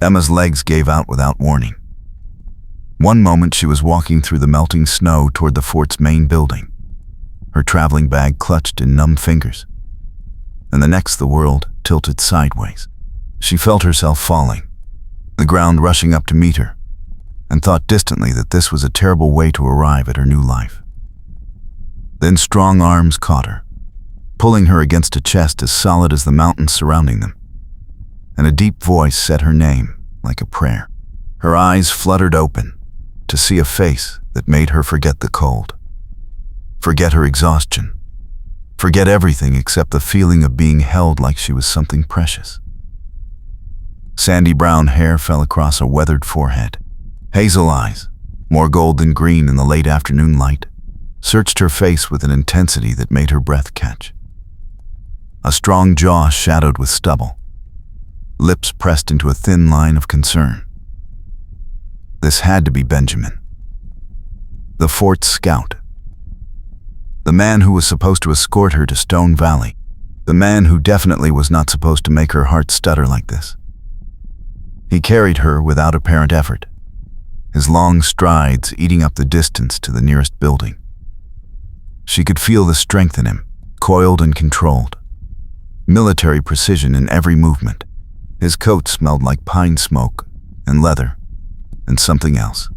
Emma's legs gave out without warning. One moment she was walking through the melting snow toward the fort's main building, her traveling bag clutched in numb fingers. And the next the world tilted sideways. She felt herself falling, the ground rushing up to meet her, and thought distantly that this was a terrible way to arrive at her new life. Then strong arms caught her, pulling her against a chest as solid as the mountains surrounding them, and a deep voice said her name like a prayer. Her eyes fluttered open to see a face that made her forget the cold, forget her exhaustion, forget everything except the feeling of being held like she was something precious. Sandy brown hair fell across a weathered forehead. Hazel eyes, more gold than green in the late afternoon light, searched her face with an intensity that made her breath catch. A strong jaw shadowed with stubble, lips pressed into a thin line of concern. This had to be Benjamin, the fort's scout, the man who was supposed to escort her to Stone Valley, the man who definitely was not supposed to make her heart stutter like this. He carried her without apparent effort, his long strides eating up the distance to the nearest building. She could feel the strength in him, coiled and controlled, military precision in every movement. His coat smelled like pine smoke and leather and something else,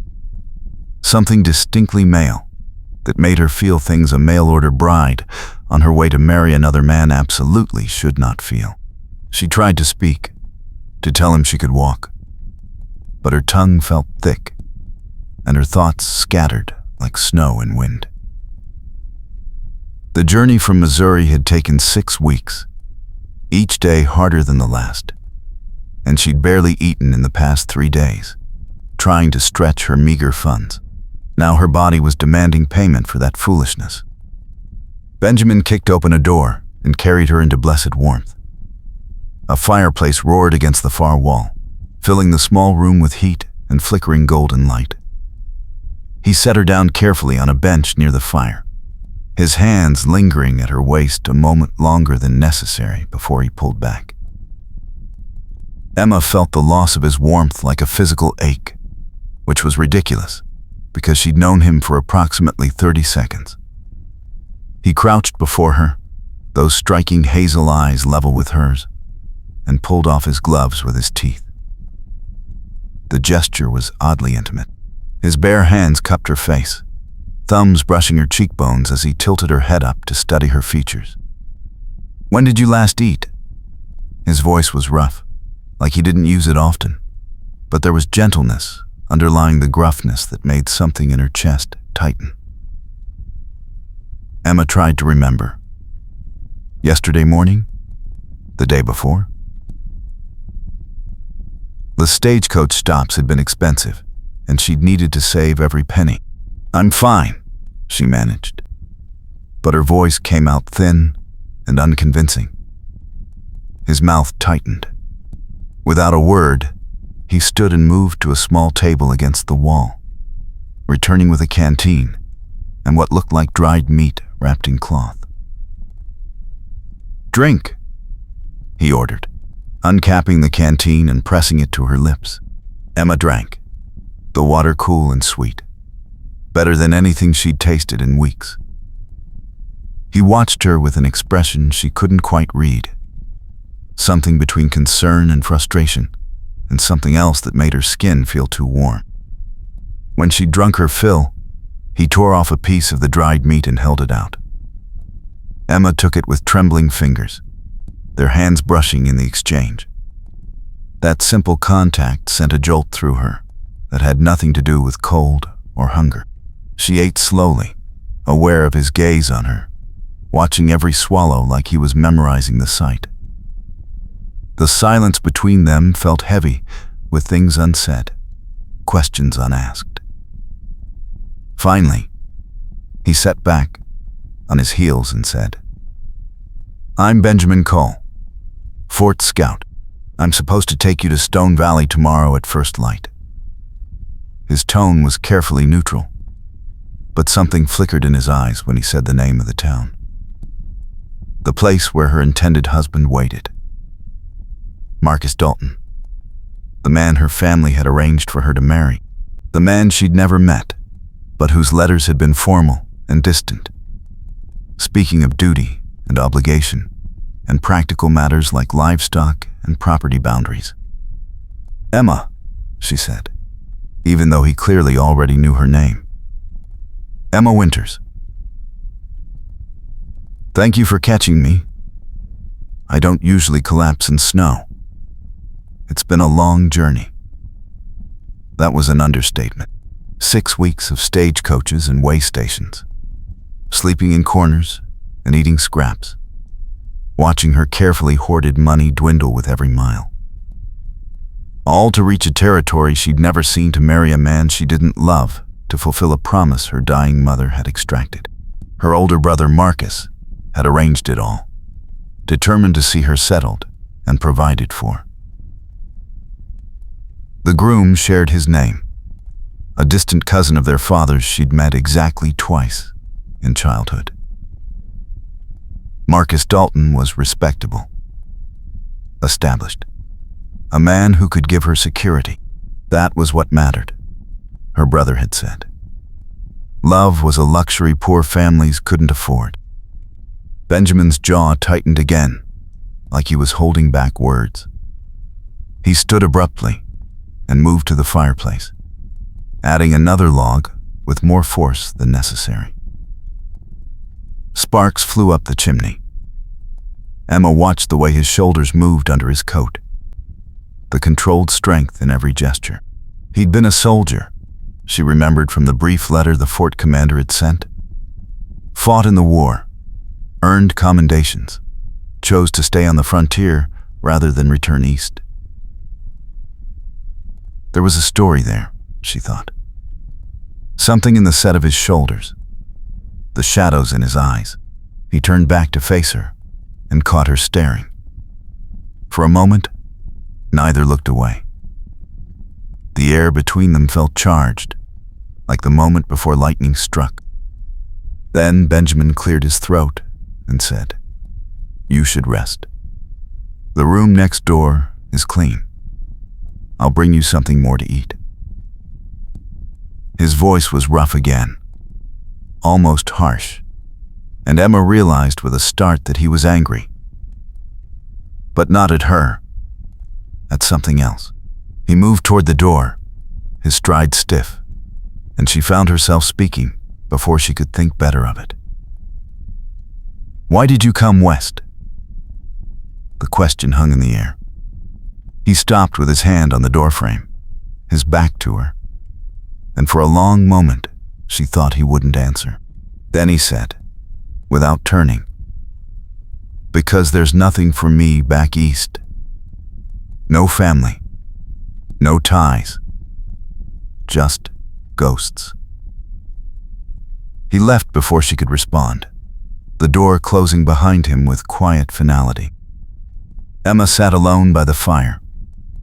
something distinctly male that made her feel things a mail-order bride on her way to marry another man absolutely should not feel. She tried to speak, to tell him she could walk, but her tongue felt thick and her thoughts scattered like snow and wind. The journey from Missouri had taken 6 weeks, each day harder than the last, and she'd barely eaten in the past 3 days, trying to stretch her meager funds. Now her body was demanding payment for that foolishness. Benjamin kicked open a door and carried her into blessed warmth. A fireplace roared against the far wall, filling the small room with heat and flickering golden light. He set her down carefully on a bench near the fire, his hands lingering at her waist a moment longer than necessary before he pulled back. Emma felt the loss of his warmth like a physical ache, which was ridiculous because she'd known him for approximately 30 seconds. He crouched before her, those striking hazel eyes level with hers, and pulled off his gloves with his teeth. The gesture was oddly intimate. His bare hands cupped her face, thumbs brushing her cheekbones as he tilted her head up to study her features. "When did you last eat?" His voice was rough, like he didn't use it often, but there was gentleness underlying the gruffness that made something in her chest tighten. Emma tried to remember. Yesterday morning? The day before? The stagecoach stops had been expensive, and she'd needed to save every penny. "I'm fine," she managed, but her voice came out thin and unconvincing. His mouth tightened. Without a word, he stood and moved to a small table against the wall, returning with a canteen and what looked like dried meat wrapped in cloth. "Drink," he ordered, uncapping the canteen and pressing it to her lips. Emma drank, the water cool and sweet, better than anything she'd tasted in weeks. He watched her with an expression she couldn't quite read, something between concern and frustration, and something else that made her skin feel too warm. When she'd drunk her fill, he tore off a piece of the dried meat and held it out. Emma took it with trembling fingers, their hands brushing in the exchange. That simple contact sent a jolt through her that had nothing to do with cold or hunger. She ate slowly, aware of his gaze on her, watching every swallow like he was memorizing the sight. The silence between them felt heavy with things unsaid, questions unasked. Finally, he sat back on his heels and said, "I'm Benjamin Cole, Fort Scout. I'm supposed to take you to Stone Valley tomorrow at first light." His tone was carefully neutral, but something flickered in his eyes when he said the name of the town, the place where her intended husband waited. Marcus Dalton. The man her family had arranged for her to marry. The man she'd never met, but whose letters had been formal and distant, speaking of duty and obligation and practical matters like livestock and property boundaries. "Emma," she said, even though he clearly already knew her name. "Emma Winters. Thank you for catching me. I don't usually collapse in snow. It's been a long journey." That was an understatement. 6 weeks of stagecoaches and way stations, sleeping in corners and eating scraps, watching her carefully hoarded money dwindle with every mile. All to reach a territory she'd never seen, to marry a man she didn't love, to fulfill a promise her dying mother had extracted. Her older brother Marcus had arranged it all, determined to see her settled and provided for. The groom shared his name, a distant cousin of their father's she'd met exactly twice in childhood. Marcus Dalton was respectable, established, a man who could give her security. That was what mattered, her brother had said. Love was a luxury poor families couldn't afford. Benjamin's jaw tightened again, like he was holding back words. He stood abruptly and moved to the fireplace, adding another log with more force than necessary. Sparks flew up the chimney. Emma watched the way his shoulders moved under his coat, the controlled strength in every gesture. He'd been a soldier, she remembered from the brief letter the fort commander had sent. Fought in the war, earned commendations, chose to stay on the frontier rather than return east. There was a story there, she thought. Something in the set of his shoulders, the shadows in his eyes. He turned back to face her and caught her staring. For a moment, neither looked away. The air between them felt charged, like the moment before lightning struck. Then Benjamin cleared his throat and said, "You should rest. The room next door is clean. I'll bring you something more to eat." His voice was rough again, almost harsh, and Emma realized with a start that he was angry. But not at her, at something else. He moved toward the door, his stride stiff, and she found herself speaking before she could think better of it. "Why did you come west?" The question hung in the air. He stopped with his hand on the doorframe, his back to her, and for a long moment she thought he wouldn't answer. Then he said, without turning, "Because there's nothing for me back east. No family, no ties, just ghosts." He left before she could respond, the door closing behind him with quiet finality. Emma sat alone by the fire,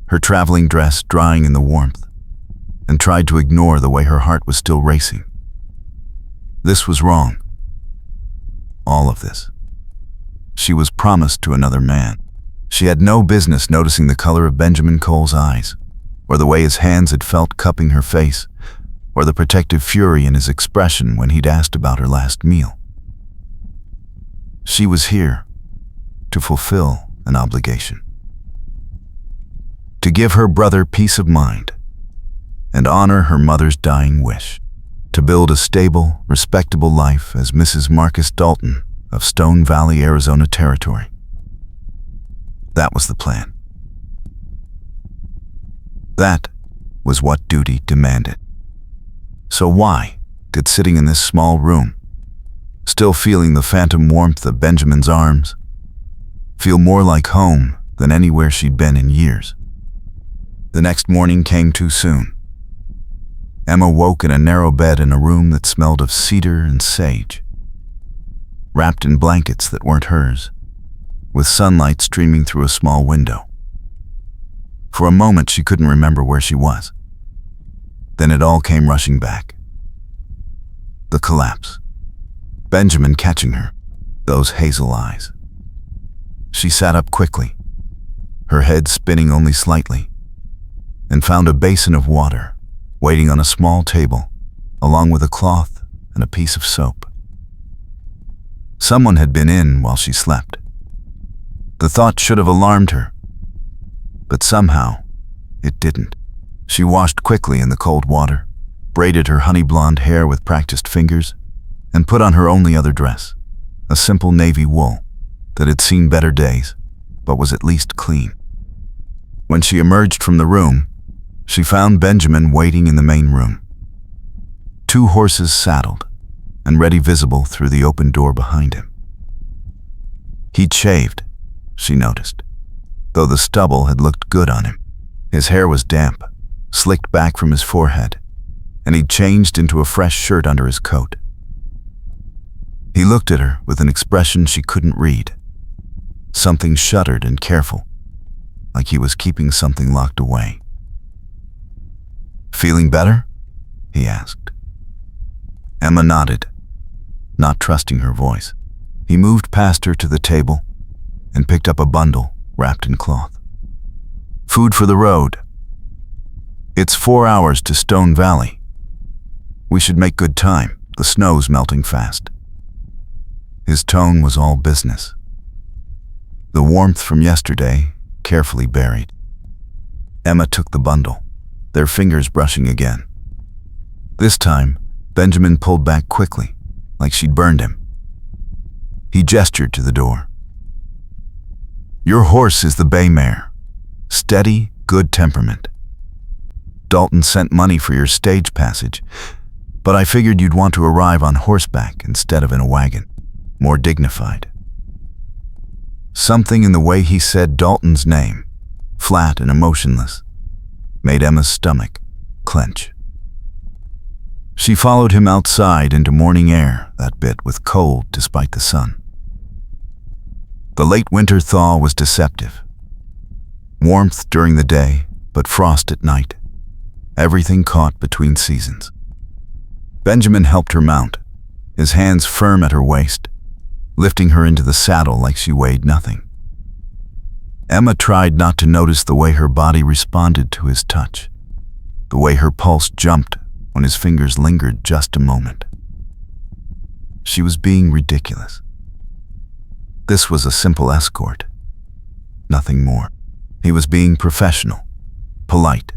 her traveling dress drying in the warmth, and tried to ignore the way her heart was still racing. This was wrong. All of this. She was promised to another man. She had no business noticing the color of Benjamin Cole's eyes, or the way his hands had felt cupping her face, or the protective fury in his expression when he'd asked about her last meal. She was here to fulfill an obligation, to give her brother peace of mind and honor her mother's dying wish, to build a stable, respectable life as Mrs. Marcus Dalton of Stone Valley, Arizona Territory. That was the plan. That was what duty demanded. So why did sitting in this small room, still feeling the phantom warmth of Benjamin's arms, feel more like home than anywhere she'd been in years? The next morning came too soon. Emma woke in a narrow bed in a room that smelled of cedar and sage, wrapped in blankets that weren't hers, with sunlight streaming through a small window. For a moment she couldn't remember where she was. Then it all came rushing back. The collapse. Benjamin catching her, those hazel eyes. She sat up quickly, her head spinning only slightly, and found a basin of water waiting on a small table, along with a cloth and a piece of soap. Someone had been in while she slept. The thought should have alarmed her, but somehow it didn't. She washed quickly in the cold water, braided her honey blonde hair with practiced fingers, and put on her only other dress, a simple navy wool that had seen better days, but was at least clean. When she emerged from the room, she found Benjamin waiting in the main room. 2 horses saddled and ready visible through the open door behind him. He'd shaved, she noticed, though the stubble had looked good on him. His hair was damp, slicked back from his forehead, and he'd changed into a fresh shirt under his coat. He looked at her with an expression she couldn't read, something shuttered and careful, like he was keeping something locked away. "Feeling better?" he asked. Emma nodded, not trusting her voice. He moved past her to the table and picked up a bundle wrapped in cloth. "Food for the road. It's 4 hours to Stone Valley. We should make good time. The snow's melting fast." His tone was all business, the warmth from yesterday carefully buried. Emma took the bundle, their fingers brushing again. This time, Benjamin pulled back quickly, like she'd burned him. He gestured to the door. "Your horse is the bay mare. Steady, good temperament. Dalton sent money for your stage passage, but I figured you'd want to arrive on horseback instead of in a wagon, more dignified." Something in the way he said Dalton's name, flat and emotionless, made Emma's stomach clench. She followed him outside into morning air that bit with cold despite the sun. The late winter thaw was deceptive. Warmth during the day, but frost at night. Everything caught between seasons. Benjamin helped her mount, his hands firm at her waist, lifting her into the saddle like she weighed nothing. Emma tried not to notice the way her body responded to his touch, the way her pulse jumped when his fingers lingered just a moment. She was being ridiculous. This was a simple escort, nothing more. He was being professional, polite.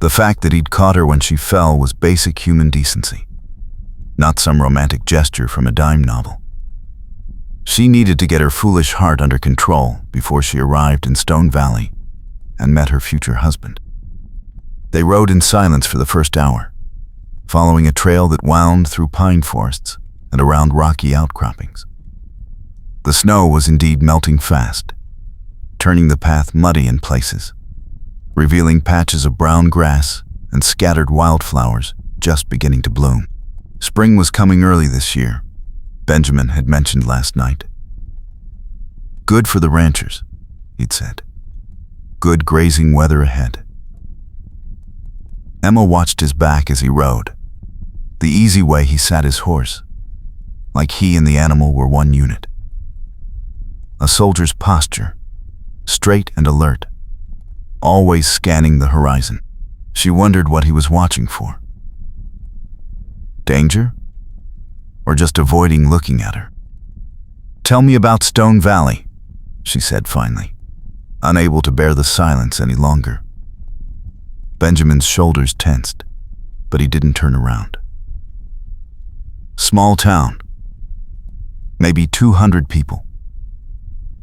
The fact that he'd caught her when she fell was basic human decency, not some romantic gesture from a dime novel. She needed to get her foolish heart under control before she arrived in Stone Valley and met her future husband. They rode in silence for the first hour, following a trail that wound through pine forests and around rocky outcroppings. The snow was indeed melting fast, turning the path muddy in places, revealing patches of brown grass and scattered wildflowers just beginning to bloom. Spring was coming early this year, Benjamin had mentioned last night. Good for the ranchers, he'd said. Good grazing weather ahead. Emma watched his back as he rode, the easy way he sat his horse, like he and the animal were one unit. A soldier's posture, straight and alert, always scanning the horizon. She wondered what he was watching for. Danger? Or just avoiding looking at her? "Tell me about Stone Valley," she said finally, unable to bear the silence any longer. Benjamin's shoulders tensed, but he didn't turn around. Small town, maybe 200 people.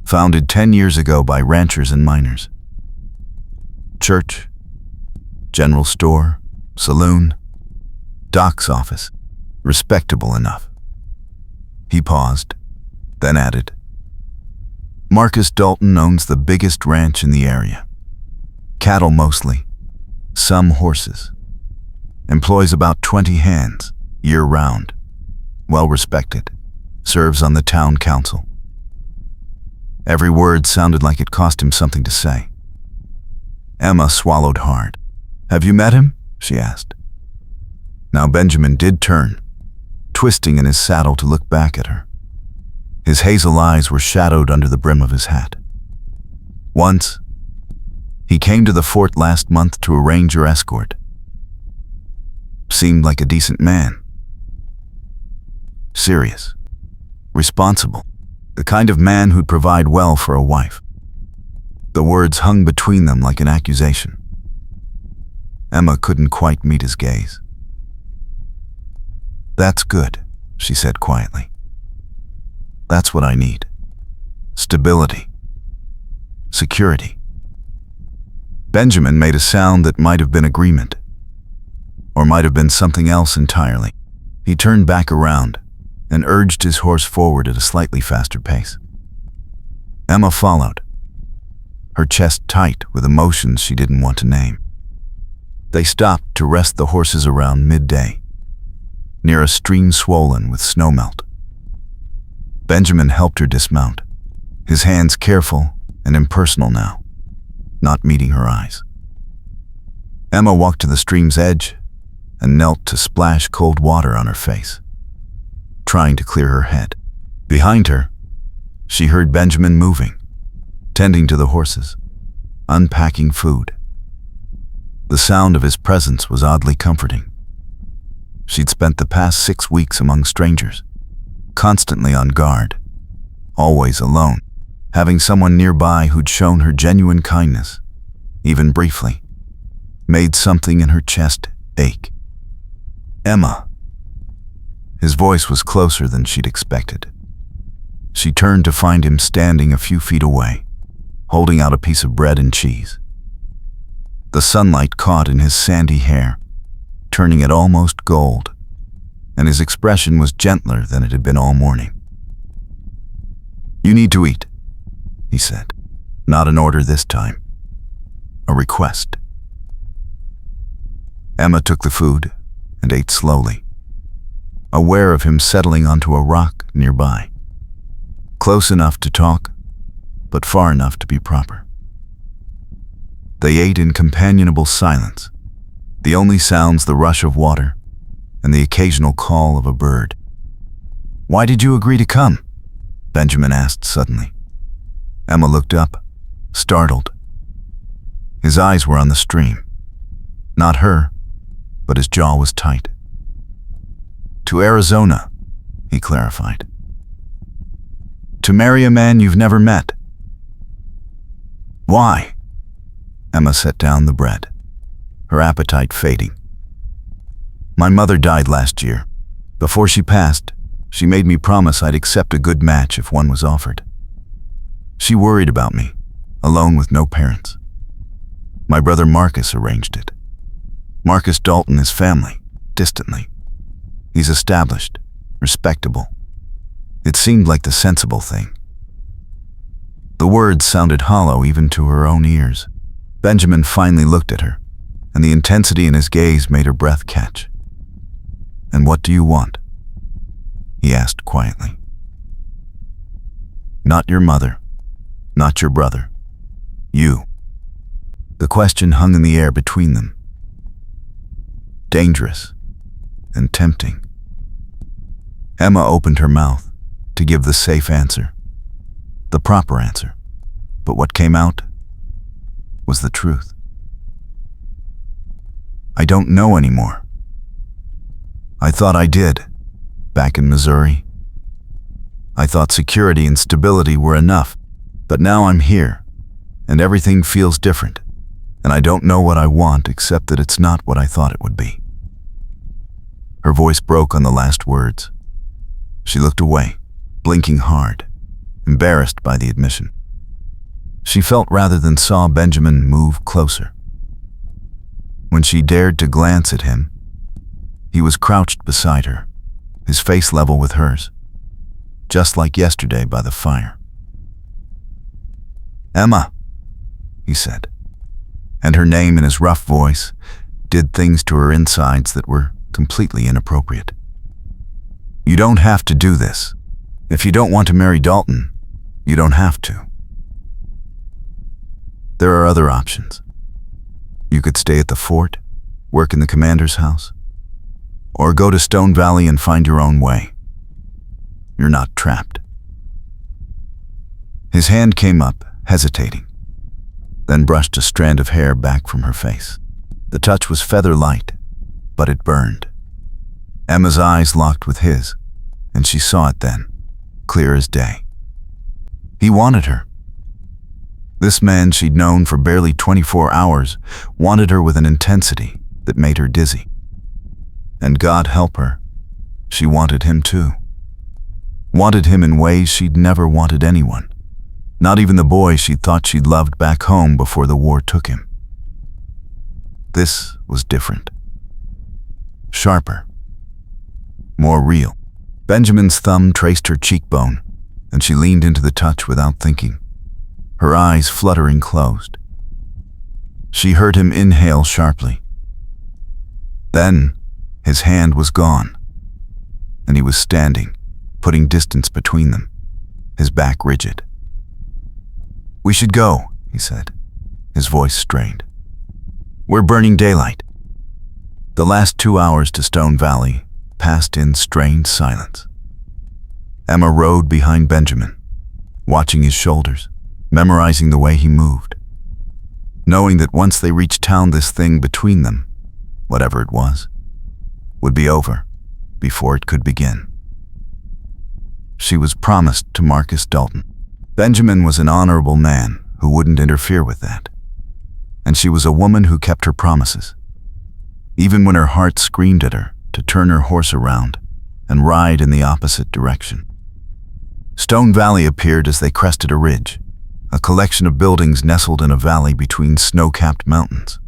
Founded 10 years ago by ranchers and miners. Church, general store, saloon, doc's office, respectable enough. He paused, then added, "Marcus Dalton owns the biggest ranch in the area. Cattle mostly, some horses. Employs about 20 hands, year-round. Well respected. Serves on the town council." Every word sounded like it cost him something to say. Emma swallowed hard. "Have you met him?" she asked. Now Benjamin did turn, twisting in his saddle to look back at her. His hazel eyes were shadowed under the brim of his hat. "Once. He came to the fort last month to arrange your escort. Seemed like a decent man. Serious. Responsible. The kind of man who'd provide well for a wife. The words hung between them like an accusation. Emma couldn't quite meet his gaze. "That's good," she said quietly. "That's what I need. Stability. Security." Benjamin made a sound that might have been agreement, or might have been something else entirely. He turned back around and urged his horse forward at a slightly faster pace. Emma followed, her chest tight with emotions she didn't want to name. They stopped to rest the horses around midday, near a stream swollen with snowmelt. Benjamin helped her dismount, his hands careful and impersonal now, not meeting her eyes. Emma walked to the stream's edge and knelt to splash cold water on her face, trying to clear her head. Behind her, she heard Benjamin moving, tending to the horses, unpacking food. The sound of his presence was oddly comforting. She'd spent the past 6 weeks among strangers, constantly on guard, always alone. Having someone nearby who'd shown her genuine kindness, even briefly, made something in her chest ache. "Emma." His voice was closer than she'd expected. She turned to find him standing a few feet away, holding out a piece of bread and cheese. The sunlight caught in his sandy hair, turning it almost gold, and his expression was gentler than it had been all morning. "You need to eat," he said. Not an order this time. A request. Emma took the food and ate slowly, aware of him settling onto a rock nearby, close enough to talk, but far enough to be proper. They ate in companionable silence, the only sounds the rush of water and the occasional call of a bird. "Why did you agree to come?" Benjamin asked suddenly. Emma looked up, startled. His eyes were on the stream. Not her, but his jaw was tight. "To Arizona," he clarified. "To marry a man you've never met." "Why?" Emma set down the bread, her appetite fading. "My mother died last year. Before she passed, she made me promise I'd accept a good match if one was offered. She worried about me, alone with no parents. My brother Marcus arranged it. Marcus Dalton is family, distantly. He's established, respectable. It seemed like the sensible thing." The words sounded hollow even to her own ears. Benjamin finally looked at her, and the intensity in his gaze made her breath catch. "And what do you want?" he asked quietly. "Not your mother, not your brother. You." The question hung in the air between them. Dangerous and tempting. Emma opened her mouth to give the safe answer, the proper answer, but what came out was the truth. "I don't know anymore. I thought I did, back in Missouri. I thought security and stability were enough, but now I'm here, and everything feels different, and I don't know what I want except that it's not what I thought it would be." Her voice broke on the last words. She looked away, blinking hard, embarrassed by the admission. She felt rather than saw Benjamin move closer. When she dared to glance at him, he was crouched beside her, his face level with hers, just like yesterday by the fire. "Emma," he said, and her name in his rough voice did things to her insides that were completely inappropriate. "You don't have to do this. If you don't want to marry Dalton, you don't have to. There are other options. You could stay at the fort, work in the commander's house, or go to Stone Valley and find your own way. You're not trapped." His hand came up, hesitating. then brushed a strand of hair back from her face. The touch was feather-light, but it burned. Emma's eyes locked with his, and she saw it then, clear as day. He wanted her. This man she'd known for barely 24 hours wanted her with an intensity that made her dizzy. And God help her, she wanted him too. Wanted him in ways she'd never wanted anyone, not even the boy she'd thought she'd loved back home before the war took him. This was different. Sharper. More real. Benjamin's thumb traced her cheekbone, and she leaned into the touch without thinking, her eyes fluttering closed. She heard him inhale sharply. Then, his hand was gone, and he was standing, putting distance between them, his back rigid. "We should go," he said, his voice strained. "We're burning daylight." The last 2 hours to Stone Valley passed in strained silence. Emma rode behind Benjamin, watching his shoulders, memorizing the way he moved, knowing that once they reached town, this thing between them, whatever it was, would be over before it could begin. She was promised to Marcus Dalton. Benjamin was an honorable man who wouldn't interfere with that. And she was a woman who kept her promises, even when her heart screamed at her to turn her horse around and ride in the opposite direction. Stone Valley appeared as they crested a ridge, a collection of buildings nestled in a valley between snow-capped mountains.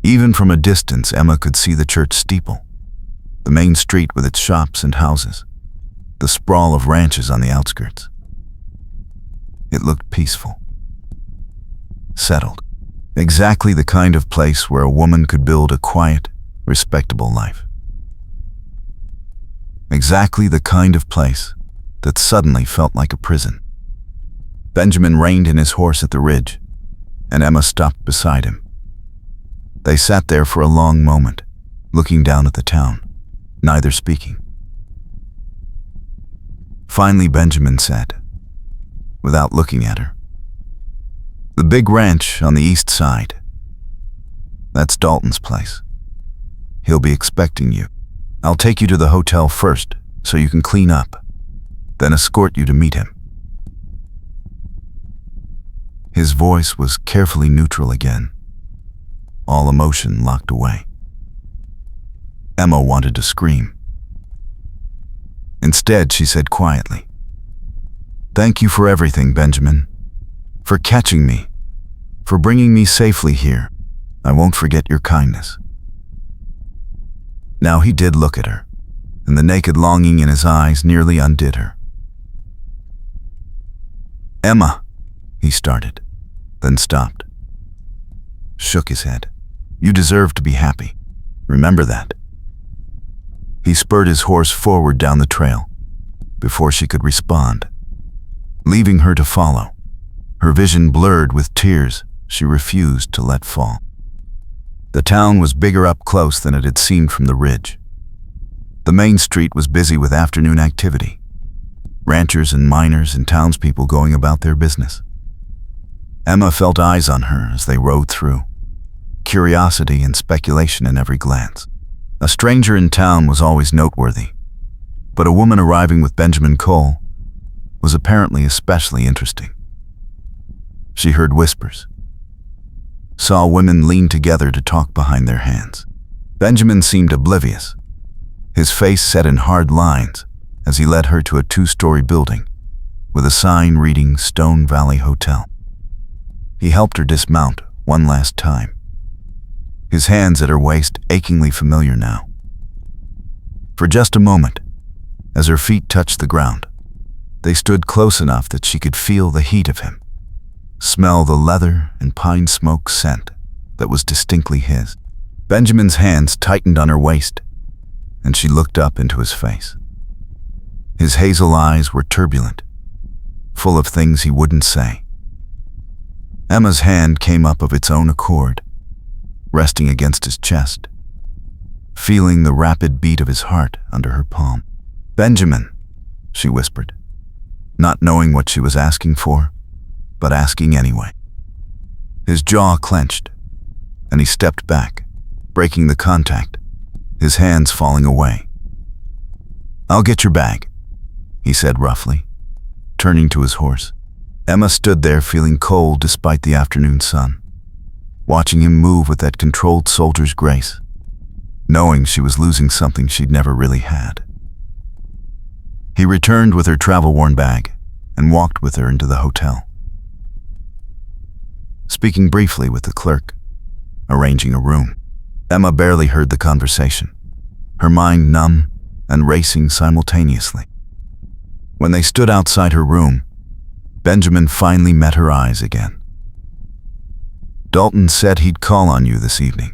Even from a distance, Emma could see the church steeple, the main street with its shops and houses, the sprawl of ranches on the outskirts. It looked peaceful, settled, exactly the kind of place where a woman could build a quiet, respectable life. Exactly the kind of place that suddenly felt like a prison. Benjamin reined in his horse at the ridge, and Emma stopped beside him. They sat there for a long moment, looking down at the town, neither speaking. Finally, Benjamin said, without looking at her, "The big ranch on the east side. That's Dalton's place. He'll be expecting you. I'll take you to the hotel first so you can clean up, then escort you to meet him." His voice was carefully neutral again, all emotion locked away. Emma wanted to scream. Instead, she said quietly, "Thank you for everything, Benjamin. For catching me, for bringing me safely here. I won't forget your kindness." Now he did look at her, and the naked longing in his eyes nearly undid her. "Emma," he started, then stopped. Shook his head. "You deserve to be happy. Remember that." He spurred his horse forward down the trail before she could respond, leaving her to follow, her vision blurred with tears she refused to let fall. The town was bigger up close than it had seemed from the ridge. The main street was busy with afternoon activity, ranchers and miners and townspeople going about their business. Emma felt eyes on her as they rode through, curiosity and speculation in every glance. A stranger in town was always noteworthy, but a woman arriving with Benjamin Cole was apparently especially interesting. She heard whispers, saw women lean together to talk behind their hands. Benjamin seemed oblivious, his face set in hard lines as he led her to a 2-story building with a sign reading Stone Valley Hotel. He helped her dismount one last time, his hands at her waist achingly familiar now. For just a moment, as her feet touched the ground, they stood close enough that she could feel the heat of him, smell the leather and pine smoke scent that was distinctly his. Benjamin's hands tightened on her waist, and she looked up into his face. His hazel eyes were turbulent, full of things he wouldn't say. Emma's hand came up of its own accord, resting against his chest, feeling the rapid beat of his heart under her palm. "Benjamin," she whispered, not knowing what she was asking for, but asking anyway. His jaw clenched, and he stepped back, breaking the contact, his hands falling away. "I'll get your bag," he said roughly, turning to his horse. Emma stood there feeling cold despite the afternoon sun, watching him move with that controlled soldier's grace, knowing she was losing something she'd never really had. He returned with her travel-worn bag and walked with her into the hotel, speaking briefly with the clerk, arranging a room. Emma barely heard the conversation, her mind numb and racing simultaneously. When they stood outside her room, Benjamin finally met her eyes again. "Dalton said he'd call on you this evening.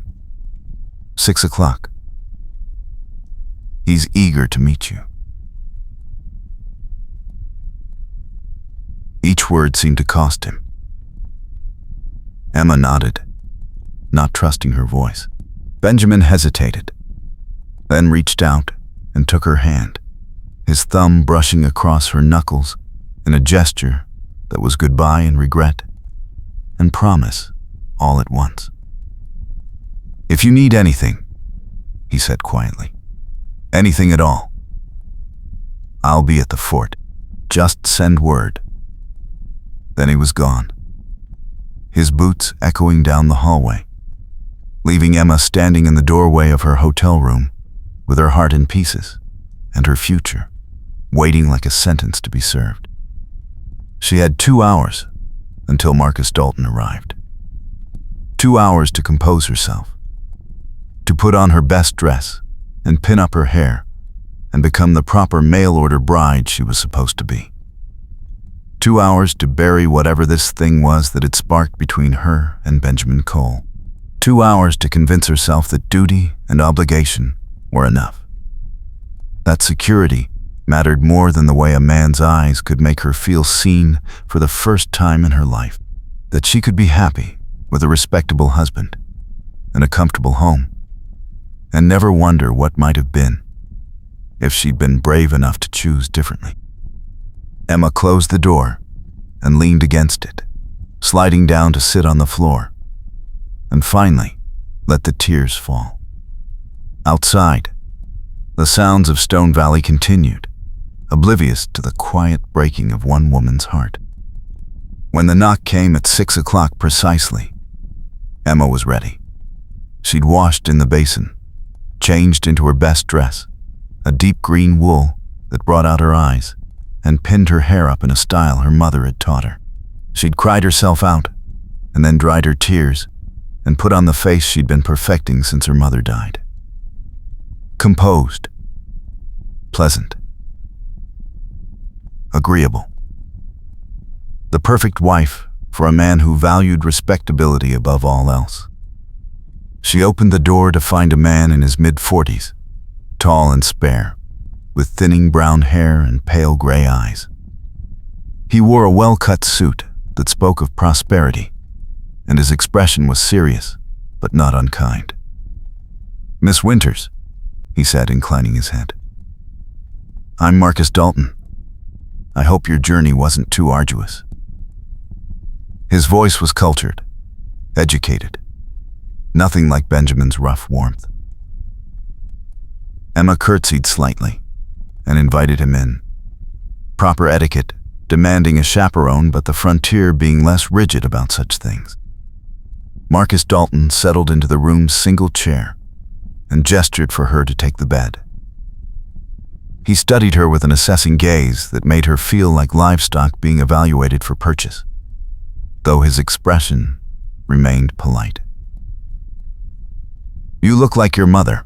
6 o'clock. He's eager to meet you." Each word seemed to cost him. Emma nodded, not trusting her voice. Benjamin hesitated, then reached out and took her hand, his thumb brushing across her knuckles in a gesture that was goodbye and regret and promise all at once. "If you need anything," he said quietly, "anything at all, I'll be at the fort. Just send word." Then he was gone, his boots echoing down the hallway, leaving Emma standing in the doorway of her hotel room with her heart in pieces and her future waiting like a sentence to be served. She had 2 hours until Marcus Dalton arrived. 2 hours to compose herself, to put on her best dress and pin up her hair and become the proper mail-order bride she was supposed to be. 2 hours to bury whatever this thing was that had sparked between her and Benjamin Cole. 2 hours to convince herself that duty and obligation were enough, that security mattered more than the way a man's eyes could make her feel seen for the first time in her life, that she could be happy with a respectable husband and a comfortable home, and never wonder what might have been if she'd been brave enough to choose differently. Emma closed the door and leaned against it, sliding down to sit on the floor, and finally let the tears fall. Outside, the sounds of Stone Valley continued, oblivious to the quiet breaking of one woman's heart. When the knock came at 6 o'clock precisely, Emma was ready. She'd washed in the basin, changed into her best dress, a deep green wool that brought out her eyes, and pinned her hair up in a style her mother had taught her. She'd cried herself out, and then dried her tears, and put on the face she'd been perfecting since her mother died. Composed, pleasant, agreeable. The perfect wife for a man who valued respectability above all else. She opened the door to find a man in his mid-40s, tall and spare, with thinning brown hair and pale gray eyes. He wore a well-cut suit that spoke of prosperity, and his expression was serious, but not unkind. "Miss Winters," he said, inclining his head. "I'm Marcus Dalton. I hope your journey wasn't too arduous." His voice was cultured, educated, nothing like Benjamin's rough warmth. Emma curtsied slightly and invited him in. Proper etiquette, demanding a chaperone, but the frontier being less rigid about such things. Marcus Dalton settled into the room's single chair and gestured for her to take the bed. He studied her with an assessing gaze that made her feel like livestock being evaluated for purchase, though his expression remained polite. "You look like your mother,"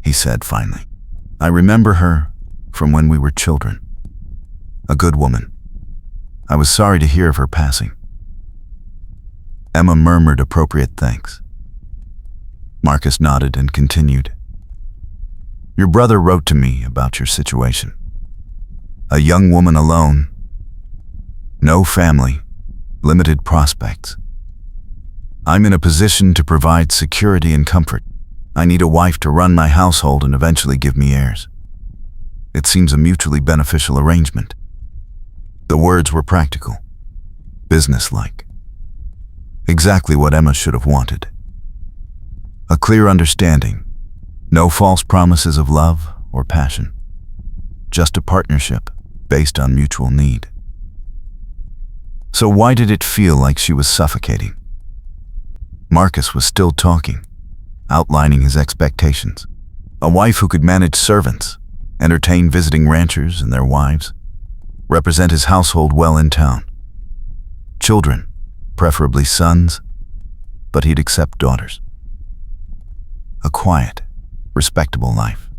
he said finally. "I remember her from when we were children. A good woman. I was sorry to hear of her passing." Emma murmured appropriate thanks. Marcus nodded and continued. "Your brother wrote to me about your situation. A young woman alone, no family, limited prospects. I'm in a position to provide security and comfort. I need a wife to run my household and eventually give me heirs. It seems a mutually beneficial arrangement." The words were practical, businesslike. Exactly what Emma should have wanted. A clear understanding, no false promises of love or passion, just a partnership based on mutual need. So why did it feel like she was suffocating? Marcus was still talking, outlining his expectations. A wife who could manage servants, entertain visiting ranchers and their wives, represent his household well in town. Children, preferably sons, but he'd accept daughters. A quiet, respectable life.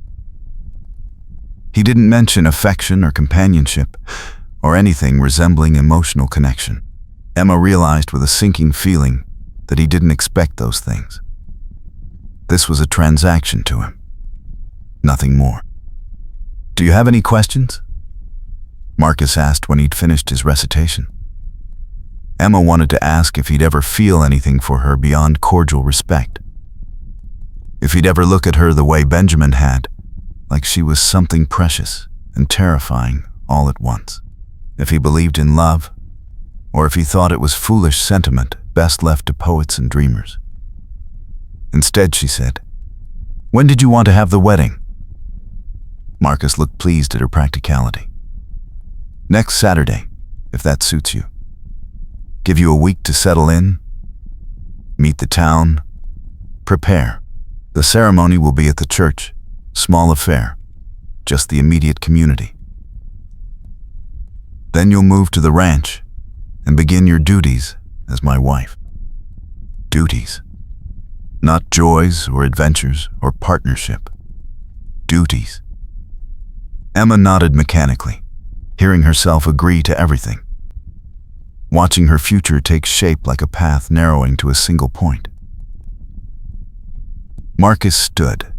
He didn't mention affection or companionship, or anything resembling emotional connection. Emma realized with a sinking feeling that he didn't expect those things. This was a transaction to him, nothing more. "Do you have any questions?" Marcus asked when he'd finished his recitation. Emma wanted to ask if he'd ever feel anything for her beyond cordial respect. If he'd ever look at her the way Benjamin had, like she was something precious and terrifying all at once. If he believed in love, or if he thought it was foolish sentiment best left to poets and dreamers. Instead, she said, "When did you want to have the wedding?" Marcus looked pleased at her practicality. "Next Saturday, if that suits you. Give you a week to settle in, meet the town, prepare. The ceremony will be at the church, small affair, just the immediate community. Then you'll move to the ranch and begin your duties as my wife." Duties. Not joys or adventures or partnership. Duties. Emma nodded mechanically, hearing herself agree to everything, watching her future take shape like a path narrowing to a single point. Marcus stood,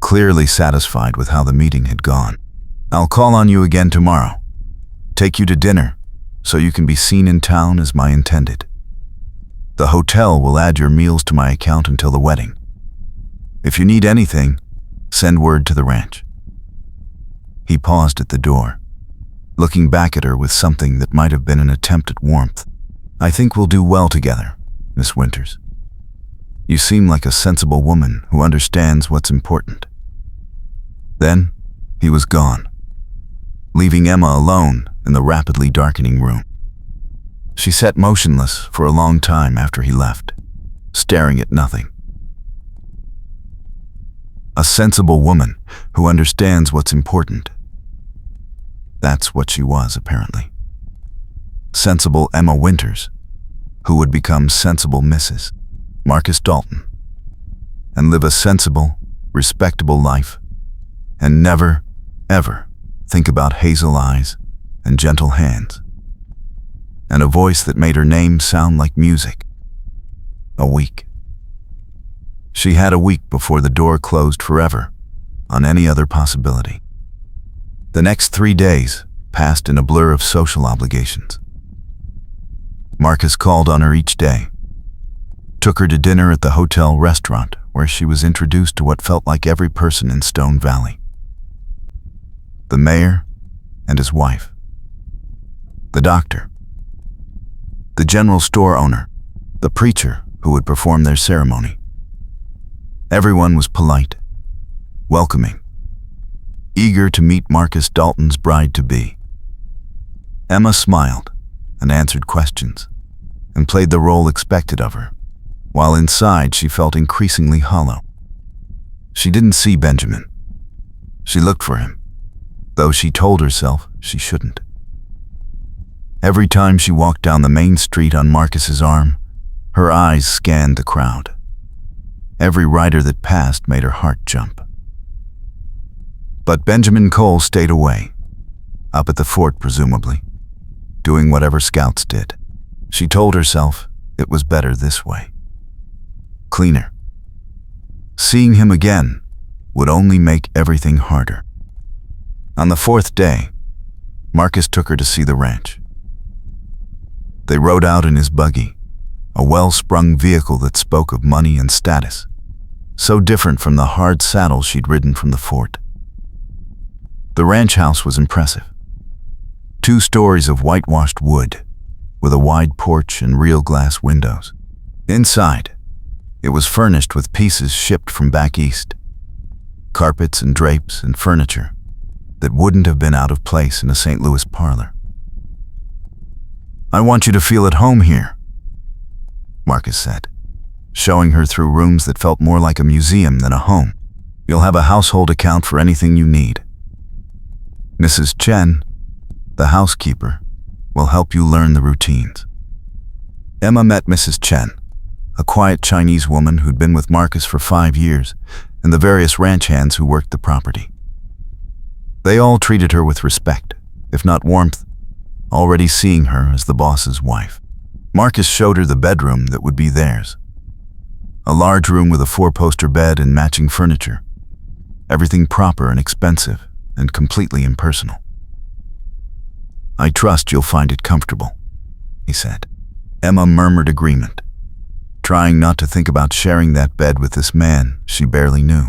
clearly satisfied with how the meeting had gone. "I'll call on you again tomorrow. Take you to dinner, so you can be seen in town as my intended. The hotel will add your meals to my account until the wedding. If you need anything, send word to the ranch." He paused at the door, looking back at her with something that might have been an attempt at warmth. "I think we'll do well together, Miss Winters. You seem like a sensible woman who understands what's important." Then, he was gone, leaving Emma alone in the rapidly darkening room. She sat motionless for a long time after he left, staring at nothing. A sensible woman who understands what's important. That's what she was, apparently. Sensible Emma Winters, who would become sensible Mrs. Marcus Dalton, and live a sensible, respectable life, and never, ever think about hazel eyes and gentle hands, and a voice that made her name sound like music. A week. She had a week before the door closed forever on any other possibility. The next 3 days passed in a blur of social obligations. Marcus called on her each day, took her to dinner at the hotel restaurant where she was introduced to what felt like every person in Stone Valley. The mayor and his wife. The doctor. The general store owner. The preacher who would perform their ceremony. Everyone was polite, welcoming, eager to meet Marcus Dalton's bride-to-be. Emma smiled and answered questions and played the role expected of her, while inside she felt increasingly hollow. She didn't see Benjamin. She looked for him, though she told herself she shouldn't. Every time she walked down the main street on Marcus's arm, her eyes scanned the crowd. Every rider that passed made her heart jump. But Benjamin Cole stayed away, up at the fort presumably, doing whatever scouts did. She told herself it was better this way. Cleaner. Seeing him again would only make everything harder. On the 4th day, Marcus took her to see the ranch. They rode out in his buggy, a well-sprung vehicle that spoke of money and status, so different from the hard saddle she'd ridden from the fort. The ranch house was impressive. 2 stories of whitewashed wood, with a wide porch and real glass windows. Inside, it was furnished with pieces shipped from back east, carpets and drapes and furniture that wouldn't have been out of place in a St. Louis parlor. "I want you to feel at home here," Marcus said, showing her through rooms that felt more like a museum than a home. "You'll have a household account for anything you need. Mrs. Chen, the housekeeper, will help you learn the routines." Emma met Mrs. Chen, a quiet Chinese woman who'd been with Marcus for 5 years, and the various ranch hands who worked the property. They all treated her with respect, if not warmth, already seeing her as the boss's wife. Marcus showed her the bedroom that would be theirs. A large room with a 4-poster bed and matching furniture. Everything proper and expensive and completely impersonal. "I trust you'll find it comfortable," he said. Emma murmured agreement, trying not to think about sharing that bed with this man she barely knew.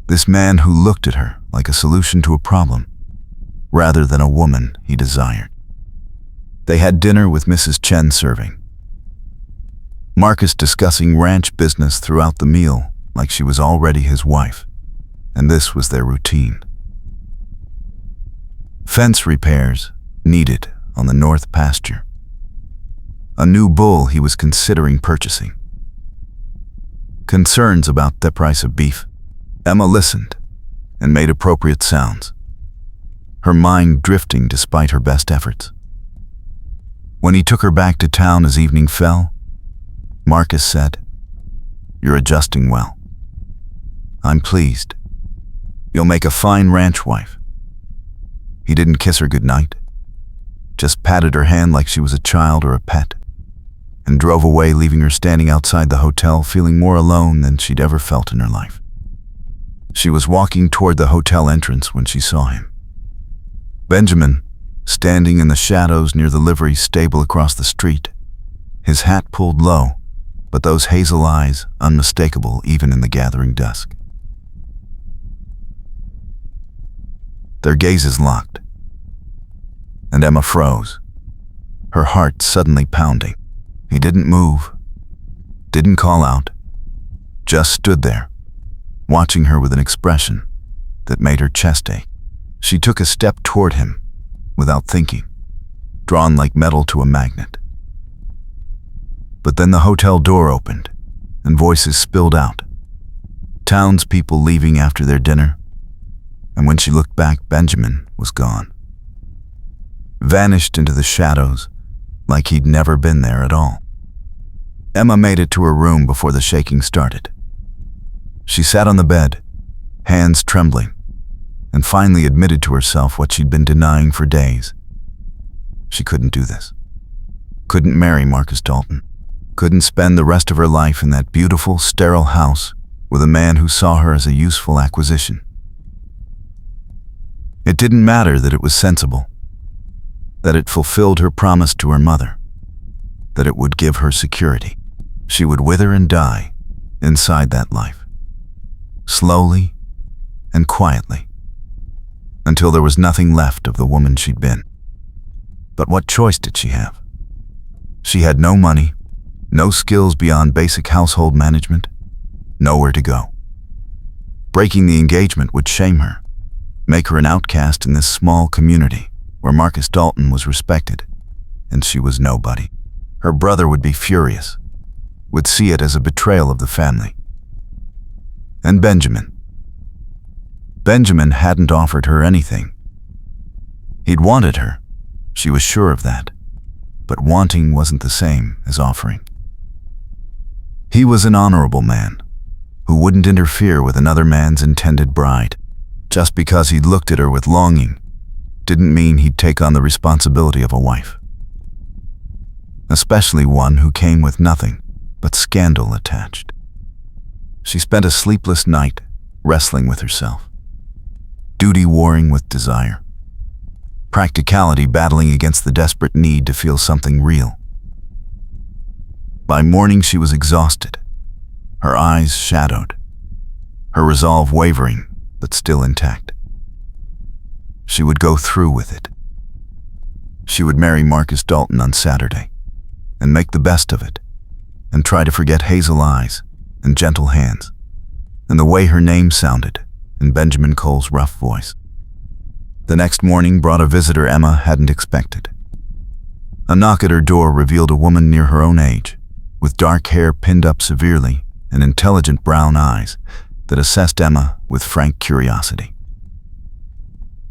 This man who looked at her like a solution to a problem, rather than a woman he desired. They had dinner with Mrs. Chen serving, Marcus discussing ranch business throughout the meal like she was already his wife, and this was their routine. Fence repairs needed on the north pasture. A new bull he was considering purchasing. Concerns about the price of beef. Emma listened and made appropriate sounds, her mind drifting despite her best efforts. When he took her back to town as evening fell, Marcus said, "You're adjusting well. I'm pleased. You'll make a fine ranch wife." He didn't kiss her goodnight, just patted her hand like she was a child or a pet, and drove away, leaving her standing outside the hotel feeling more alone than she'd ever felt in her life. She was walking toward the hotel entrance when she saw him. Benjamin, standing in the shadows near the livery stable across the street, his hat pulled low, but those hazel eyes unmistakable even in the gathering dusk. Their gazes locked, and Emma froze, her heart suddenly pounding. He didn't move, didn't call out, just stood there, watching her with an expression that made her chest ache. She took a step toward him without thinking, drawn like metal to a magnet. But then the hotel door opened and voices spilled out, townspeople leaving after their dinner, and when she looked back, Benjamin was gone. Vanished into the shadows like he'd never been there at all. Emma made it to her room before the shaking started. She sat on the bed, hands trembling, and finally admitted to herself what she'd been denying for days. She couldn't do this. Couldn't marry Marcus Dalton. Couldn't spend the rest of her life in that beautiful, sterile house with a man who saw her as a useful acquisition. It didn't matter that it was sensible, that it fulfilled her promise to her mother, that it would give her security. She would wither and die inside that life, slowly and quietly, until there was nothing left of the woman she'd been. But what choice did she have? She had no money, no skills beyond basic household management, nowhere to go. Breaking the engagement would shame her, make her an outcast in this small community where Marcus Dalton was respected, and she was nobody. Her brother would be furious, would see it as a betrayal of the family. And Benjamin. Benjamin hadn't offered her anything. He'd wanted her, she was sure of that, but wanting wasn't the same as offering. He was an honorable man who wouldn't interfere with another man's intended bride. Just because he'd looked at her with longing didn't mean he'd take on the responsibility of a wife, especially one who came with nothing but scandal attached. She spent a sleepless night wrestling with herself, duty warring with desire, practicality battling against the desperate need to feel something real. By morning she was exhausted, her eyes shadowed, her resolve wavering but still intact. She would go through with it. She would marry Marcus Dalton on Saturday and make the best of it and try to forget hazel eyes and gentle hands and the way her name sounded in Benjamin Cole's rough voice. The next morning brought a visitor Emma hadn't expected. A knock at her door revealed a woman near her own age, with dark hair pinned up severely and intelligent brown eyes that assessed Emma with frank curiosity.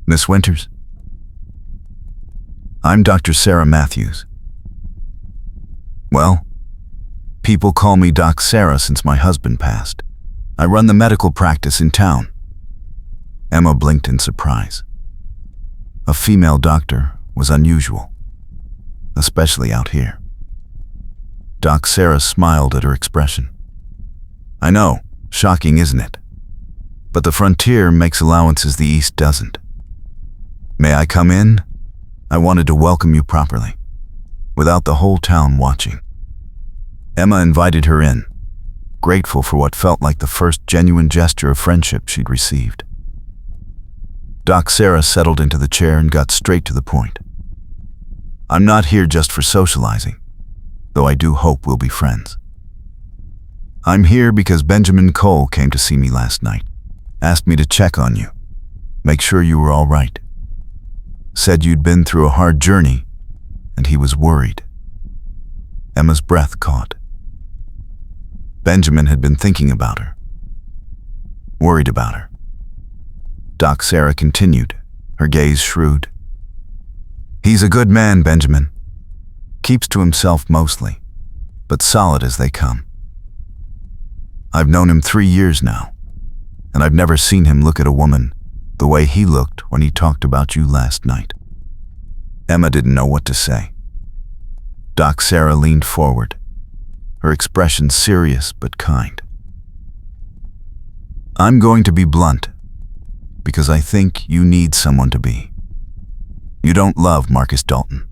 "Miss Winters?" "I'm Dr. Sarah Matthews." "Well, people call me Doc Sarah since my husband passed. I run the medical practice in town." Emma blinked in surprise. A female doctor was unusual, especially out here. Doc Sarah smiled at her expression. "I know, shocking, isn't it? But the frontier makes allowances the East doesn't. May I come in? I wanted to welcome you properly, without the whole town watching." Emma invited her in, grateful for what felt like the first genuine gesture of friendship she'd received. Doc Sarah settled into the chair and got straight to the point. "I'm not here just for socializing, though I do hope we'll be friends. I'm here because Benjamin Cole came to see me last night, asked me to check on you, make sure you were all right. Said you'd been through a hard journey, and he was worried." Emma's breath caught. Benjamin had been thinking about her, worried about her. Doc Sarah continued, her gaze shrewd. "He's a good man, Benjamin. Keeps to himself mostly, but solid as they come. I've known him 3 years now, and I've never seen him look at a woman the way he looked when he talked about you last night." Emma didn't know what to say. Doc Sarah leaned forward, her expression serious but kind. "I'm going to be blunt, because I think you need someone to be. You don't love Marcus Dalton.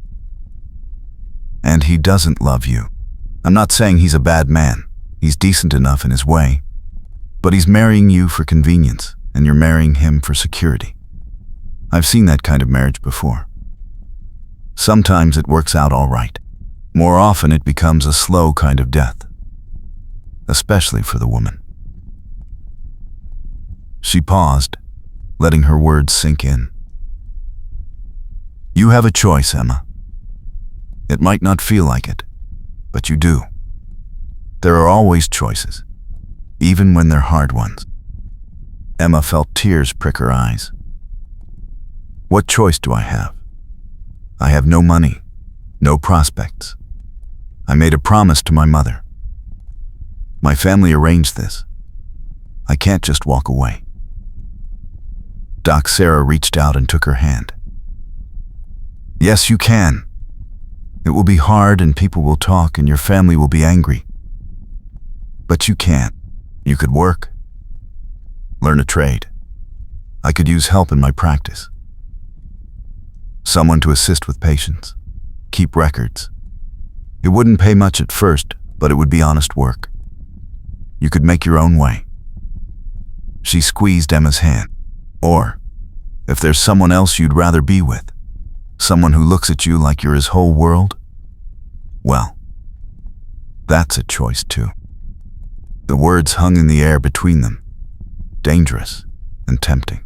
And he doesn't love you. I'm not saying he's a bad man. He's decent enough in his way. But he's marrying you for convenience, and you're marrying him for security. I've seen that kind of marriage before. Sometimes it works out all right. More often it becomes a slow kind of death, especially for the woman." She paused, letting her words sink in. "You have a choice, Emma. It might not feel like it, but you do. There are always choices, even when they're hard ones." Emma felt tears prick her eyes. "What choice do I have? I have no money, no prospects. I made a promise to my mother. My family arranged this. I can't just walk away." Doc Sarah reached out and took her hand. "Yes, you can. It will be hard and people will talk and your family will be angry. But you can. You could work, learn a trade. I could use help in my practice. Someone to assist with patients, keep records. It wouldn't pay much at first, but it would be honest work. You could make your own way." She squeezed Emma's hand. "Or, if there's someone else you'd rather be with, someone who looks at you like you're his whole world, well, that's a choice too." The words hung in the air between them, dangerous and tempting.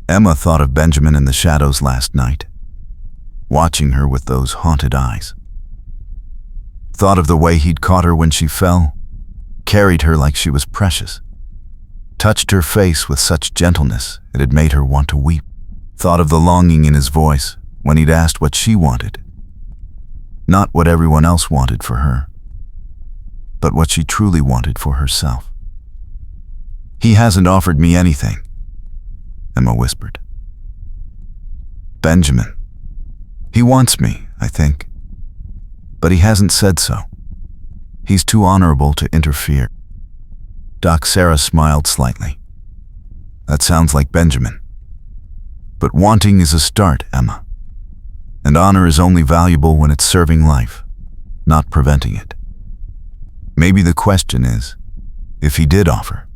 Emma thought of Benjamin in the shadows last night, watching her with those haunted eyes. Thought of the way he'd caught her when she fell, carried her like she was precious, touched her face with such gentleness it had made her want to weep. Thought of the longing in his voice when he'd asked what she wanted. Not what everyone else wanted for her, but what she truly wanted for herself. "He hasn't offered me anything," Emma whispered. "Benjamin. He wants me, I think. But he hasn't said so. He's too honorable to interfere." Doc Sarah smiled slightly. "That sounds like Benjamin. But wanting is a start, Emma. And honor is only valuable when it's serving life, not preventing it. Maybe the question is, if he did offer,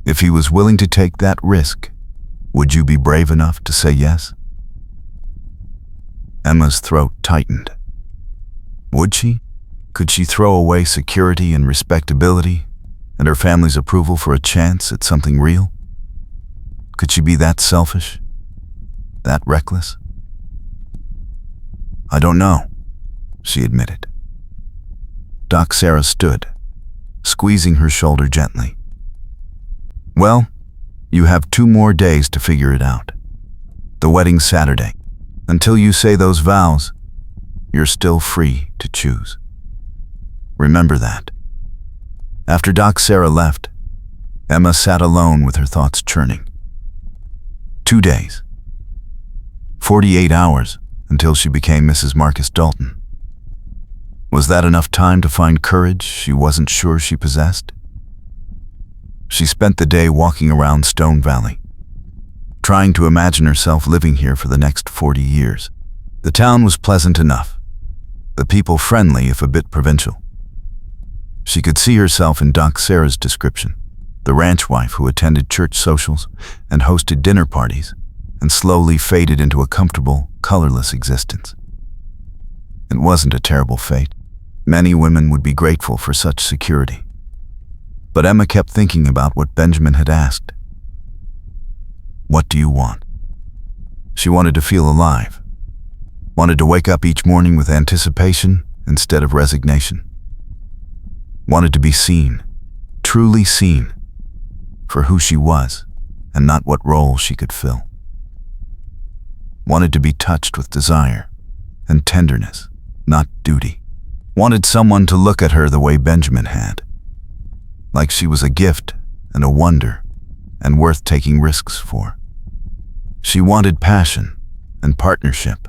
if he was willing to take that risk Would you be brave enough to say yes? Emma's throat tightened. Would she? Could she throw away security and respectability and her family's approval for a chance at something real? Could she be that selfish? That reckless? I don't know, she admitted. Doc Sarah stood, squeezing her shoulder gently. Well, you have 2 more days to figure it out. The wedding's Saturday. Until you say those vows, you're still free to choose. Remember that. After Doc Sarah left, Emma sat alone with her thoughts churning. 2 days. 48 hours until she became Mrs. Marcus Dalton. Was that enough time to find courage she wasn't sure she possessed? She spent the day walking around Stone Valley, trying to imagine herself living here for the next 40 years. The town was pleasant enough, the people friendly if a bit provincial. She could see herself in Doc Sarah's description, the ranch wife who attended church socials and hosted dinner parties and slowly faded into a comfortable, colorless existence. It wasn't a terrible fate. Many women would be grateful for such security. But Emma kept thinking about what Benjamin had asked. What do you want? She wanted to feel alive, wanted to wake up each morning with anticipation instead of resignation, wanted to be seen, truly seen, for who she was and not what role she could fill. Wanted to be touched with desire and tenderness, not duty. Wanted someone to look at her the way Benjamin had, like she was a gift and a wonder and worth taking risks for. She wanted passion and partnership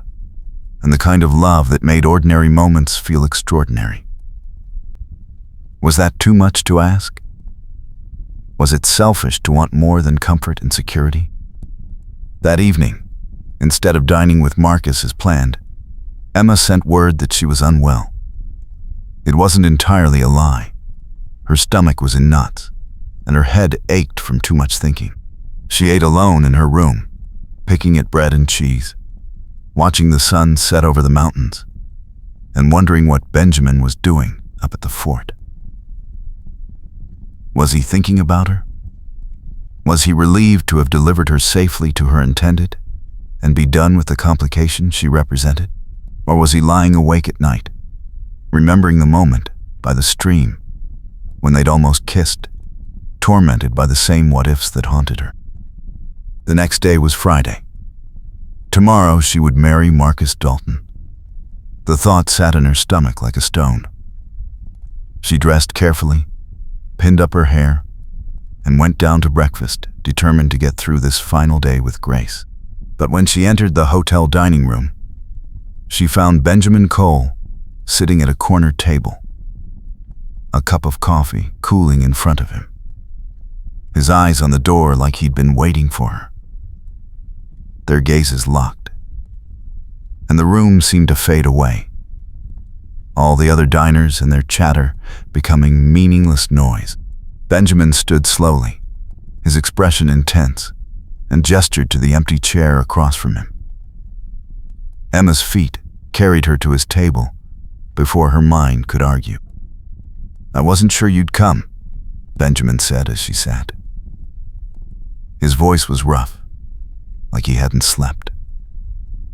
and the kind of love that made ordinary moments feel extraordinary. Was that too much to ask? Was it selfish to want more than comfort and security? That evening, instead of dining with Marcus as planned, Emma sent word that she was unwell. It wasn't entirely a lie. Her stomach was in knots, and her head ached from too much thinking. She ate alone in her room, picking at bread and cheese, watching the sun set over the mountains, and wondering what Benjamin was doing up at the fort. Was he thinking about her? Was he relieved to have delivered her safely to her intended and be done with the complication she represented? Or was he lying awake at night, remembering the moment by the stream when they'd almost kissed, tormented by the same what-ifs that haunted her? The next day was Friday. Tomorrow she would marry Marcus Dalton. The thought sat in her stomach like a stone. She dressed carefully, pinned up her hair, and went down to breakfast, determined to get through this final day with grace. But when she entered the hotel dining room, she found Benjamin Cole sitting at a corner table, a cup of coffee cooling in front of him, his eyes on the door like he'd been waiting for her. Their gazes locked, and the room seemed to fade away, all the other diners and their chatter becoming meaningless noise. Benjamin stood slowly, his expression intense, and gestured to the empty chair across from him. Emma's feet carried her to his table before her mind could argue. "I wasn't sure you'd come," Benjamin said as she sat. His voice was rough, like he hadn't slept.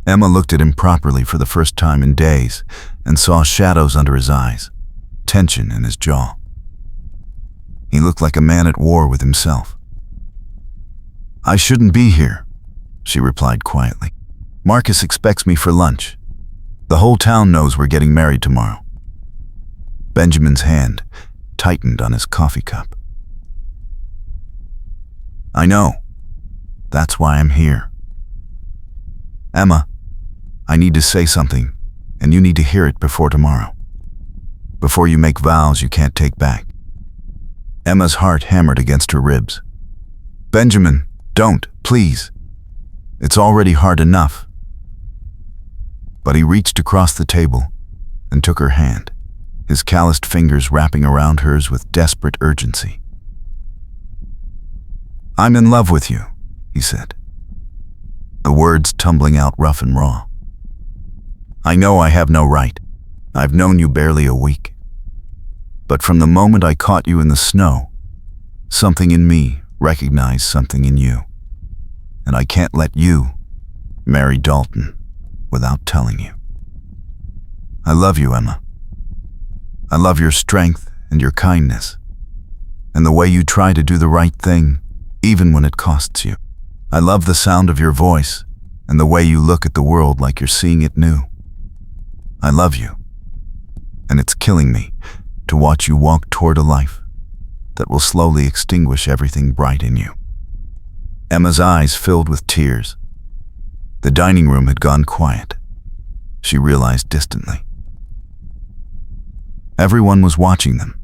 Emma looked at him properly for the first time in days and saw shadows under his eyes, tension in his jaw. He looked like a man at war with himself. "I shouldn't be here," she replied quietly. "Marcus expects me for lunch. The whole town knows we're getting married tomorrow." Benjamin's hand tightened on his coffee cup. "I know. That's why I'm here. Emma, I need to say something, and you need to hear it before tomorrow. Before you make vows you can't take back." Emma's heart hammered against her ribs. "Benjamin, don't, please. It's already hard enough." But he reached across the table and took her hand, his calloused fingers wrapping around hers with desperate urgency. "I'm in love with you," he said. the words tumbling out rough and raw. I know I have no right. I've known you barely a week. But from the moment I caught you in the snow, something in me recognized something in you. And I can't let you marry Dalton without telling you. I love you, Emma. I love your strength and your kindness, and the way you try to do the right thing, even when it costs you. I love the sound of your voice and the way you look at the world like you're seeing it new. I love you, and it's killing me to watch you walk toward a life that will slowly extinguish everything bright in you. Emma's eyes filled with tears. The dining room had gone quiet, she realized distantly. Everyone was watching them,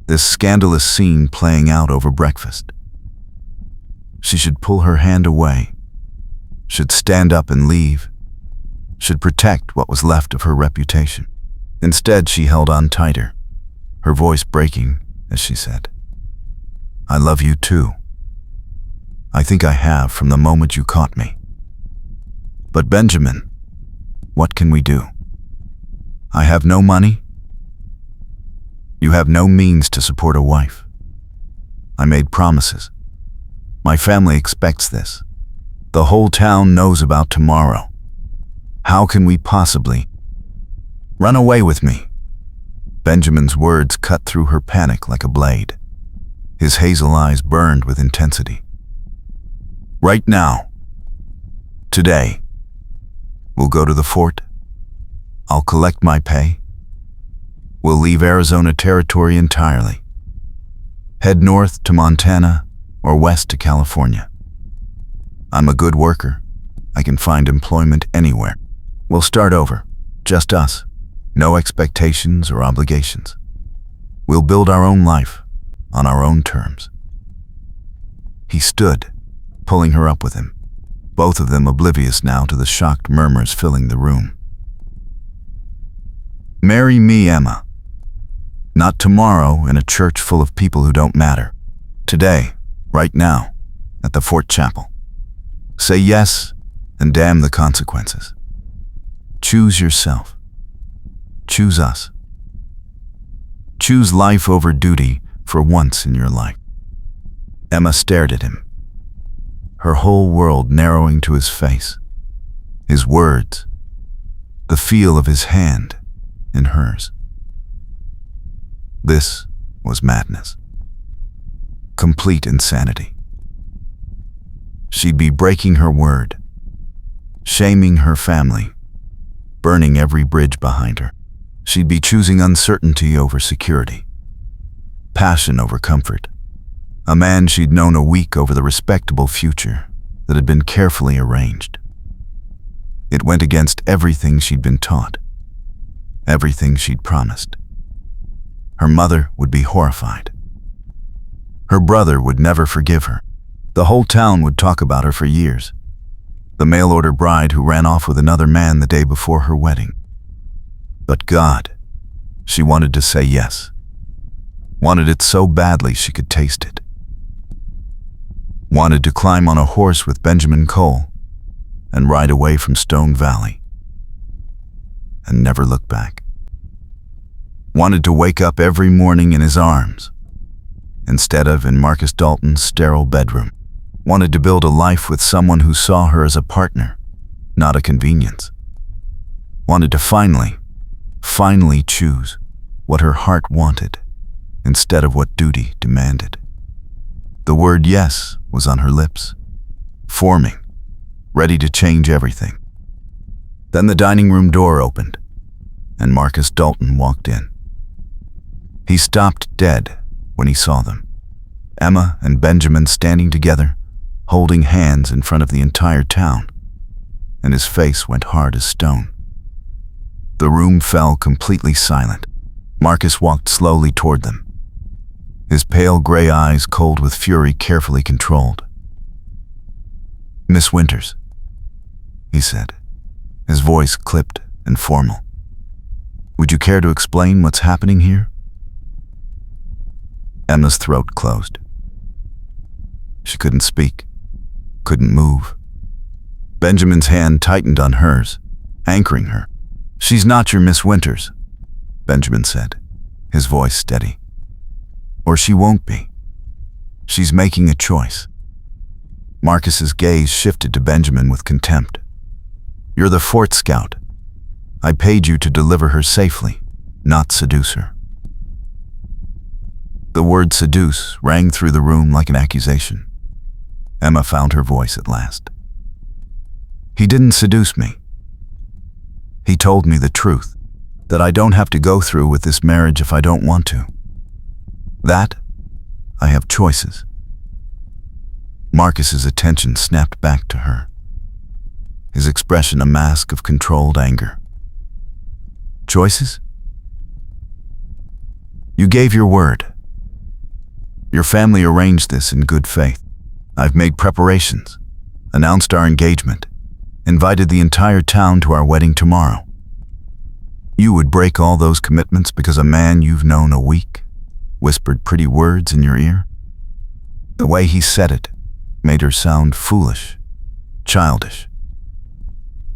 this scandalous scene playing out over breakfast. She should pull her hand away, should stand up and leave, should protect what was left of her reputation. Instead, she held on tighter, her voice breaking as she said, I love you too. I think I have from the moment you caught me. But Benjamin, what can we do? I have no money. You have no means to support a wife. I made promises. My family expects this. The whole town knows about tomorrow. How can we possibly? Run away with me. Benjamin's words cut through her panic like a blade. His hazel eyes burned with intensity. Right now. Today. We'll go to the fort. I'll collect my pay. We'll leave Arizona Territory entirely. Head north to Montana or west to California. I'm a good worker. I can find employment anywhere. We'll start over, just us. No expectations or obligations. We'll build our own life on our own terms. He stood, pulling her up with him, both of them oblivious now to the shocked murmurs filling the room. Marry me, Emma. Not tomorrow in a church full of people who don't matter. Today, right now, at the Fort Chapel. Say yes and damn the consequences. Choose yourself. Choose us. Choose life over duty for once in your life. Emma stared at him, her whole world narrowing to his face, his words, the feel of his hand in hers. This was madness. Complete insanity. She'd be breaking her word, shaming her family, burning every bridge behind her. She'd be choosing uncertainty over security, passion over comfort, a man she'd known a week over the respectable future that had been carefully arranged. It went against everything she'd been taught, everything she'd promised. Her mother would be horrified. Her brother would never forgive her. The whole town would talk about her for years. The mail-order bride who ran off with another man the day before her wedding. But God, she wanted to say yes. Wanted it so badly she could taste it. Wanted to climb on a horse with Benjamin Cole and ride away from Stone Valley and never look back. Wanted to wake up every morning in his arms instead of in Marcus Dalton's sterile bedroom. Wanted to build a life with someone who saw her as a partner, not a convenience. Wanted to finally choose what her heart wanted instead of what duty demanded. The word yes was on her lips, forming, ready to change everything. Then the dining room door opened, and Marcus Dalton walked in. He stopped dead when he saw them, Emma and Benjamin standing together, holding hands in front of the entire town, and his face went hard as stone. The room fell completely silent. Marcus walked slowly toward them, his pale gray eyes cold with fury carefully controlled. Miss Winters, he said, his voice clipped and formal. Would you care to explain what's happening here? Emma's throat closed. She couldn't speak, couldn't move. Benjamin's hand tightened on hers, anchoring her. "She's not your Miss Winters," Benjamin said, his voice steady. "Or she won't be. She's making a choice." Marcus's gaze shifted to Benjamin with contempt. "You're the fort scout. I paid you to deliver her safely, not seduce her." The word seduce rang through the room like an accusation. Emma found her voice at last. "He didn't seduce me. He told me the truth, that I don't have to go through with this marriage if I don't want to. That I have choices." Marcus's attention snapped back to her, his expression a mask of controlled anger. "Choices? You gave your word. Your family arranged this in good faith. I've made preparations, announced our engagement, invited the entire town to our wedding tomorrow. You would break all those commitments because a man you've known a week whispered pretty words in your ear?" The way he said it made her sound foolish, childish.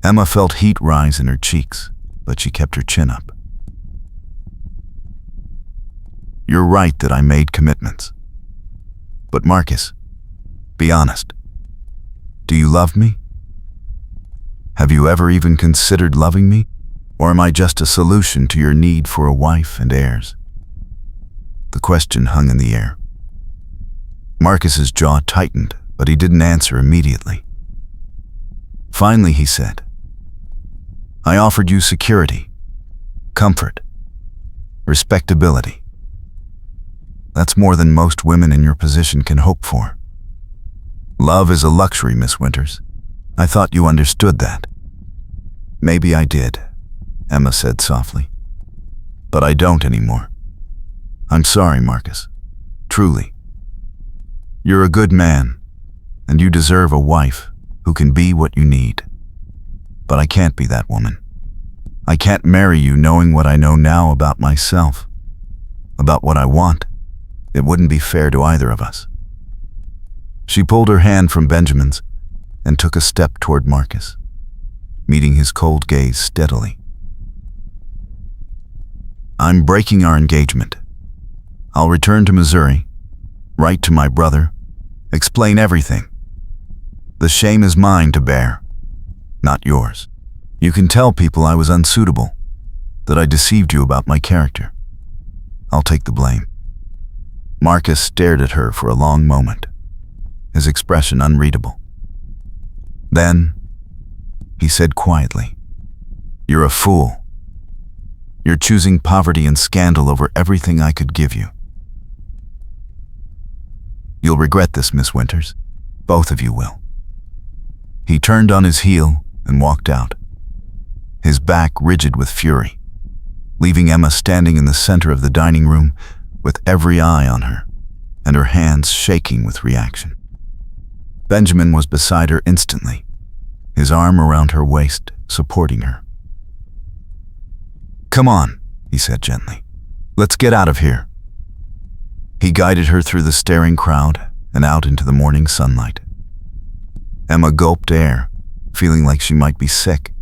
Emma felt heat rise in her cheeks, but she kept her chin up. "You're right that I made commitments. But Marcus, be honest. Do you love me? Have you ever even considered loving me? Or am I just a solution to your need for a wife and heirs?" The question hung in the air. Marcus's jaw tightened, but he didn't answer immediately. Finally, he said, "I offered you security, comfort, respectability. That's more than most women in your position can hope for. Love is a luxury, Miss Winters. I thought you understood that." "Maybe I did," Emma said softly. "But I don't anymore. I'm sorry, Marcus. Truly. You're a good man, and you deserve a wife who can be what you need. But I can't be that woman. I can't marry you knowing what I know now about myself, about what I want. It wouldn't be fair to either of us." She pulled her hand from Benjamin's and took a step toward Marcus, meeting his cold gaze steadily. "I'm breaking our engagement. I'll return to Missouri, write to my brother, explain everything. The shame is mine to bear, not yours. You can tell people I was unsuitable, that I deceived you about my character. I'll take the blame." Marcus stared at her for a long moment, his expression unreadable. Then, he said quietly, "You're a fool. You're choosing poverty and scandal over everything I could give you. You'll regret this, Miss Winters. Both of you will." He turned on his heel and walked out, his back rigid with fury, leaving Emma standing in the center of the dining room with every eye on her and her hands shaking with reaction. Benjamin was beside her instantly, his arm around her waist, supporting her. "Come on," he said gently. "Let's get out of here." He guided her through the staring crowd and out into the morning sunlight. Emma gulped air, feeling like she might be sick.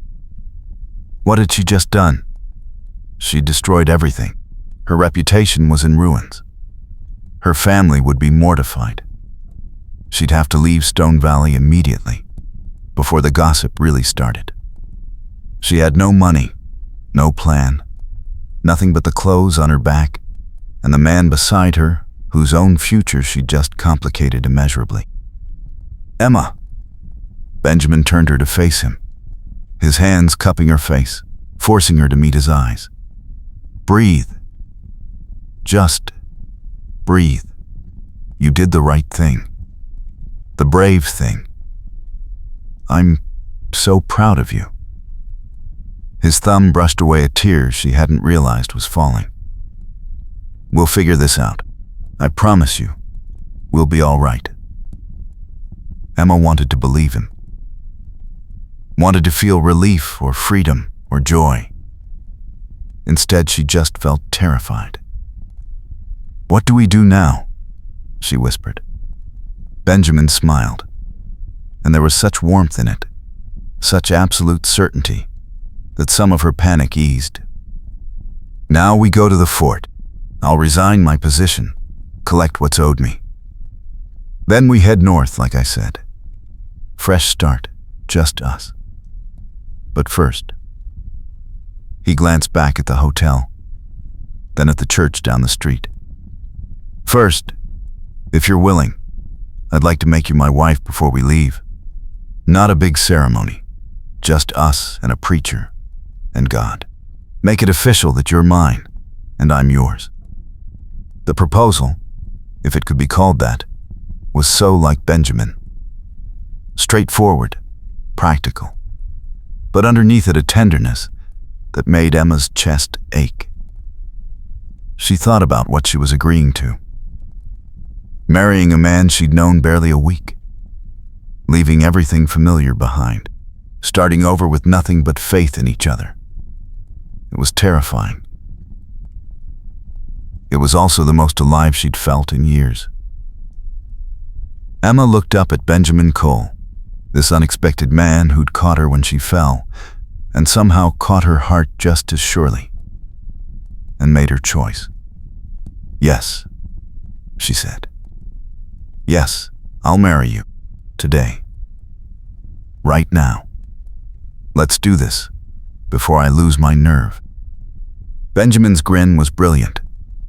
What had she just done? She'd destroyed everything. Her reputation was in ruins. Her family would be mortified. She'd have to leave Stone Valley immediately, before the gossip really started. She had no money, no plan, nothing but the clothes on her back and the man beside her whose own future she'd just complicated immeasurably. "Emma!" Benjamin turned her to face him, his hands cupping her face, forcing her to meet his eyes. "Breathe. Just breathe. You did the right thing. The brave thing. I'm so proud of you." His thumb brushed away a tear she hadn't realized was falling. "We'll figure this out. I promise you, we'll be all right." Emma wanted to believe him, wanted to feel relief or freedom or joy. Instead, she just felt terrified. "What do we do now?" she whispered. Benjamin smiled, and there was such warmth in it such absolute certainty that some of her panic eased. Now we go to the fort. I'll resign my position, collect what's owed me. Then we head north, like I said. Fresh start, just us. But first, he glanced back at the hotel, then at the church down the street. First, if you're willing, I'd like to make you my wife before we leave. Not a big ceremony, just us and a preacher and God. Make it official that you're mine and I'm yours. The proposal, if it could be called that, was so like Benjamin. Straightforward, practical, but underneath it a tenderness that made Emma's chest ache. She thought about what she was agreeing to. Marrying a man she'd known barely a week, leaving everything familiar behind, starting over with nothing but faith in each other. It was terrifying. It was also the most alive she'd felt in years. Emma looked up at Benjamin Cole, this unexpected man who'd caught her when she fell, and somehow caught her heart just as surely, and made her choice. Yes, she said. Yes, I'll marry you. Today. Right now. Let's do this, before I lose my nerve. Benjamin's grin was brilliant,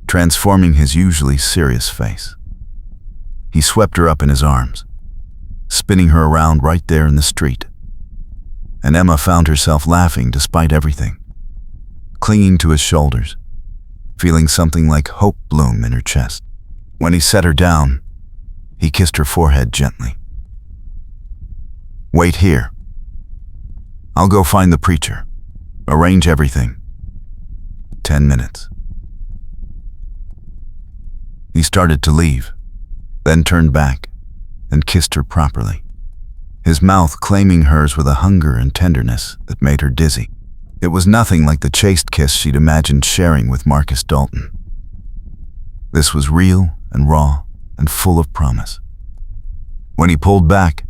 transforming his usually serious face. He swept her up in his arms, spinning her around right there in the street. And Emma found herself laughing despite everything, clinging to his shoulders, feeling something like hope bloom in her chest. When he set her down, he kissed her forehead gently. Wait here. I'll go find the preacher, arrange everything. 10 minutes. He started to leave, then turned back and kissed her properly, his mouth claiming hers with a hunger and tenderness that made her dizzy. It was nothing like the chaste kiss she'd imagined sharing with Marcus Dalton. This was real and raw and full of promise. When he pulled back,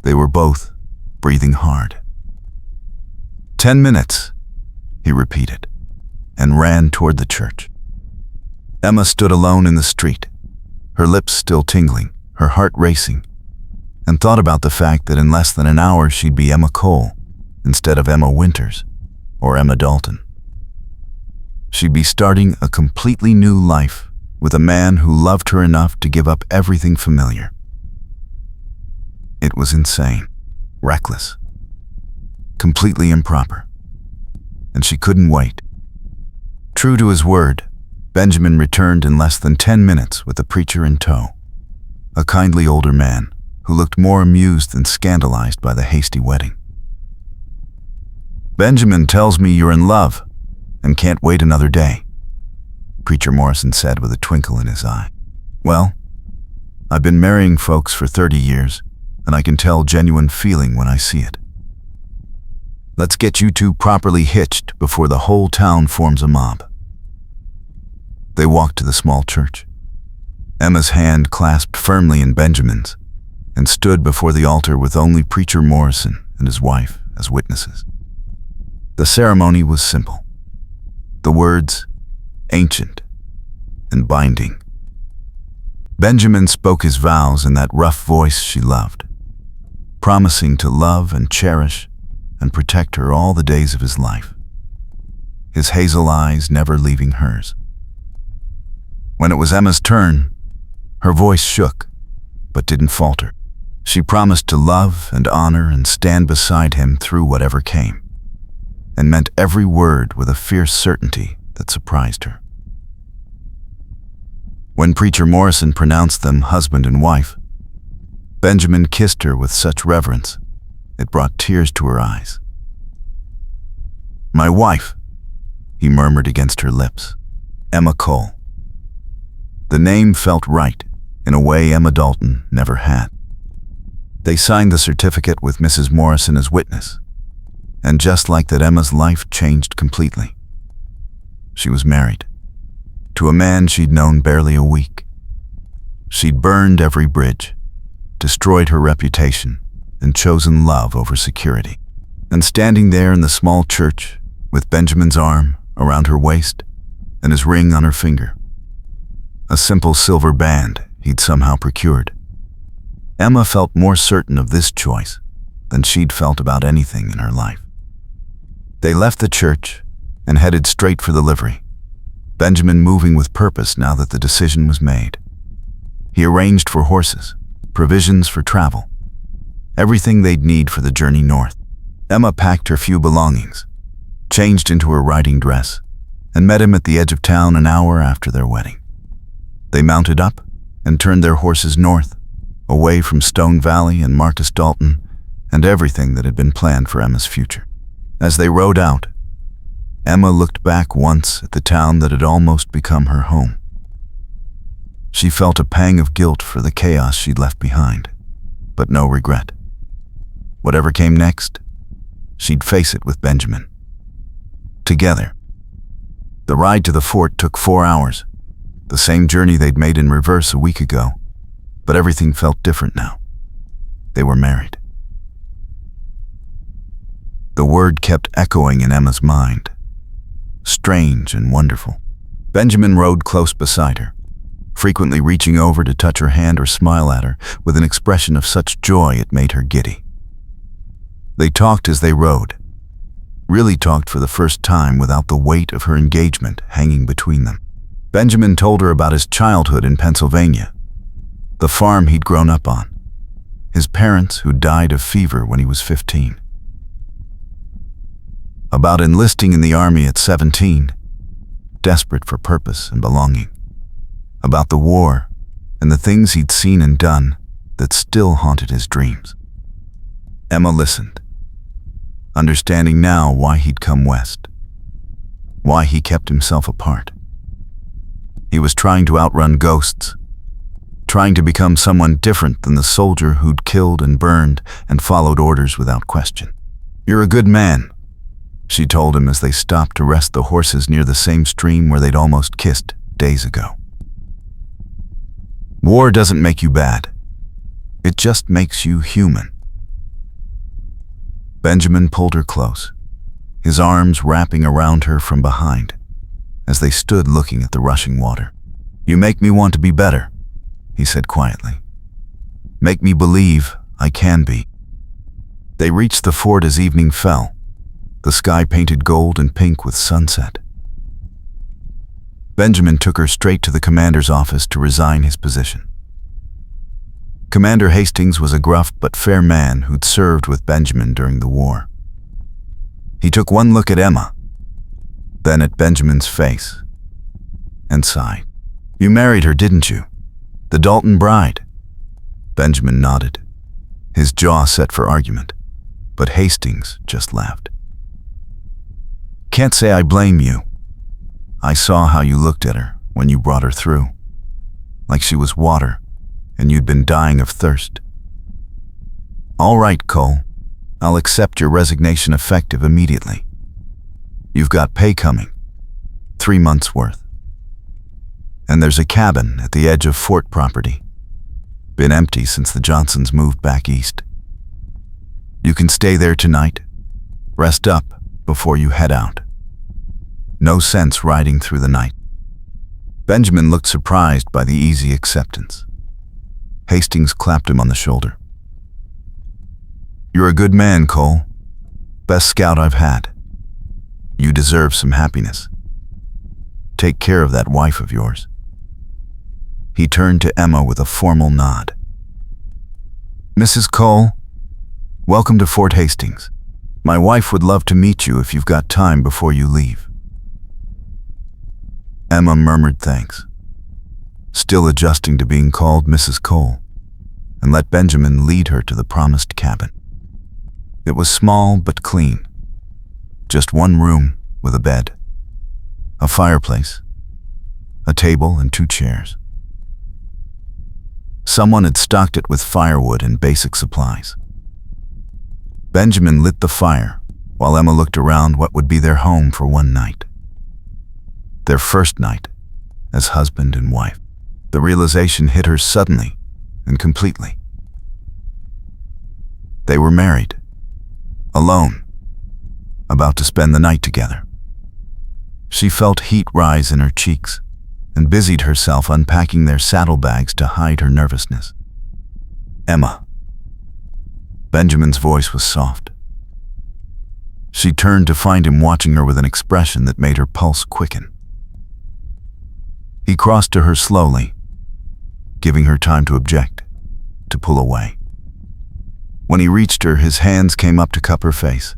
they were both breathing hard. 10 minutes, he repeated, and ran toward the church. Emma stood alone in the street, her lips still tingling, her heart racing, and thought about the fact that in less than an hour she'd be Emma Cole instead of Emma Winters or Emma Dalton. She'd be starting a completely new life with a man who loved her enough to give up everything familiar. It was insane, reckless, completely improper, and she couldn't wait. True to his word, Benjamin returned in less than 10 minutes with the preacher in tow, a kindly older man who looked more amused than scandalized by the hasty wedding. Benjamin tells me you're in love and can't wait another day, Preacher Morrison said with a twinkle in his eye. Well, I've been marrying folks for 30 years, and I can tell genuine feeling when I see it. Let's get you two properly hitched before the whole town forms a mob. They walked to the small church, Emma's hand clasped firmly in Benjamin's, and stood before the altar with only Preacher Morrison and his wife as witnesses. The ceremony was simple. The words, ancient and binding. Benjamin spoke his vows in that rough voice she loved, promising to love and cherish and protect her all the days of his life, his hazel eyes never leaving hers. When it was Emma's turn, her voice shook, but didn't falter. She promised to love and honor and stand beside him through whatever came, and meant every word with a fierce certainty that surprised her. When Preacher Morrison pronounced them husband and wife, Benjamin kissed her with such reverence, it brought tears to her eyes. My wife, he murmured against her lips, Emma Cole. The name felt right, in a way Emma Dalton never had. They signed the certificate with Mrs. Morrison as witness, and just like that, Emma's life changed completely. She was married, to a man she'd known barely a week. She'd burned every bridge, destroyed her reputation, and chosen love over security. And standing there in the small church, with Benjamin's arm around her waist and his ring on her finger, a simple silver band he'd somehow procured, Emma felt more certain of this choice than she'd felt about anything in her life. They left the church and headed straight for the livery, Benjamin moving with purpose now that the decision was made. He arranged for horses, provisions for travel, everything they'd need for the journey north. Emma packed her few belongings, changed into her riding dress, and met him at the edge of town an hour after their wedding. They mounted up and turned their horses north, away from Stone Valley and Marcus Dalton and everything that had been planned for Emma's future. As they rode out, Emma looked back once at the town that had almost become her home. She felt a pang of guilt for the chaos she'd left behind, but no regret. Whatever came next, she'd face it with Benjamin. Together. The ride to the fort took 4 hours, the same journey they'd made in reverse a week ago, but everything felt different now. They were married. The word kept echoing in Emma's mind. Strange and wonderful. Benjamin rode close beside her, frequently reaching over to touch her hand or smile at her with an expression of such joy it made her giddy. They talked as they rode, really talked for the first time without the weight of her engagement hanging between them. Benjamin told her about his childhood in Pennsylvania, the farm he'd grown up on, his parents who died of fever when he was 15. About enlisting in the army at 17, desperate for purpose and belonging. About the war and the things he'd seen and done that still haunted his dreams. Emma listened, understanding now why he'd come west, why he kept himself apart. He was trying to outrun ghosts, trying to become someone different than the soldier who'd killed and burned and followed orders without question. "You're a good man," she told him as they stopped to rest the horses near the same stream where they'd almost kissed days ago. "War doesn't make you bad. It just makes you human." Benjamin pulled her close, his arms wrapping around her from behind, as they stood looking at the rushing water. "You make me want to be better," he said quietly. "Make me believe I can be." They reached the fort as evening fell, the sky painted gold and pink with sunset. Benjamin took her straight to the commander's office to resign his position. Commander Hastings was a gruff but fair man who'd served with Benjamin during the war. He took one look at Emma, then at Benjamin's face, and sighed. "You married her, didn't you? The Dalton bride?" Benjamin nodded, his jaw set for argument, but Hastings just laughed. "Can't say I blame you. I saw how you looked at her when you brought her through, like she was water and you'd been dying of thirst. All right, Cole, I'll accept your resignation effective immediately. You've got pay coming, 3 months' worth. And there's a cabin at the edge of fort property, been empty since the Johnsons moved back east. You can stay there tonight, rest up before you head out. No sense riding through the night." Benjamin looked surprised by the easy acceptance. Hastings clapped him on the shoulder. "You're a good man, Cole. Best scout I've had. You deserve some happiness. Take care of that wife of yours." He turned to Emma with a formal nod. "Mrs. Cole, welcome to Fort Hastings. My wife would love to meet you if you've got time before you leave." Emma murmured thanks, still adjusting to being called Mrs. Cole, and let Benjamin lead her to the promised cabin. It was small but clean, just one room with a bed, a fireplace, a table and 2 chairs. Someone had stocked it with firewood and basic supplies. Benjamin lit the fire while Emma looked around what would be their home for one night. Their first night as husband and wife. The realization hit her suddenly and completely. They were married, alone, about to spend the night together. She felt heat rise in her cheeks and busied herself unpacking their saddlebags to hide her nervousness. "Emma." Benjamin's voice was soft. She turned to find him watching her with an expression that made her pulse quicken. He crossed to her slowly, giving her time to object, to pull away. When he reached her, his hands came up to cup her face,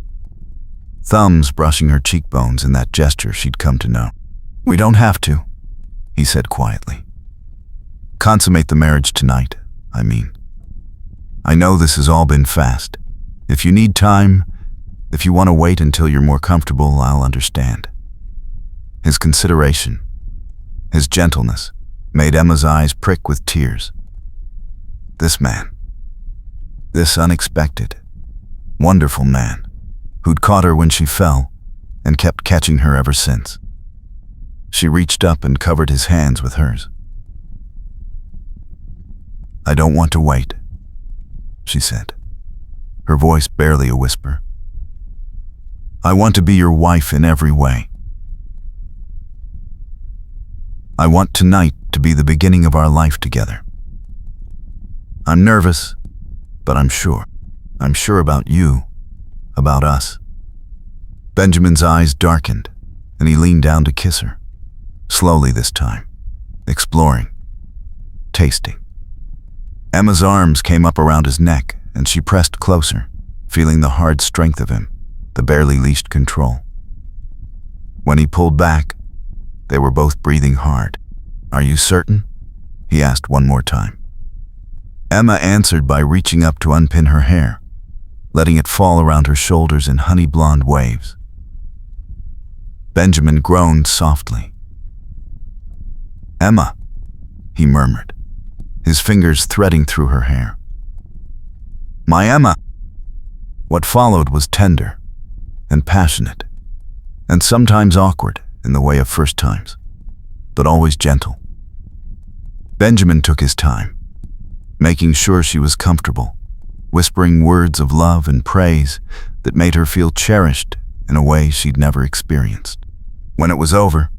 thumbs brushing her cheekbones in that gesture she'd come to know. "We don't have to," he said quietly. "Consummate the marriage tonight, I mean. I know this has all been fast. If you need time, if you want to wait until you're more comfortable, I'll understand." His consideration, his gentleness, made Emma's eyes prick with tears. This man, this unexpected, wonderful man, who'd caught her when she fell and kept catching her ever since. She reached up and covered his hands with hers. "I don't want to wait," she said, her voice barely a whisper. "I want to be your wife in every way. I want tonight to be the beginning of our life together. I'm nervous, but I'm sure. I'm sure about you, about us." Benjamin's eyes darkened, and he leaned down to kiss her, slowly this time, exploring, tasting. Emma's arms came up around his neck, and she pressed closer, feeling the hard strength of him, the barely leashed control. When he pulled back, they were both breathing hard. "Are you certain?" he asked one more time. Emma answered by reaching up to unpin her hair, letting it fall around her shoulders in honey blonde waves. Benjamin groaned softly. "Emma," he murmured, his fingers threading through her hair. "My Emma." What followed was tender and passionate, and sometimes awkward in the way of first times, but always gentle. Benjamin took his time, making sure she was comfortable, whispering words of love and praise that made her feel cherished in a way she'd never experienced. When it was over,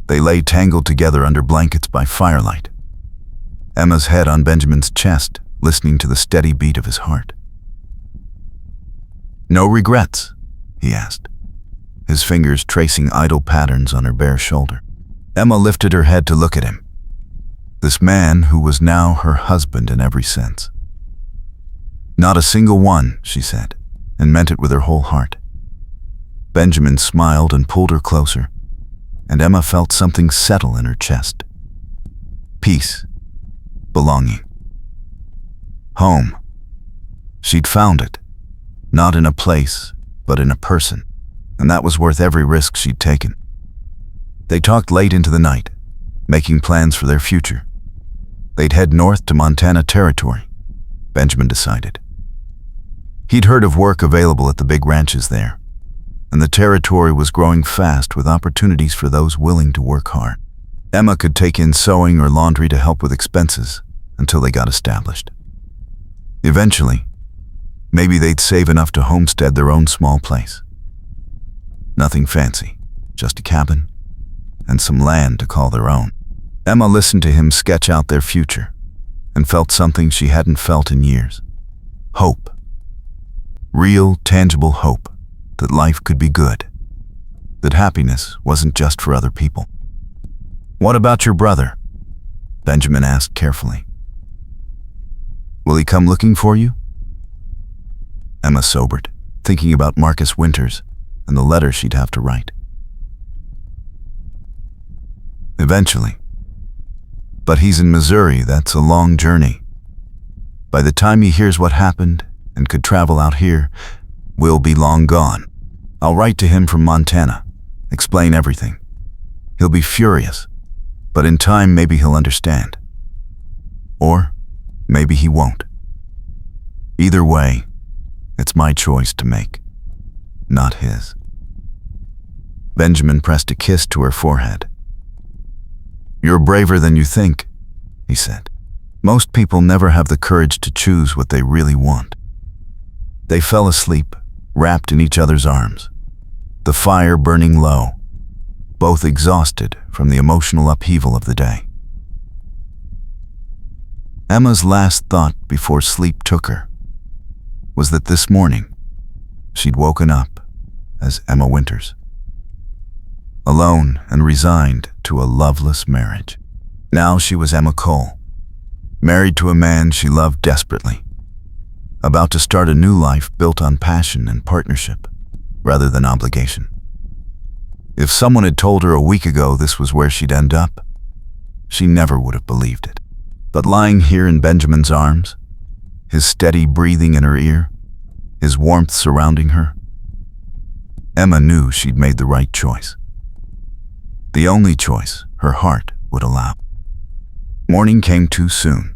they lay tangled together under blankets by firelight, Emma's head on Benjamin's chest, listening to the steady beat of his heart. "No regrets?" he asked, his fingers tracing idle patterns on her bare shoulder. Emma lifted her head to look at him, this man who was now her husband in every sense. "Not a single one," she said, and meant it with her whole heart. Benjamin smiled and pulled her closer, and Emma felt something settle in her chest. Peace, belonging, home. She'd found it, not in a place, but in a person, and that was worth every risk she'd taken. They talked late into the night, making plans for their future. They'd head north to Montana Territory, Benjamin decided. He'd heard of work available at the big ranches there, and the territory was growing fast with opportunities for those willing to work hard. Emma could take in sewing or laundry to help with expenses until they got established. Eventually, maybe they'd save enough to homestead their own small place. Nothing fancy, just a cabin and some land to call their own. Emma listened to him sketch out their future and felt something she hadn't felt in years. Hope. Real, tangible hope that life could be good, that happiness wasn't just for other people. "What about your brother?" Benjamin asked carefully. "Will he come looking for you?" Emma sobered, thinking about Marcus Winters and the letter she'd have to write. "Eventually. But he's in Missouri, that's a long journey. By the time he hears what happened and could travel out here, we'll be long gone. I'll write to him from Montana, explain everything. He'll be furious, but in time maybe he'll understand. Or maybe he won't. Either way, it's my choice to make, not his." Benjamin pressed a kiss to her forehead. "You're braver than you think," he said. "Most people never have the courage to choose what they really want." They fell asleep, wrapped in each other's arms, the fire burning low, both exhausted from the emotional upheaval of the day. Emma's last thought before sleep took her was that this morning she'd woken up as Emma Winters, alone and resigned to a loveless marriage. Now she was Emma Cole, married to a man she loved desperately, about to start a new life built on passion and partnership rather than obligation. If someone had told her a week ago this was where she'd end up, she never would have believed it. But lying here in Benjamin's arms, his steady breathing in her ear, his warmth surrounding her, Emma knew she'd made the right choice. The only choice her heart would allow. Morning came too soon,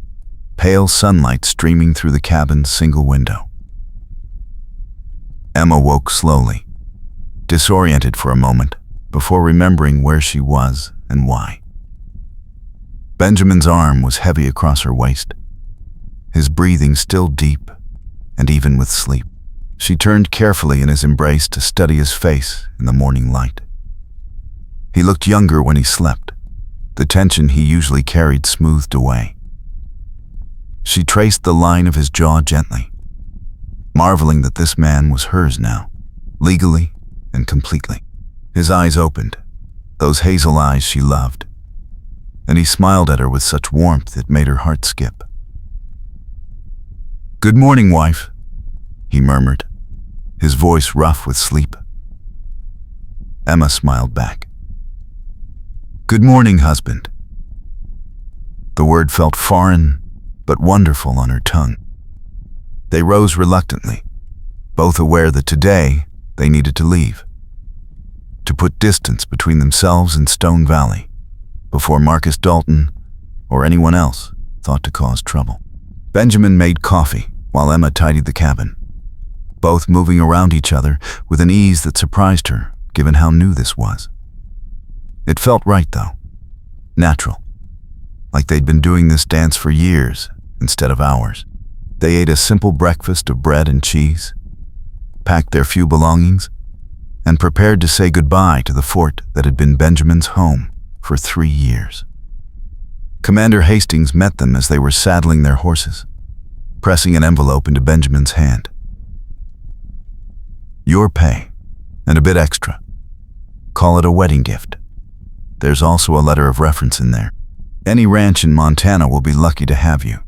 pale sunlight streaming through the cabin's single window. Emma woke slowly, disoriented for a moment before remembering where she was and why. Benjamin's arm was heavy across her waist, his breathing still deep and even with sleep. She turned carefully in his embrace to study his face in the morning light. He looked younger when he slept, the tension he usually carried smoothed away. She traced the line of his jaw gently, marveling that this man was hers now, legally and completely. His eyes opened, those hazel eyes she loved, and he smiled at her with such warmth it made her heart skip. "Good morning, wife," he murmured, his voice rough with sleep. Emma smiled back. "Good morning, husband." The word felt foreign but wonderful on her tongue. They rose reluctantly, both aware that today they needed to leave, to put distance between themselves and Stone Valley before Marcus Dalton or anyone else thought to cause trouble. Benjamin made coffee while Emma tidied the cabin, both moving around each other with an ease that surprised her given how new this was. It felt right though, natural, like they'd been doing this dance for years instead of hours. They ate a simple breakfast of bread and cheese, packed their few belongings, and prepared to say goodbye to the fort that had been Benjamin's home for 3 years. Commander Hastings met them as they were saddling their horses, pressing an envelope into Benjamin's hand. "Your pay, and a bit extra. Call it a wedding gift. There's also a letter of reference in there. Any ranch in Montana will be lucky to have you."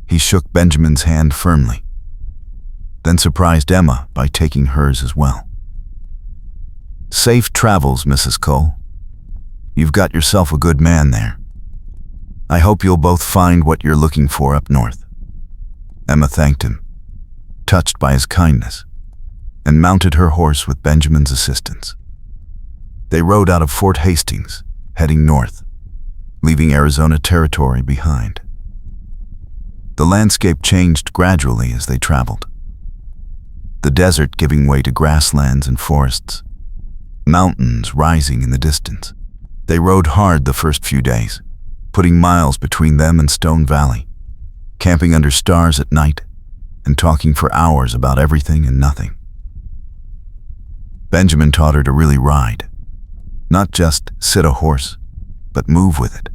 He shook Benjamin's hand firmly, then surprised Emma by taking hers as well. "Safe travels, Mrs. Cole. You've got yourself a good man there. I hope you'll both find what you're looking for up north." Emma thanked him, touched by his kindness, and mounted her horse with Benjamin's assistance. They rode out of Fort Hastings, heading north, leaving Arizona territory behind. The landscape changed gradually as they traveled, the desert giving way to grasslands and forests, mountains rising in the distance. They rode hard the first few days, putting miles between them and Stone Valley, camping under stars at night and talking for hours about everything and nothing. Benjamin taught her to really ride, not just sit a horse, but move with it,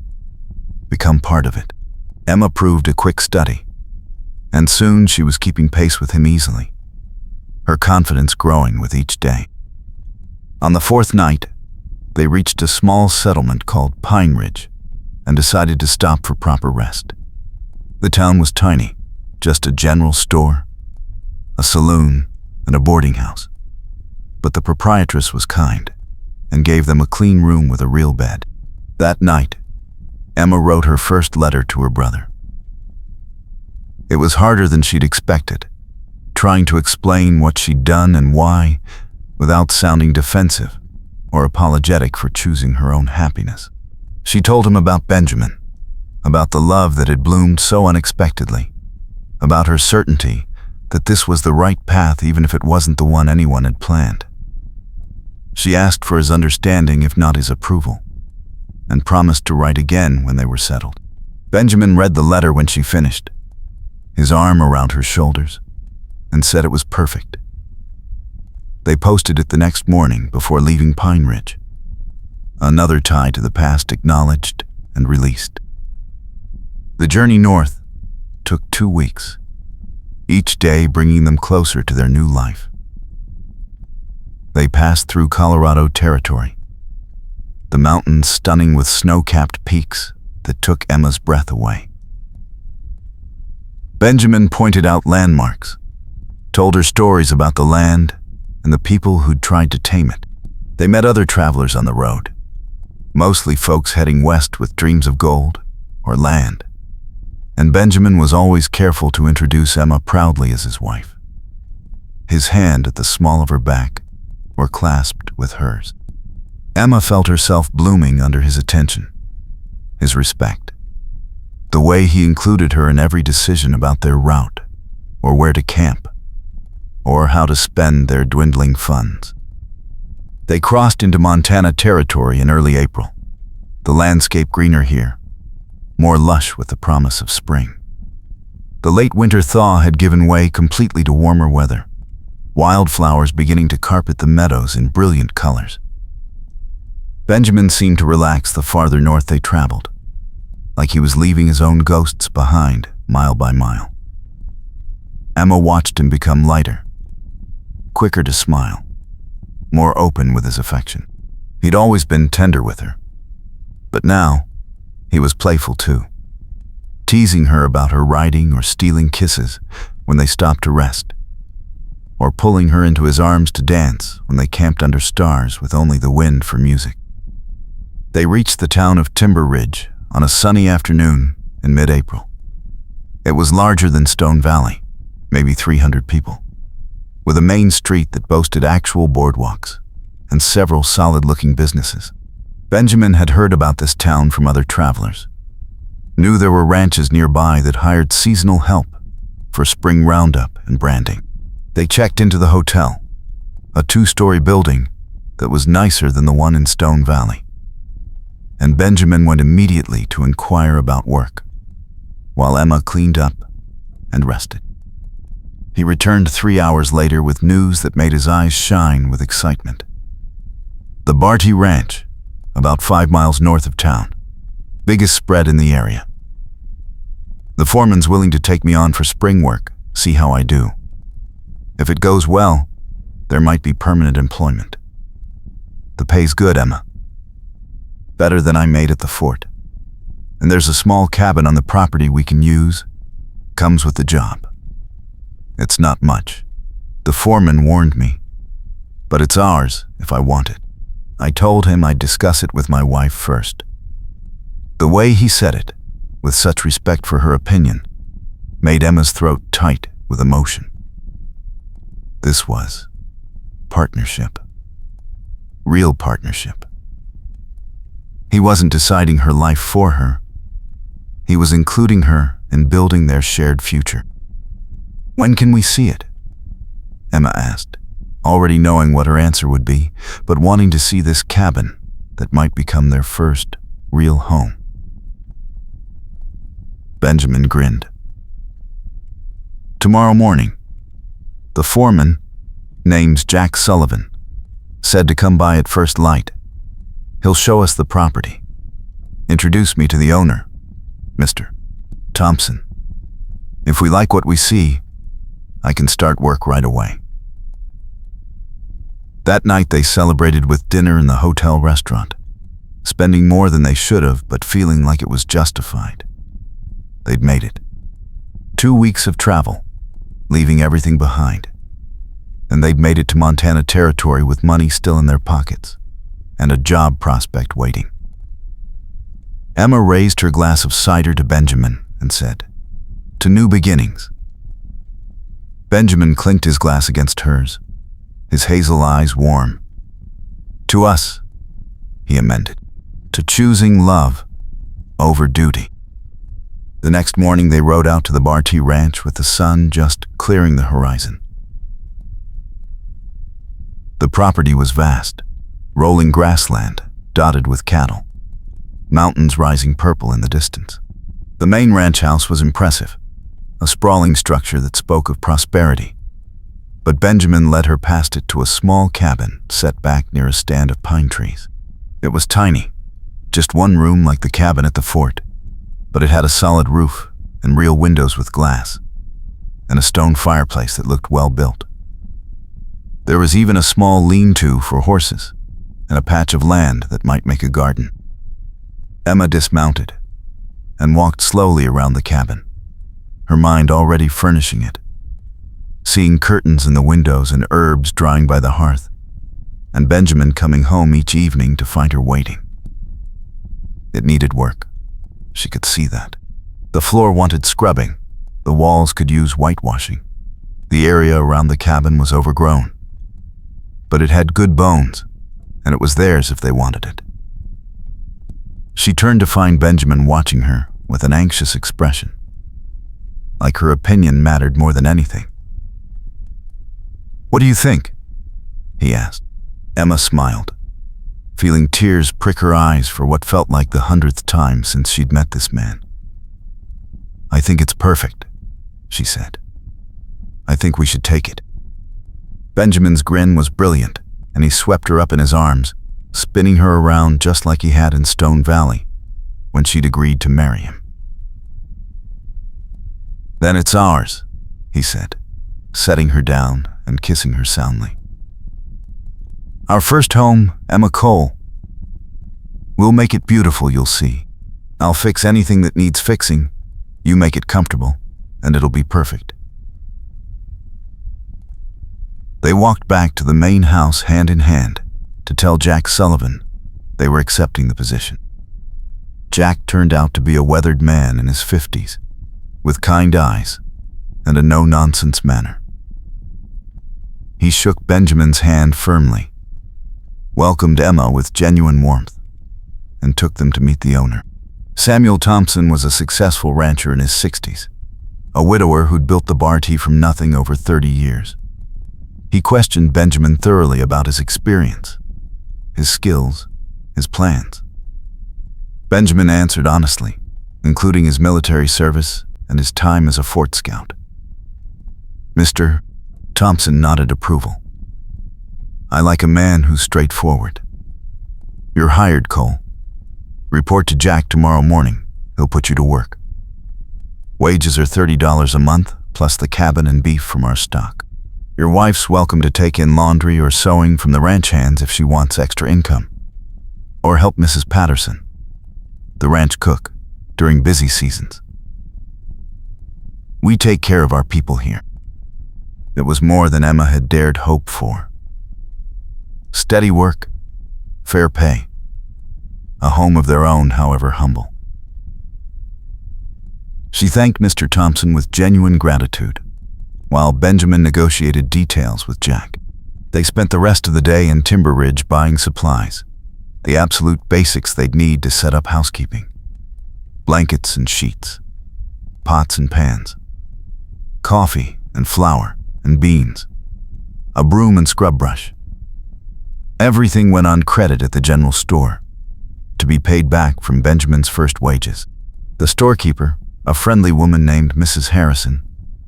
become part of it. Emma proved a quick study, and soon she was keeping pace with him easily, her confidence growing with each day. On the 4th night, they reached a small settlement called Pine Ridge and decided to stop for proper rest. The town was tiny, just a general store, a saloon, and a boarding house. But the proprietress was kind and gave them a clean room with a real bed. That night, Emma wrote her first letter to her brother. It was harder than she'd expected, trying to explain what she'd done and why, without sounding defensive or apologetic for choosing her own happiness. She told him about Benjamin, about the love that had bloomed so unexpectedly, about her certainty that this was the right path even if it wasn't the one anyone had planned. She asked for his understanding if not his approval, and promised to write again when they were settled. Benjamin read the letter when she finished, his arm around her shoulders, and said it was perfect. They posted it the next morning before leaving Pine Ridge. Another tie to the past acknowledged and released. The journey north took 2 weeks, each day bringing them closer to their new life. They passed through Colorado territory, the mountains stunning with snow-capped peaks that took Emma's breath away. Benjamin pointed out landmarks, told her stories about the land and the people who'd tried to tame it. They met other travelers on the road, mostly folks heading west with dreams of gold or land. And Benjamin was always careful to introduce Emma proudly as his wife. His hand at the small of her back were clasped with hers. Emma felt herself blooming under his attention, his respect, the way he included her in every decision about their route, or where to camp, or how to spend their dwindling funds. They crossed into Montana territory in early April, the landscape greener here, more lush with the promise of spring. The late winter thaw had given way completely to warmer weather, wildflowers beginning to carpet the meadows in brilliant colors. Benjamin seemed to relax the farther north they traveled, like he was leaving his own ghosts behind, mile by mile. Emma watched him become lighter, quicker to smile, more open with his affection. He'd always been tender with her, but now he was playful too, teasing her about her riding or stealing kisses when they stopped to rest, or pulling her into his arms to dance when they camped under stars with only the wind for music. They reached the town of Timber Ridge on a sunny afternoon in mid-April. It was larger than Stone Valley, maybe 300 people, with a main street that boasted actual boardwalks and several solid-looking businesses. Benjamin had heard about this town from other travelers, knew there were ranches nearby that hired seasonal help for spring roundup and branding. They checked into the hotel, a 2-story building that was nicer than the one in Stone Valley. And Benjamin went immediately to inquire about work, while Emma cleaned up and rested. He returned 3 hours later with news that made his eyes shine with excitement. The Barty Ranch, about 5 miles north of town, biggest spread in the area. The foreman's willing to take me on for spring work, see how I do. If it goes well, there might be permanent employment. The pay's good, Emma. Better than I made at the fort. And there's a small cabin on the property we can use. Comes with the job. It's not much. The foreman warned me. But it's ours if I want it. I told him I'd discuss it with my wife first. The way he said it, with such respect for her opinion, made Emma's throat tight with emotion. This was partnership. Real partnership. He wasn't deciding her life for her. He was including her in building their shared future. When can we see it? Emma asked, already knowing what her answer would be, but wanting to see this cabin that might become their first real home. Benjamin grinned. Tomorrow morning. The foreman, name's Jack Sullivan, said to come by at first light. He'll show us the property. Introduce me to the owner, Mr. Thompson. If we like what we see, I can start work right away. That night they celebrated with dinner in the hotel restaurant, spending more than they should have, but feeling like it was justified. They'd made it. 2 weeks of travel, leaving everything behind. And they'd made it to Montana territory with money still in their pockets and a job prospect waiting. Emma raised her glass of cider to Benjamin and said, "To new beginnings." Benjamin clinked his glass against hers, his hazel eyes warm. "To us," he amended, "to choosing love over duty." The next morning they rode out to the Barty Ranch with the sun just clearing the horizon. The property was vast, rolling grassland dotted with cattle, mountains rising purple in the distance. The main ranch house was impressive, a sprawling structure that spoke of prosperity But Benjamin led her past it to a small cabin set back near a stand of pine trees. It was tiny, just one room like the cabin at the fort, but it had a solid roof and real windows with glass, and a stone fireplace that looked well built. There was even a small lean-to for horses, and a patch of land that might make a garden. Emma dismounted and walked slowly around the cabin, her mind already furnishing it, seeing curtains in the windows and herbs drying by the hearth, and Benjamin coming home each evening to find her waiting. It needed work. She could see that. The floor wanted scrubbing. The walls could use whitewashing. The area around the cabin was overgrown. But it had good bones, and it was theirs if they wanted it. She turned to find Benjamin watching her with an anxious expression, like her opinion mattered more than anything. "What do you think?" he asked. Emma smiled, feeling tears prick her eyes for what felt like the 100th time since she'd met this man. "I think it's perfect," she said. "I think we should take it." Benjamin's grin was brilliant, and he swept her up in his arms, spinning her around just like he had in Stone Valley when she'd agreed to marry him. "Then it's ours," he said, setting her down and kissing her soundly. "Our first home, Emma Cole. We'll make it beautiful, you'll see. I'll fix anything that needs fixing. You make it comfortable, and it'll be perfect." They walked back to the main house hand in hand to tell Jack Sullivan they were accepting the position. Jack turned out to be a weathered man in his 50s, with kind eyes and a no-nonsense manner. He shook Benjamin's hand firmly, welcomed Emma with genuine warmth, and took them to meet the owner. Samuel Thompson was a successful rancher in his 60s, a widower who'd built the Barty from nothing over 30 years. He questioned Benjamin thoroughly about his experience, his skills, his plans. Benjamin answered honestly, including his military service and his time as a Fort Scout. Mr. Thompson nodded approval. "I like a man who's straightforward. You're hired, Cole. Report to Jack tomorrow morning. He'll put you to work. Wages are $30 a month, plus the cabin and beef from our stock. Your wife's welcome to take in laundry or sewing from the ranch hands if she wants extra income. Or help Mrs. Patterson, the ranch cook, during busy seasons. We take care of our people here." It was more than Emma had dared hope for. Steady work, fair pay, a home of their own, however humble. She thanked Mr. Thompson with genuine gratitude, while Benjamin negotiated details with Jack. They spent the rest of the day in Timber Ridge buying supplies, the absolute basics they'd need to set up housekeeping. Blankets and sheets, pots and pans, coffee and flour and beans, a broom and scrub brush. Everything went on credit at the general store, to be paid back from Benjamin's first wages. The storekeeper, a friendly woman named Mrs. Harrison,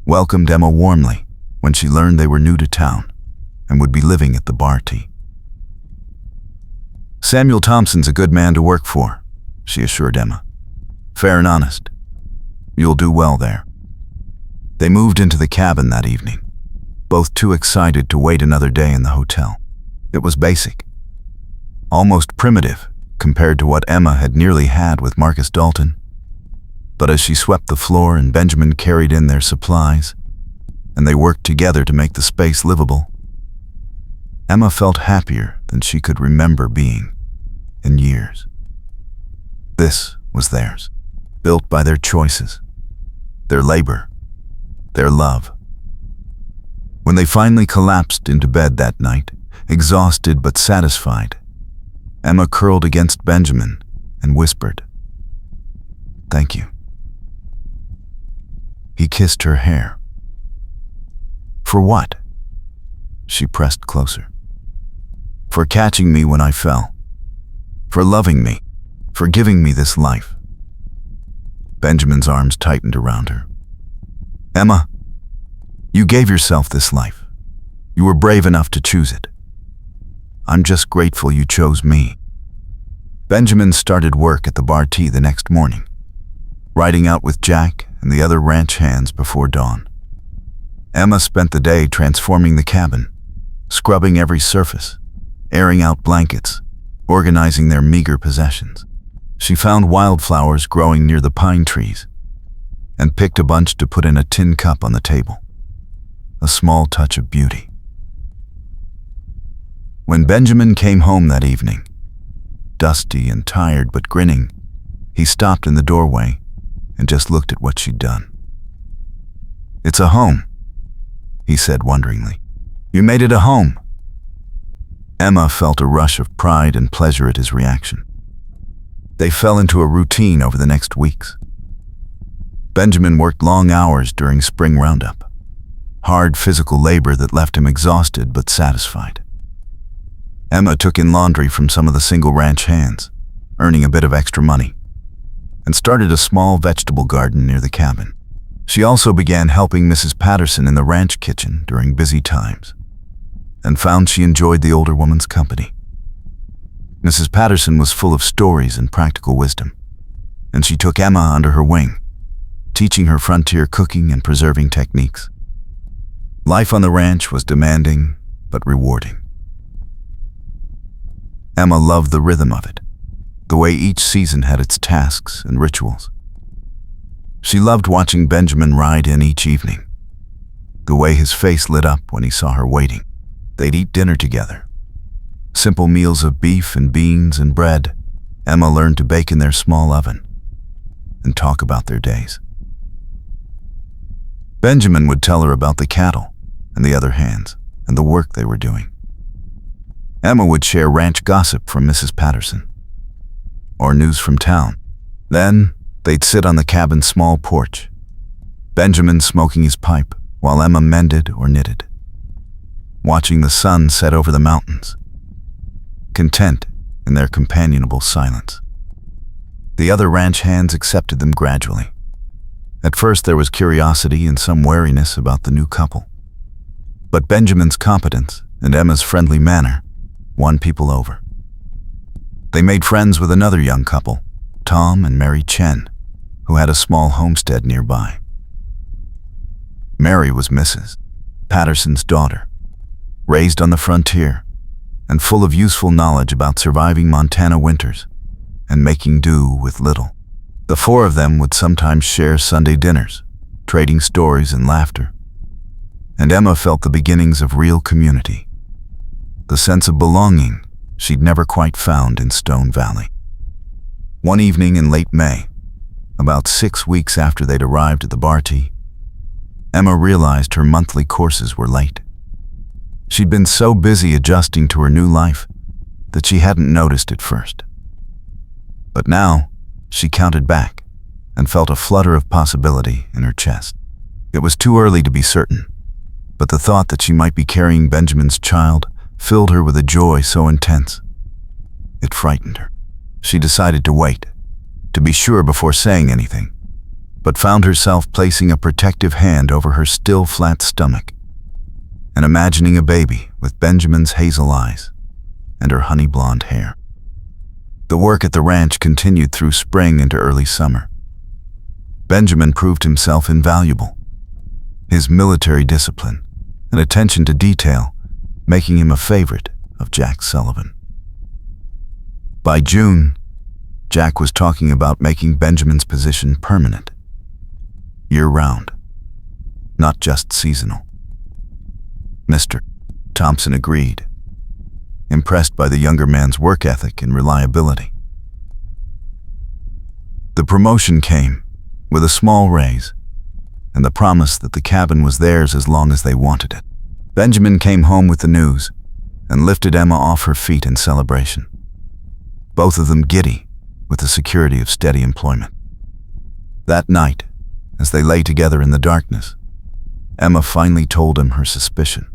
welcomed Emma warmly when she learned they were new to town and would be living at the Barty. "Samuel Thompson's a good man to work for," she assured Emma. "Fair and honest. You'll do well there." They moved into the cabin that evening, both too excited to wait another day in the hotel. It was basic, almost primitive compared to what Emma had nearly had with Marcus Dalton. But as she swept the floor and Benjamin carried in their supplies, and they worked together to make the space livable, Emma felt happier than she could remember being in years. This was theirs, built by their choices, their labor, their love. When they finally collapsed into bed that night, exhausted but satisfied, Emma curled against Benjamin and whispered, "Thank you." He kissed her hair. "For what?" She pressed closer. "For catching me when I fell. For loving me. For giving me this life." Benjamin's arms tightened around her. "Emma, you gave yourself this life. You were brave enough to choose it. I'm just grateful you chose me." Benjamin started work at the bar T the next morning, riding out with Jack and the other ranch hands before dawn. Emma spent the day transforming the cabin, scrubbing every surface, airing out blankets, organizing their meager possessions. She found wildflowers growing near the pine trees and picked a bunch to put in a tin cup on the table, a small touch of beauty. When Benjamin came home that evening, dusty and tired but grinning, he stopped in the doorway and just looked at what she'd done. "It's a home," he said wonderingly. "You made it a home." Emma felt a rush of pride and pleasure at his reaction. They fell into a routine over the next weeks. Benjamin worked long hours during spring roundup, hard physical labor that left him exhausted but satisfied. Emma took in laundry from some of the single ranch hands, earning a bit of extra money, and started a small vegetable garden near the cabin. She also began helping Mrs. Patterson in the ranch kitchen during busy times, and found she enjoyed the older woman's company. Mrs. Patterson was full of stories and practical wisdom, and she took Emma under her wing, teaching her frontier cooking and preserving techniques. Life on the ranch was demanding but rewarding. Emma loved the rhythm of it, the way each season had its tasks and rituals. She loved watching Benjamin ride in each evening, the way his face lit up when he saw her waiting. They'd eat dinner together. Simple meals of beef and beans and bread Emma learned to bake in their small oven, and talk about their days. Benjamin would tell her about the cattle and the other hands and the work they were doing. Emma would share ranch gossip from Mrs. Patterson, or news from town. Then they'd sit on the cabin's small porch, Benjamin smoking his pipe while Emma mended or knitted, watching the sun set over the mountains, content in their companionable silence. The other ranch hands accepted them gradually. At first there was curiosity and some wariness about the new couple, but Benjamin's competence and Emma's friendly manner won people over. They made friends with another young couple, Tom and Mary Chen, who had a small homestead nearby. Mary was Mrs. Patterson's daughter, raised on the frontier and full of useful knowledge about surviving Montana winters and making do with little. The four of them would sometimes share Sunday dinners, trading stories and laughter, and Emma felt the beginnings of real community, the sense of belonging she'd never quite found in Stone Valley. One evening in late May, about 6 weeks after they'd arrived at the Barty, Emma realized her monthly courses were late. She'd been so busy adjusting to her new life that she hadn't noticed at first. But now, she counted back and felt a flutter of possibility in her chest. It was too early to be certain, but the thought that she might be carrying Benjamin's child filled her with a joy so intense, it frightened her. She decided to wait, to be sure before saying anything, but found herself placing a protective hand over her still flat stomach and imagining a baby with Benjamin's hazel eyes and her honey blonde hair. The work at the ranch continued through spring into early summer. Benjamin proved himself invaluable, his military discipline and attention to detail making him a favorite of Jack Sullivan. By June, Jack was talking about making Benjamin's position permanent, year-round, not just seasonal. Mr. Thompson agreed, impressed by the younger man's work ethic and reliability. The promotion came with a small raise and the promise that the cabin was theirs as long as they wanted it. Benjamin came home with the news and lifted Emma off her feet in celebration, both of them giddy with the security of steady employment. That night, as they lay together in the darkness, Emma finally told him her suspicion.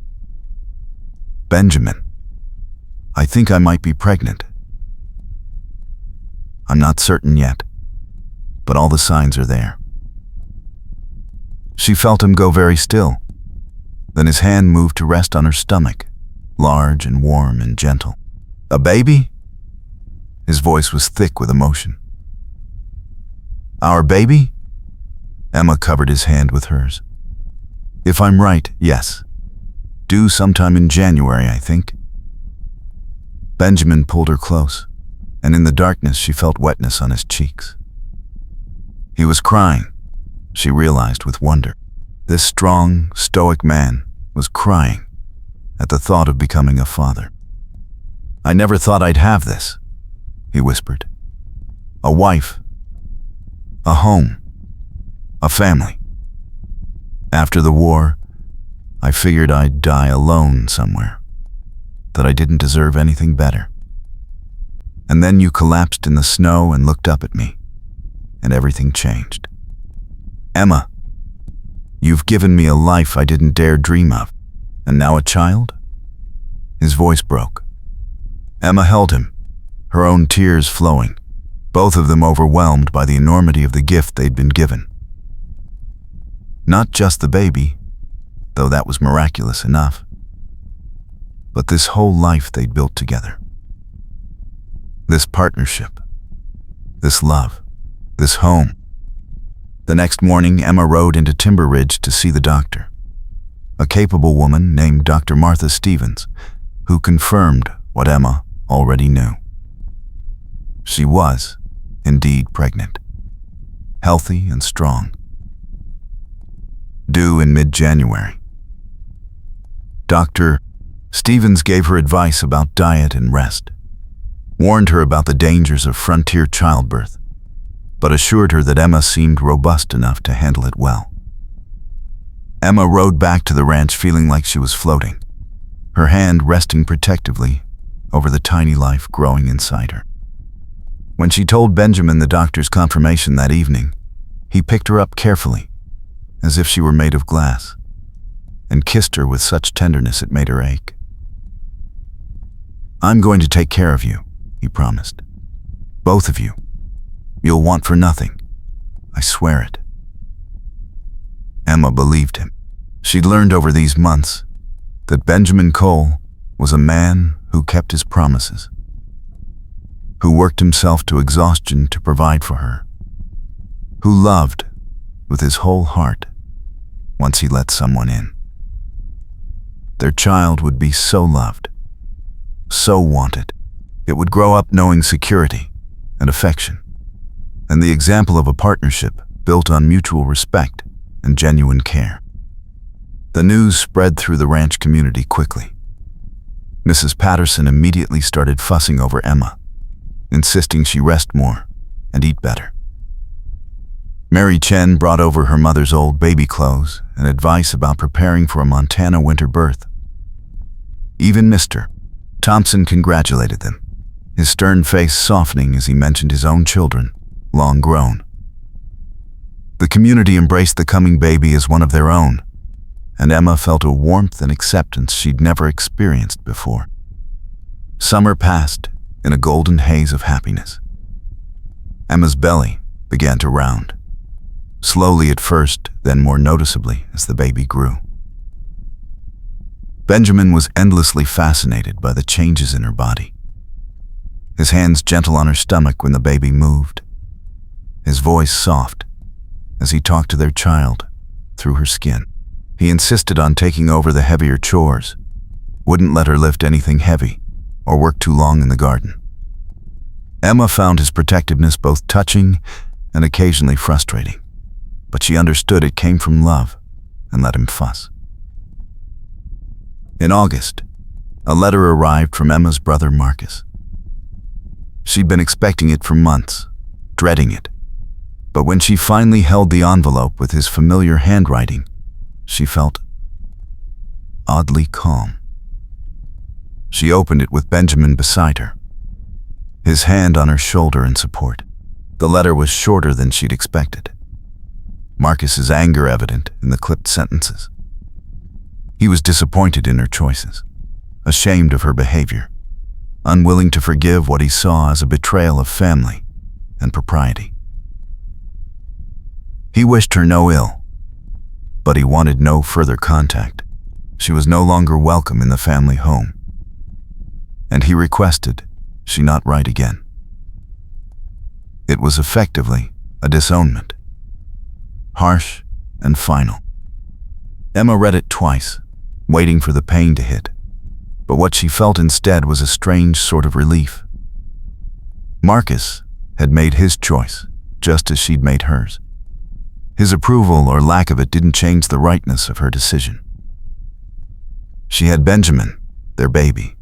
"Benjamin, I think I might be pregnant. I'm not certain yet, but all the signs are there." She felt him go very still, Then his hand moved to rest on her stomach, large and warm and gentle. "A baby?" His voice was thick with emotion. "Our baby?" Emma covered his hand with hers. "If I'm right, yes. Due sometime in January, I think." Benjamin pulled her close, and in the darkness she felt wetness on his cheeks. He was crying, she realized with wonder. This strong, stoic man was crying at the thought of becoming a father. "I never thought I'd have this," he whispered. "A wife, a home, a family. After the war, I figured I'd die alone somewhere, that I didn't deserve anything better. And then you collapsed in the snow and looked up at me, and everything changed. Emma, you've given me a life I didn't dare dream of, and now a child?" His voice broke. Emma held him, her own tears flowing, both of them overwhelmed by the enormity of the gift they'd been given. Not just the baby, though that was miraculous enough, but this whole life they'd built together. This partnership, this love, this home. The next morning, Emma rode into Timber Ridge to see the doctor, a capable woman named Dr. Martha Stevens, who confirmed what Emma already knew. She was, indeed, pregnant, healthy and strong. Due in mid-January. Dr. Stevens gave her advice about diet and rest, warned her about the dangers of frontier childbirth, but assured her that Emma seemed robust enough to handle it well. Emma rode back to the ranch feeling like she was floating, her hand resting protectively over the tiny life growing inside her. When she told Benjamin the doctor's confirmation that evening, he picked her up carefully, as if she were made of glass, and kissed her with such tenderness it made her ache. "I'm going to take care of you," he promised. "Both of you. You'll want for nothing. I swear it." Emma believed him. She'd learned over these months that Benjamin Cole was a man who kept his promises, who worked himself to exhaustion to provide for her, who loved with his whole heart once he let someone in. Their child would be so loved, so wanted. It would grow up knowing security and affection, and the example of a partnership built on mutual respect and genuine care. The news spread through the ranch community quickly. Mrs. Patterson immediately started fussing over Emma, insisting she rest more and eat better. Mary Chen brought over her mother's old baby clothes and advice about preparing for a Montana winter birth. Even Mr. Thompson congratulated them, his stern face softening as he mentioned his own children, long grown. The community embraced the coming baby as one of their own, and Emma felt a warmth and acceptance she'd never experienced before. Summer passed in a golden haze of happiness. Emma's belly began to round, slowly at first, then more noticeably as the baby grew. Benjamin was endlessly fascinated by the changes in her body, his hands gentle on her stomach when the baby moved, his voice soft as he talked to their child through her skin. He insisted on taking over the heavier chores, wouldn't let her lift anything heavy or work too long in the garden. Emma found his protectiveness both touching and occasionally frustrating, but she understood it came from love and let him fuss. In August, a letter arrived from Emma's brother Marcus. She'd been expecting it for months, dreading it, but when she finally held the envelope with his familiar handwriting, she felt oddly calm. She opened it with Benjamin beside her, his hand on her shoulder in support. The letter was shorter than she'd expected, Marcus's anger evident in the clipped sentences. He was disappointed in her choices, ashamed of her behavior, unwilling to forgive what he saw as a betrayal of family and propriety. He wished her no ill, but he wanted no further contact. she was no longer welcome in the family home, and he requested she not write again. It was effectively a disownment, harsh and final. Emma read it twice, waiting for the pain to hit, but what she felt instead was a strange sort of relief. Marcus had made his choice, just as she'd made hers. His approval or lack of it didn't change the rightness of her decision. She had Benjamin, their baby,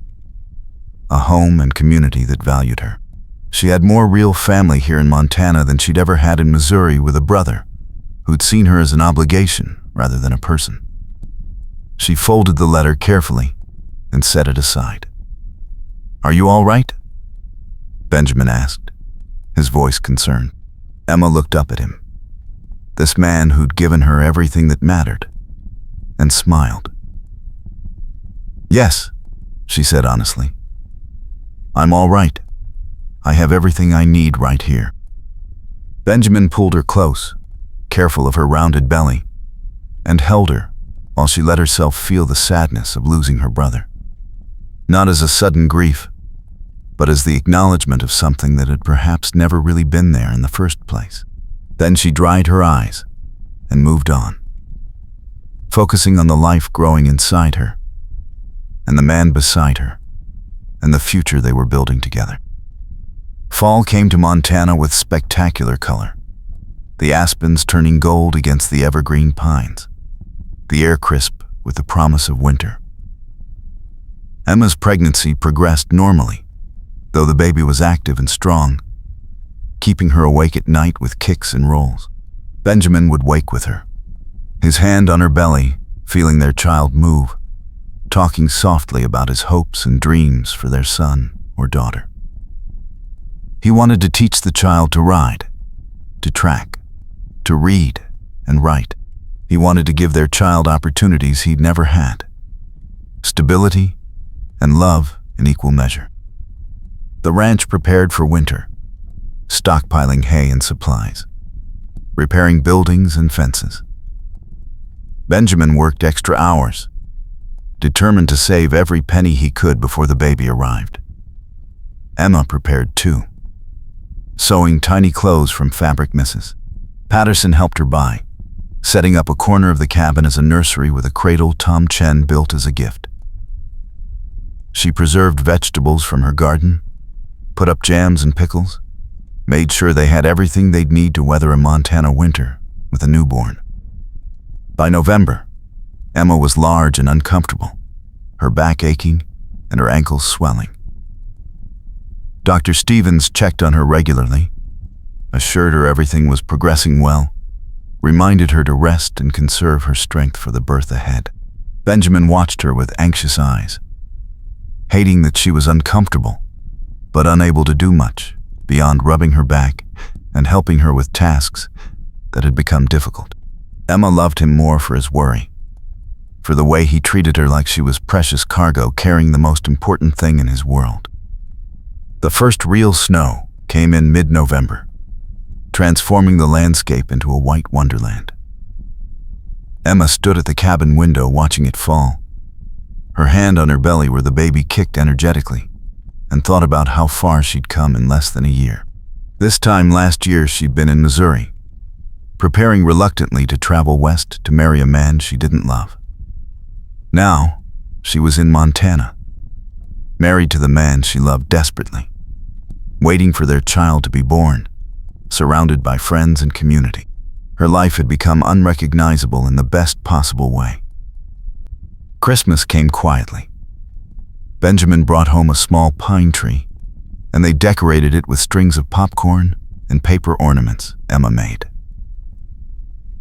a home and community that valued her. She had more real family here in Montana than she'd ever had in Missouri, with a brother who'd seen her as an obligation rather than a person. She folded the letter carefully and set it aside. "Are you all right?" Benjamin asked, his voice concerned. Emma looked up at him, this man who'd given her everything that mattered, and smiled. "Yes," she said honestly. "I'm all right. I have everything I need right here." Benjamin pulled her close, careful of her rounded belly, and held her while she let herself feel the sadness of losing her brother. Not as a sudden grief, but as the acknowledgement of something that had perhaps never really been there in the first place. Then she dried her eyes and moved on, focusing on the life growing inside her, and the man beside her, and the future they were building together. Fall came to Montana with spectacular color, the aspens turning gold against the evergreen pines, the air crisp with the promise of winter. Emma's pregnancy progressed normally, though the baby was active and strong, keeping her awake at night with kicks and rolls. Benjamin would wake with her, his hand on her belly, feeling their child move, talking softly about his hopes and dreams for their son or daughter. He wanted to teach the child to ride, to track, to read and write. He wanted to give their child opportunities he'd never had, stability and love in equal measure. The ranch prepared for winter, stockpiling hay and supplies, repairing buildings and fences. Benjamin worked extra hours, determined to save every penny he could before the baby arrived. Emma prepared too, sewing tiny clothes from fabric misses. Patterson helped her buy, setting up a corner of the cabin as a nursery with a cradle Tom Chen built as a gift. She preserved vegetables from her garden, put up jams and pickles, made sure they had everything they'd need to weather a Montana winter with a newborn. By November, Emma was large and uncomfortable, her back aching and her ankles swelling. Dr. Stevens checked on her regularly, assured her everything was progressing well, reminded her to rest and conserve her strength for the birth ahead. Benjamin watched her with anxious eyes, hating that she was uncomfortable, but unable to do much beyond rubbing her back and helping her with tasks that had become difficult. Emma loved him more for his worry, for the way he treated her like she was precious cargo carrying the most important thing in his world. The first real snow came in mid-November, transforming the landscape into a white wonderland. Emma stood at the cabin window watching it fall, her hand on her belly where the baby kicked energetically, and thought about how far she'd come in less than a year. This time last year she'd been in Missouri, preparing reluctantly to travel west to marry a man she didn't love. Now, she was in Montana, married to the man she loved desperately, waiting for their child to be born, surrounded by friends and community. Her life had become unrecognizable in the best possible way. Christmas came quietly. Benjamin brought home a small pine tree, and they decorated it with strings of popcorn and paper ornaments Emma made.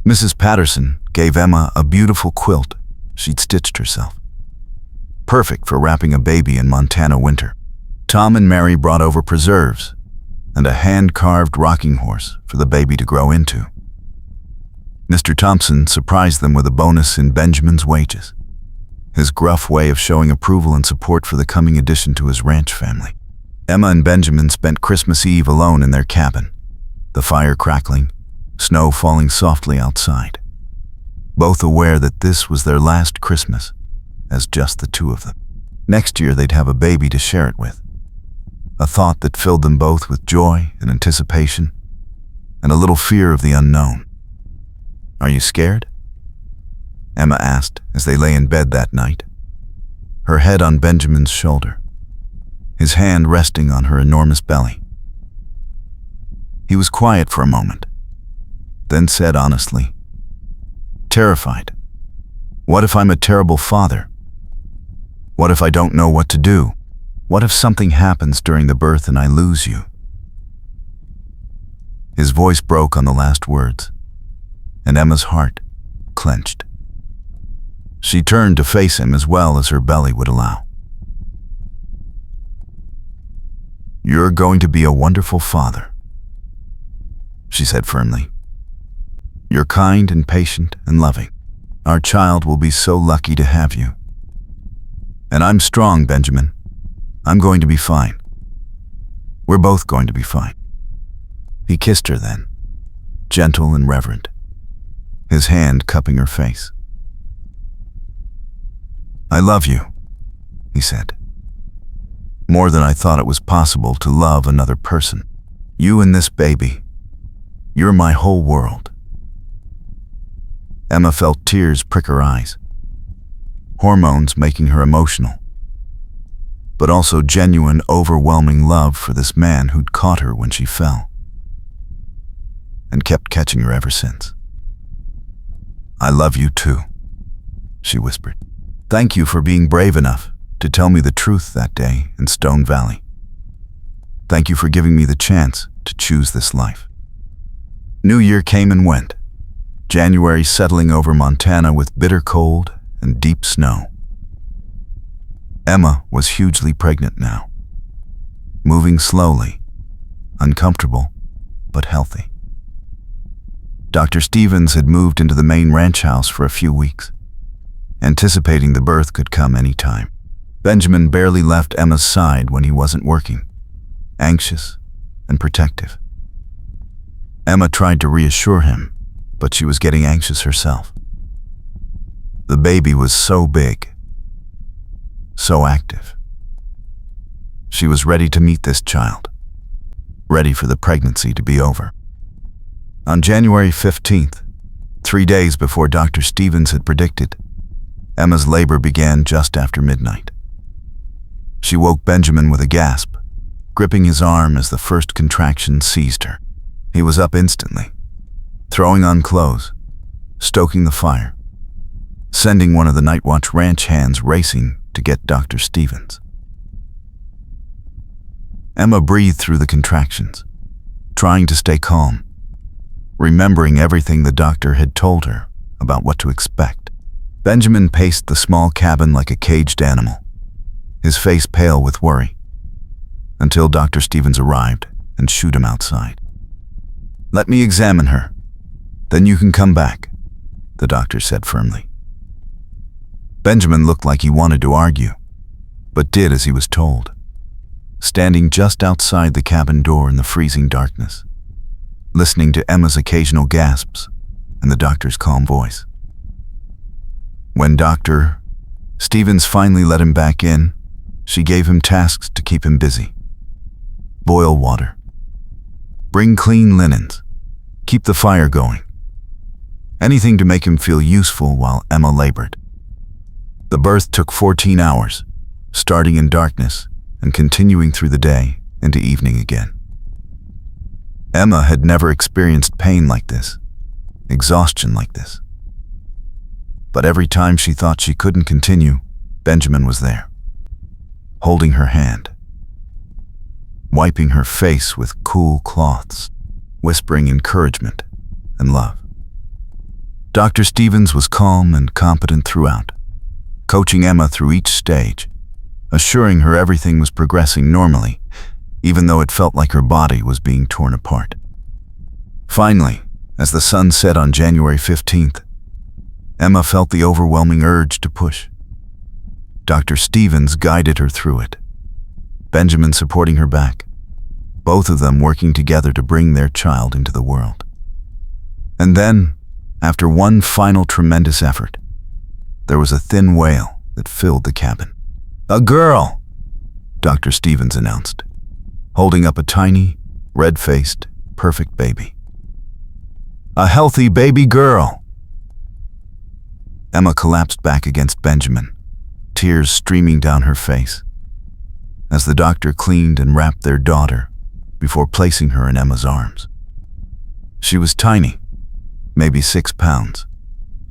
Mrs. Patterson gave Emma a beautiful quilt she'd stitched herself, perfect for wrapping a baby in Montana winter. Tom and Mary brought over preserves and a hand-carved rocking horse for the baby to grow into. Mr. Thompson surprised them with a bonus in Benjamin's wages, his gruff way of showing approval and support for the coming addition to his ranch family. Emma and Benjamin spent Christmas Eve alone in their cabin, the fire crackling, snow falling softly outside, both aware that this was their last Christmas as just the two of them. Next year they'd have a baby to share it with. A thought that filled them both with joy and anticipation, and a little fear of the unknown. "Are you scared?" Emma asked as they lay in bed that night, her head on Benjamin's shoulder, his hand resting on her enormous belly. He was quiet for a moment, then said honestly, "Terrified. What if I'm a terrible father? What if I don't know what to do? What if something happens during the birth and I lose you?" His voice broke on the last words, and Emma's heart clenched. She turned to face him as well as her belly would allow. "You're going to be a wonderful father," she said firmly. "You're kind and patient and loving. Our child will be so lucky to have you. And I'm strong, Benjamin. I'm going to be fine. We're both going to be fine." He kissed her then, gentle and reverent, his hand cupping her face. "I love you," he said. "More than I thought it was possible to love another person. You and this baby. You're my whole world." Emma felt tears prick her eyes, hormones making her emotional, but also genuine, overwhelming love for this man who'd caught her when she fell, and kept catching her ever since. "I love you too," she whispered. "Thank you for being brave enough to tell me the truth that day in Stone Valley. Thank you for giving me the chance to choose this life." New Year came and went, January settling over Montana with bitter cold and deep snow. Emma was hugely pregnant now, moving slowly, uncomfortable, but healthy. Dr. Stevens had moved into the main ranch house for a few weeks, anticipating the birth could come any time. Benjamin barely left Emma's side when he wasn't working, anxious and protective. Emma tried to reassure him, but she was getting anxious herself. The baby was so big, so active. She was ready to meet this child, ready for the pregnancy to be over. On January 15th, 3 days before Dr. Stevens had predicted, Emma's labor began just after midnight. She woke Benjamin with a gasp, gripping his arm as the first contraction seized her. He was up instantly, throwing on clothes, stoking the fire, sending one of the night watch ranch hands racing to get Dr. Stevens. Emma breathed through the contractions, trying to stay calm, remembering everything the doctor had told her about what to expect. Benjamin paced the small cabin like a caged animal, his face pale with worry, until Dr. Stevens arrived and shooed him outside. "Let me examine her, then you can come back," the doctor said firmly. Benjamin looked like he wanted to argue, but did as he was told, standing just outside the cabin door in the freezing darkness, listening to Emma's occasional gasps and the doctor's calm voice. When Dr. Stevens finally let him back in, she gave him tasks to keep him busy. Boil water. Bring clean linens. Keep the fire going. Anything to make him feel useful while Emma labored. The birth took 14 hours, starting in darkness and continuing through the day into evening again. Emma had never experienced pain like this, exhaustion like this. But every time she thought she couldn't continue, Benjamin was there, holding her hand, wiping her face with cool cloths, whispering encouragement and love. Dr. Stevens was calm and competent throughout, coaching Emma through each stage, assuring her everything was progressing normally, even though it felt like her body was being torn apart. Finally, as the sun set on January 15th, Emma felt the overwhelming urge to push. Dr. Stevens guided her through it, Benjamin supporting her back, both of them working together to bring their child into the world. And then, after one final tremendous effort, there was a thin wail that filled the cabin. "A girl," Dr. Stevens announced, holding up a tiny, red-faced, perfect baby. "A healthy baby girl." Emma collapsed back against Benjamin, tears streaming down her face, as the doctor cleaned and wrapped their daughter before placing her in Emma's arms. She was tiny, maybe 6 pounds,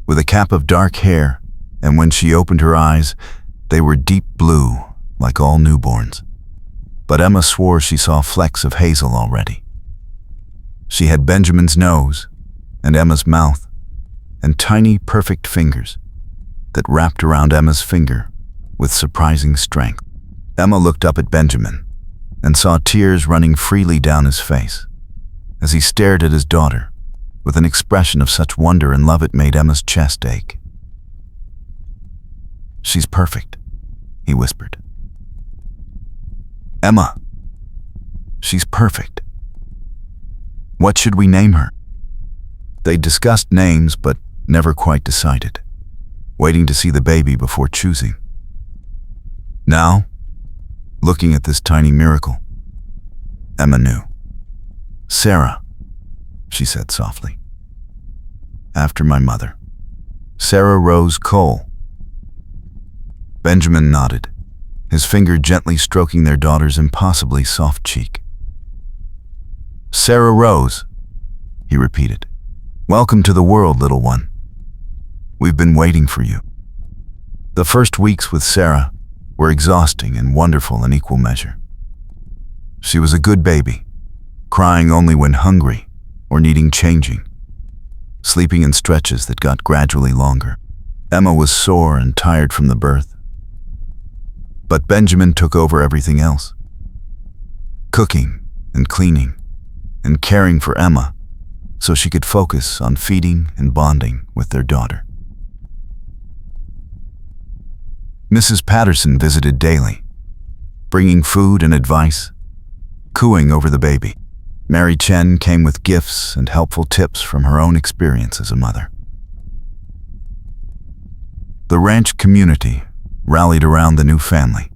with a cap of dark hair, and when she opened her eyes, they were deep blue, like all newborns. But Emma swore she saw flecks of hazel already. She had Benjamin's nose, and Emma's mouth, and tiny, perfect fingers that wrapped around Emma's finger with surprising strength. Emma looked up at Benjamin and saw tears running freely down his face as he stared at his daughter with an expression of such wonder and love it made Emma's chest ache. "She's perfect," he whispered. "Emma, she's perfect. What should we name her?" They discussed names but never quite decided, waiting to see the baby before choosing. Now, looking at this tiny miracle, Emma knew. "Sarah," she said softly. "After my mother. Sarah Rose Cole." Benjamin nodded, his finger gently stroking their daughter's impossibly soft cheek. "Sarah Rose," he repeated. "Welcome to the world, little one. We've been waiting for you." The first weeks with Sarah were exhausting and wonderful in equal measure. She was a good baby, crying only when hungry or needing changing, sleeping in stretches that got gradually longer. Emma was sore and tired from the birth, but Benjamin took over everything else, cooking and cleaning and caring for Emma so she could focus on feeding and bonding with their daughter. Mrs. Patterson visited daily, bringing food and advice, cooing over the baby. Mary Chen came with gifts and helpful tips from her own experience as a mother. The ranch community rallied around the new family,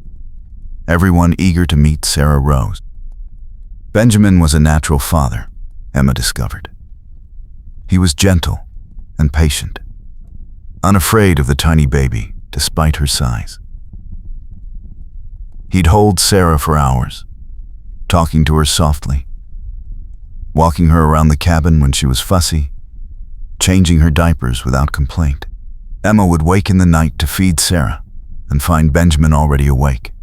everyone eager to meet Sarah Rose. Benjamin was a natural father, Emma discovered. He was gentle and patient, unafraid of the tiny baby despite her size. He'd hold Sarah for hours, talking to her softly, walking her around the cabin when she was fussy, changing her diapers without complaint. Emma would wake in the night to feed Sarah and find Benjamin already awake,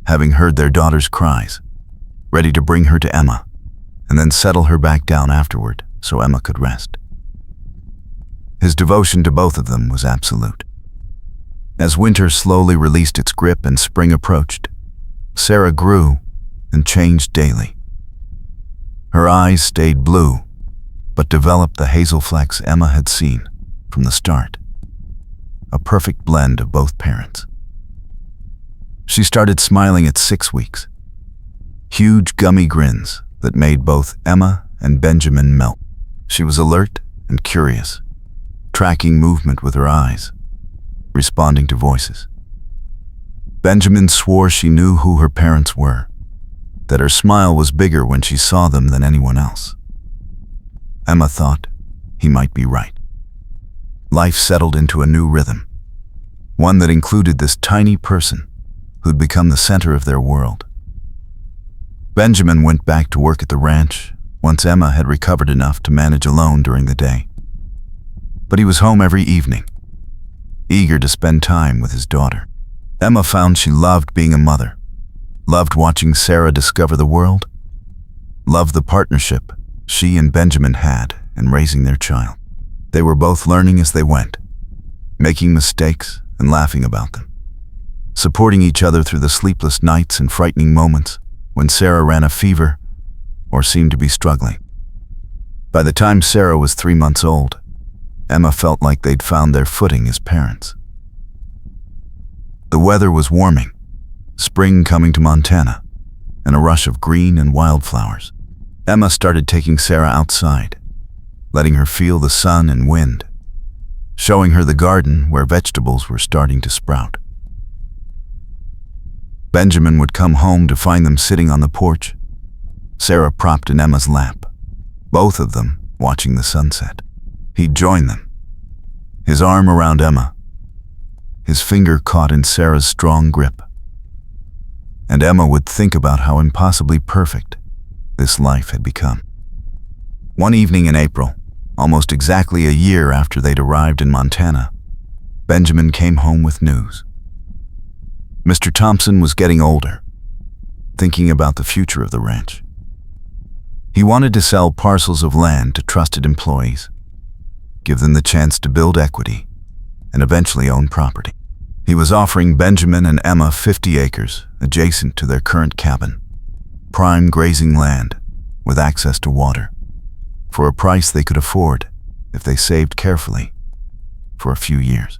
having heard their daughter's cries, ready to bring her to Emma and then settle her back down afterward so Emma could rest. His devotion to both of them was absolute. As winter slowly released its grip and spring approached, Sarah grew and changed daily. Her eyes stayed blue, but developed the hazel flecks Emma had seen from the start, a perfect blend of both parents. She started smiling at 6 weeks, huge gummy grins that made both Emma and Benjamin melt. She was alert and curious, tracking movement with her eyes, responding to voices. Benjamin swore she knew who her parents were, that her smile was bigger when she saw them than anyone else. Emma thought he might be right. Life settled into a new rhythm, one that included this tiny person who'd become the center of their world. Benjamin went back to work at the ranch once Emma had recovered enough to manage alone during the day. But he was home every evening, eager to spend time with his daughter. Emma found she loved being a mother, loved watching Sarah discover the world, loved the partnership she and Benjamin had in raising their child. They were both learning as they went, making mistakes and laughing about them, supporting each other through the sleepless nights and frightening moments when Sarah ran a fever or seemed to be struggling. By the time Sarah was 3 months old, Emma felt like they'd found their footing as parents. The weather was warming, spring coming to Montana, and a rush of green and wildflowers. Emma started taking Sarah outside, letting her feel the sun and wind, showing her the garden where vegetables were starting to sprout. Benjamin would come home to find them sitting on the porch, Sarah propped in Emma's lap, both of them watching the sunset. He'd join them, his arm around Emma, his finger caught in Sarah's strong grip. And Emma would think about how impossibly perfect this life had become. One evening in April, almost exactly a year after they'd arrived in Montana, Benjamin came home with news. Mr. Thompson was getting older, thinking about the future of the ranch. He wanted to sell parcels of land to trusted employees, give them the chance to build equity, and eventually own property. He was offering Benjamin and Emma 50 acres adjacent to their current cabin, prime grazing land with access to water, for a price they could afford if they saved carefully for a few years.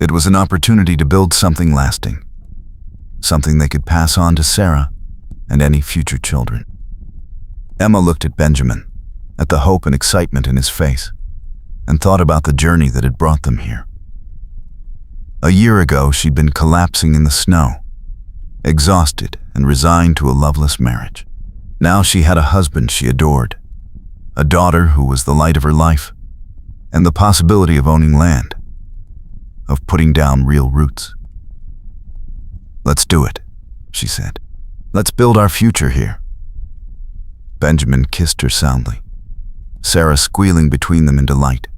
It was an opportunity to build something lasting, something they could pass on to Sarah and any future children. Emma looked at Benjamin, at the hope and excitement in his face, and thought about the journey that had brought them here. A year ago, she'd been collapsing in the snow, exhausted and resigned to a loveless marriage. Now she had a husband she adored, a daughter who was the light of her life, and the possibility of owning land, of putting down real roots. "Let's do it," she said. "Let's build our future here." Benjamin kissed her soundly, Sarah squealing between them in delight,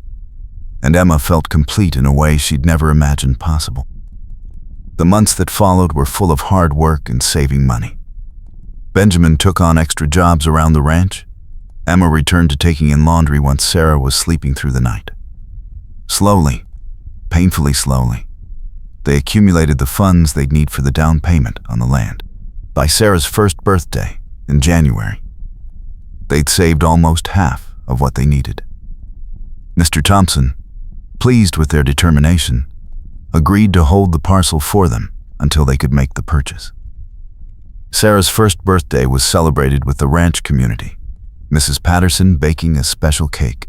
and Emma felt complete in a way she'd never imagined possible. The months that followed were full of hard work and saving money. Benjamin took on extra jobs around the ranch. Emma returned to taking in laundry once Sarah was sleeping through the night. Slowly, painfully slowly, they accumulated the funds they'd need for the down payment on the land. By Sarah's first birthday, in January, they'd saved almost half of what they needed. Mr. Thompson, pleased with their determination, agreed to hold the parcel for them until they could make the purchase. Sarah's first birthday was celebrated with the ranch community, Mrs. Patterson baking a special cake,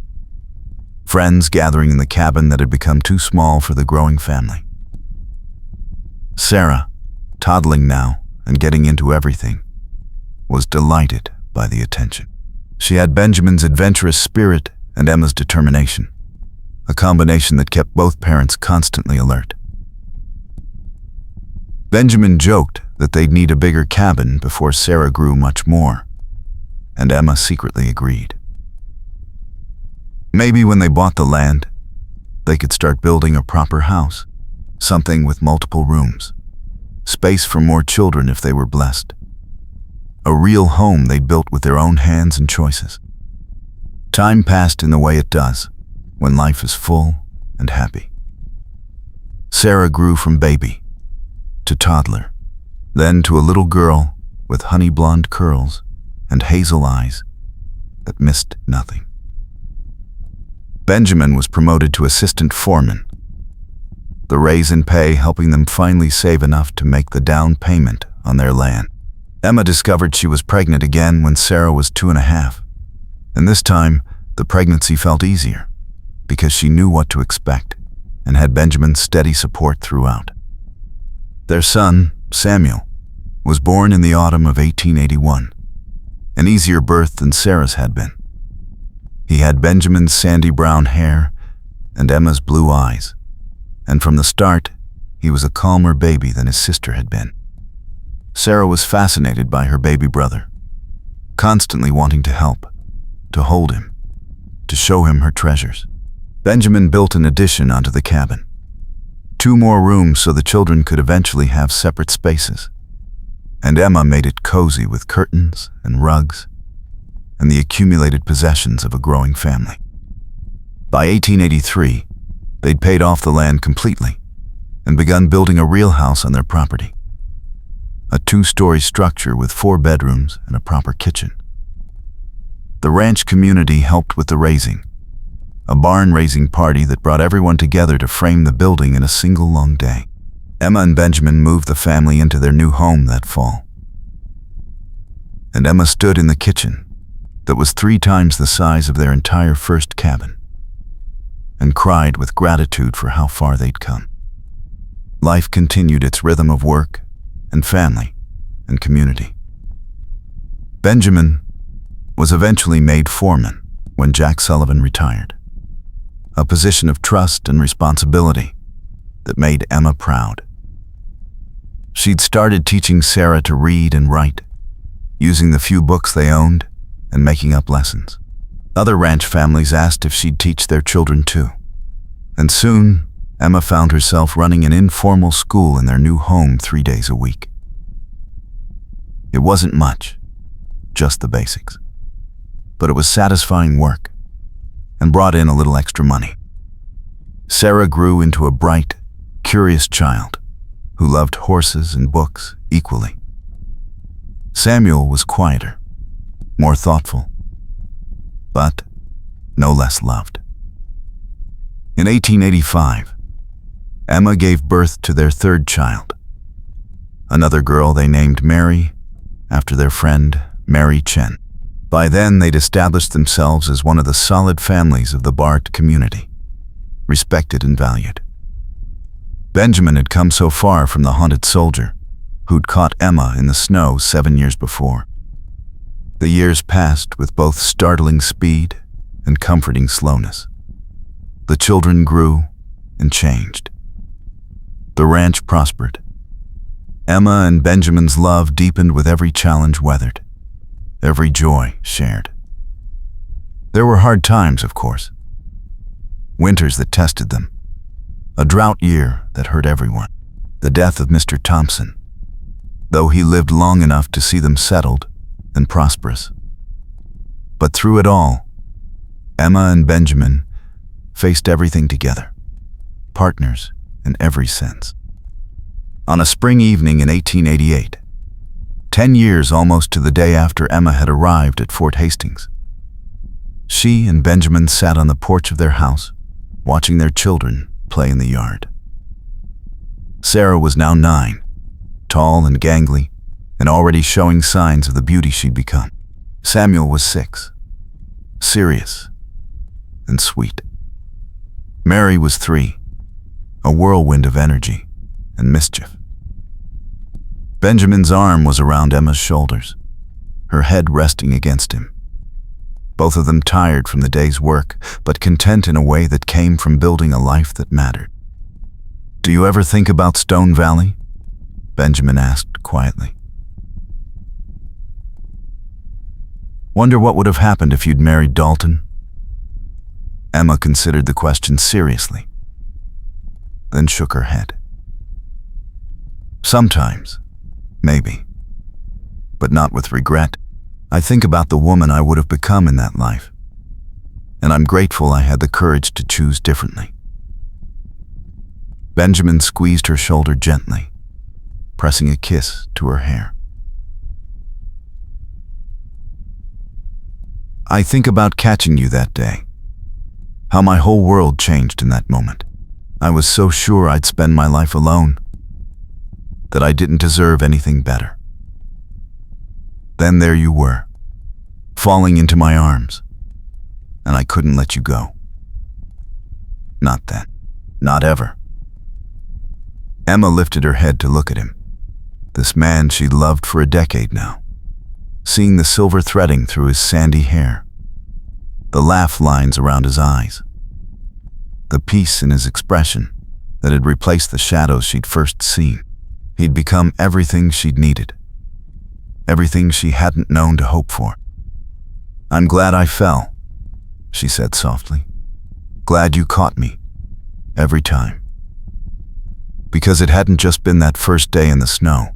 friends gathering in the cabin that had become too small for the growing family. Sarah, toddling now and getting into everything, was delighted by the attention. She had Benjamin's adventurous spirit and Emma's determination, a combination that kept both parents constantly alert. Benjamin joked that they'd need a bigger cabin before Sarah grew much more, and Emma secretly agreed. Maybe when they bought the land, they could start building a proper house, something with multiple rooms, space for more children if they were blessed. A real home they'd built with their own hands and choices. Time passed in the way it does when life is full and happy. Sarah grew from baby to toddler, then to a little girl with honey blonde curls and hazel eyes that missed nothing. Benjamin was promoted to assistant foreman, the raise in pay helping them finally save enough to make the down payment on their land. Emma discovered she was pregnant again when Sarah was 2.5, and this time the pregnancy felt easier because she knew what to expect and had Benjamin's steady support throughout. Their son, Samuel, was born in the autumn of 1881, an easier birth than Sarah's had been. He had Benjamin's sandy brown hair and Emma's blue eyes, and from the start, he was a calmer baby than his sister had been. Sarah was fascinated by her baby brother, constantly wanting to help, to hold him, to show him her treasures. Benjamin built an addition onto the cabin, 2 more rooms so the children could eventually have separate spaces, and Emma made it cozy with curtains and rugs and the accumulated possessions of a growing family. By 1883, they'd paid off the land completely and begun building a real house on their property, a 2-story structure with 4 bedrooms and a proper kitchen. The ranch community helped with the raising, a barn-raising party that brought everyone together to frame the building in a single long day. Emma and Benjamin moved the family into their new home that fall, and Emma stood in the kitchen that was 3 times the size of their entire first cabin and cried with gratitude for how far they'd come. Life continued its rhythm of work and family and community. Benjamin was eventually made foreman when Jack Sullivan retired, a position of trust and responsibility that made Emma proud. She'd started teaching Sarah to read and write, using the few books they owned and making up lessons. Other ranch families asked if she'd teach their children too. And soon, Emma found herself running an informal school in their new home 3 days a week. It wasn't much, just the basics. But it was satisfying work and brought in a little extra money. Sarah grew into a bright, curious child who loved horses and books equally. Samuel was quieter, more thoughtful, but no less loved. In 1885, Emma gave birth to their third child, another girl they named Mary, after their friend Mary Chen. By then, they'd established themselves as one of the solid families of the Bart community, respected and valued. Benjamin had come so far from the haunted soldier who'd caught Emma in the snow 7 years before. The years passed with both startling speed and comforting slowness. The children grew and changed. The ranch prospered. Emma and Benjamin's love deepened with every challenge weathered, every joy shared. There were hard times, of course. Winters that tested them. A drought year that hurt everyone. The death of Mr. Thompson, though he lived long enough to see them settled and prosperous. But through it all, Emma and Benjamin faced everything together, partners in every sense. On a spring evening in 1888, 10 years almost to the day after Emma had arrived at Fort Hastings, she and Benjamin sat on the porch of their house, watching their children play in the yard. Sarah was now 9, tall and gangly, and already showing signs of the beauty she'd become. Samuel was 6, serious and sweet. Mary was 3, a whirlwind of energy and mischief. Benjamin's arm was around Emma's shoulders, her head resting against him. Both of them tired from the day's work, but content in a way that came from building a life that mattered. "Do you ever think about Stone Valley?" Benjamin asked quietly. "Wonder what would have happened if you'd married Dalton?" Emma considered the question seriously, then shook her head. "Sometimes, maybe, but not with regret. I think about the woman I would have become in that life, and I'm grateful I had the courage to choose differently." Benjamin squeezed her shoulder gently, pressing a kiss to her hair. "I think about catching you that day, how my whole world changed in that moment. I was so sure I'd spend my life alone, that I didn't deserve anything better. Then there you were, falling into my arms, and I couldn't let you go. Not then, not ever." Emma lifted her head to look at him, this man she'd loved for a decade now, seeing the silver threading through his sandy hair, the laugh lines around his eyes, the peace in his expression that had replaced the shadows she'd first seen. He'd become everything she'd needed, everything she hadn't known to hope for. "I'm glad I fell," she said softly. "Glad you caught me, every time." Because it hadn't just been that first day in the snow.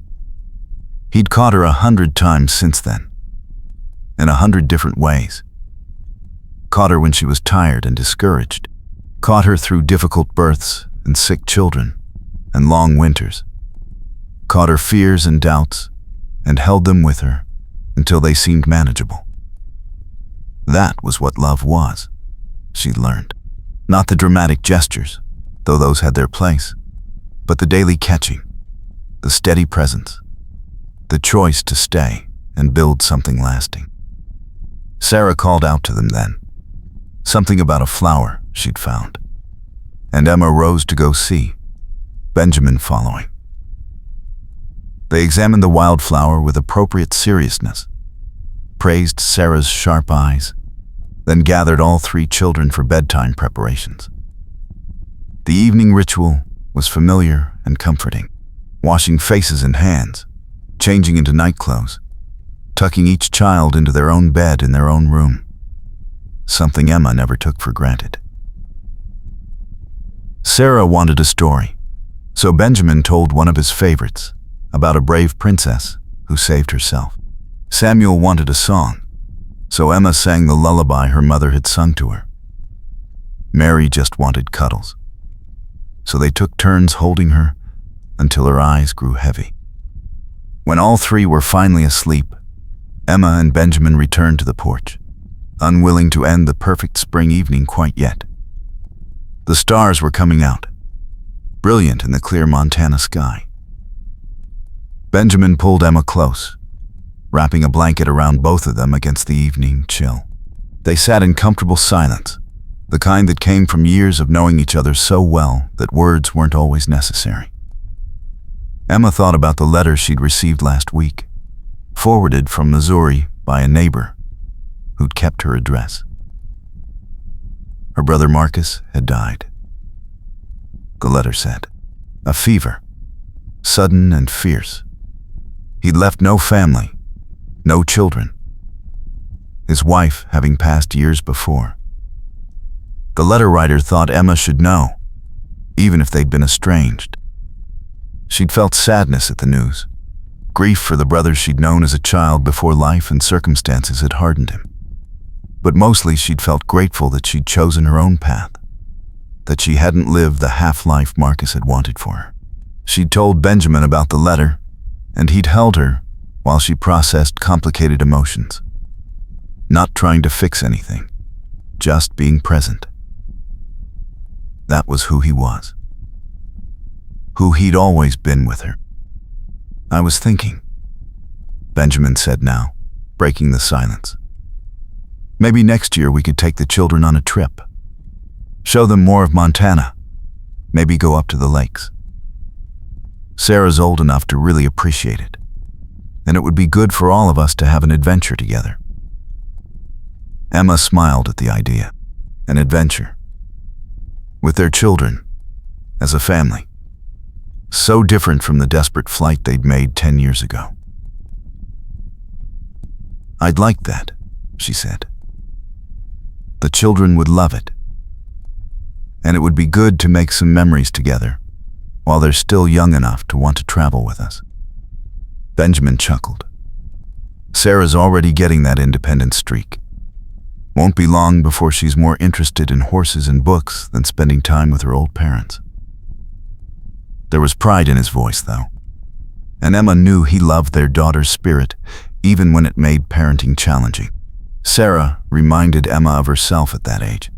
He'd caught her 100 times since then, in 100 different ways. Caught her when she was tired and discouraged. Caught her through difficult births and sick children and long winters. Caught her fears and doubts and held them with her until they seemed manageable. That was what love was, she'd learned. Not the dramatic gestures, though those had their place, but the daily catching, the steady presence, the choice to stay and build something lasting. Sarah called out to them then, something about a flower she'd found, and Emma rose to go see, Benjamin following. They examined the wildflower with appropriate seriousness, praised Sarah's sharp eyes, then gathered all 3 children for bedtime preparations. The evening ritual was familiar and comforting, washing faces and hands, changing into night clothes, tucking each child into their own bed in their own room, something Emma never took for granted. Sarah wanted a story, so Benjamin told one of his favorites about a brave princess who saved herself. Samuel wanted a song, so Emma sang the lullaby her mother had sung to her. Mary just wanted cuddles, so they took turns holding her until her eyes grew heavy. When all 3 were finally asleep, Emma and Benjamin returned to the porch, unwilling to end the perfect spring evening quite yet. The stars were coming out, brilliant in the clear Montana sky. Benjamin pulled Emma close, wrapping a blanket around both of them against the evening chill. They sat in comfortable silence, the kind that came from years of knowing each other so well that words weren't always necessary. Emma thought about the letter she'd received last week, forwarded from Missouri by a neighbor who'd kept her address. Her brother Marcus had died. The letter said, a fever, sudden and fierce. He'd left no family, no children, his wife having passed years before. The letter writer thought Emma should know, even if they'd been estranged. She'd felt sadness at the news, grief for the brother she'd known as a child before life and circumstances had hardened him. But mostly she'd felt grateful that she'd chosen her own path, that she hadn't lived the half-life Marcus had wanted for her. She'd told Benjamin about the letter, and he'd held her while she processed complicated emotions, not trying to fix anything, just being present. That was who he was, who he'd always been with her. I was thinking, Benjamin said now, breaking the silence. Maybe next year we could take the children on a trip, show them more of Montana, maybe go up to the lakes. Sarah's old enough to really appreciate it, and it would be good for all of us to have an adventure together. Emma smiled at the idea, an adventure, with their children, as a family, so different from the desperate flight they'd made 10 years ago. I'd like that, she said. The children would love it, and it would be good to make some memories together while they're still young enough to want to travel with us. Benjamin chuckled. Sarah's already getting that independent streak. Won't be long before she's more interested in horses and books than spending time with her old parents. There was pride in his voice, though, and Emma knew he loved their daughter's spirit, even when it made parenting challenging. Sarah reminded Emma of herself at that age,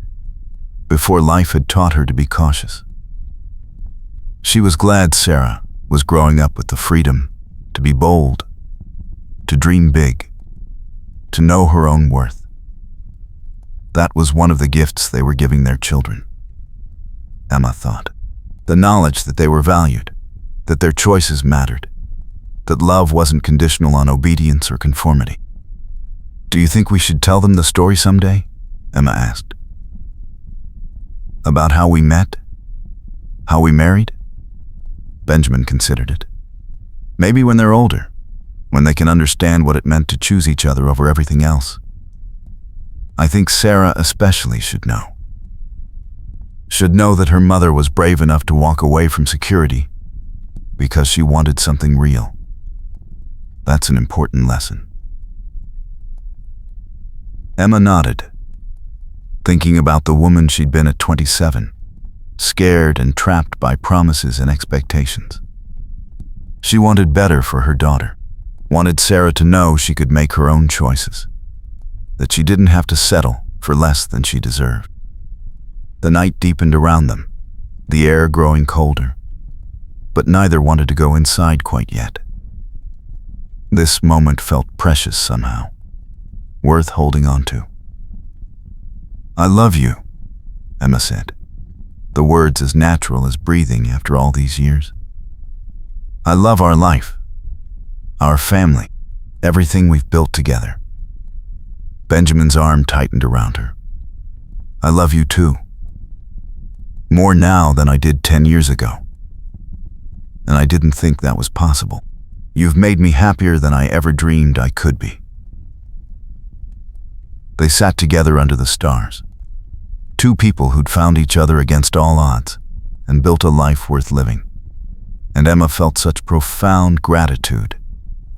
before life had taught her to be cautious. She was glad Sarah was growing up with the freedom to be bold, to dream big, to know her own worth. That was one of the gifts they were giving their children, Emma thought. The knowledge that they were valued, that their choices mattered, that love wasn't conditional on obedience or conformity. Do you think we should tell them the story someday? Emma asked. About how we met? How we married? Benjamin considered it. Maybe when they're older, when they can understand what it meant to choose each other over everything else. I think Sarah especially should know. Should know that her mother was brave enough to walk away from security because she wanted something real. That's an important lesson. Emma nodded, thinking about the woman she'd been at 27, scared and trapped by promises and expectations. She wanted better for her daughter, wanted Sarah to know she could make her own choices, that she didn't have to settle for less than she deserved. The night deepened around them, the air growing colder, but neither wanted to go inside quite yet. This moment felt precious somehow, worth holding on to. I love you, Emma said, the words as natural as breathing after all these years. I love our life, our family, everything we've built together. Benjamin's arm tightened around her. I love you too. More now than I did 10 years ago. And I didn't think that was possible. You've made me happier than I ever dreamed I could be. They sat together under the stars. Two people who'd found each other against all odds and built a life worth living. And Emma felt such profound gratitude,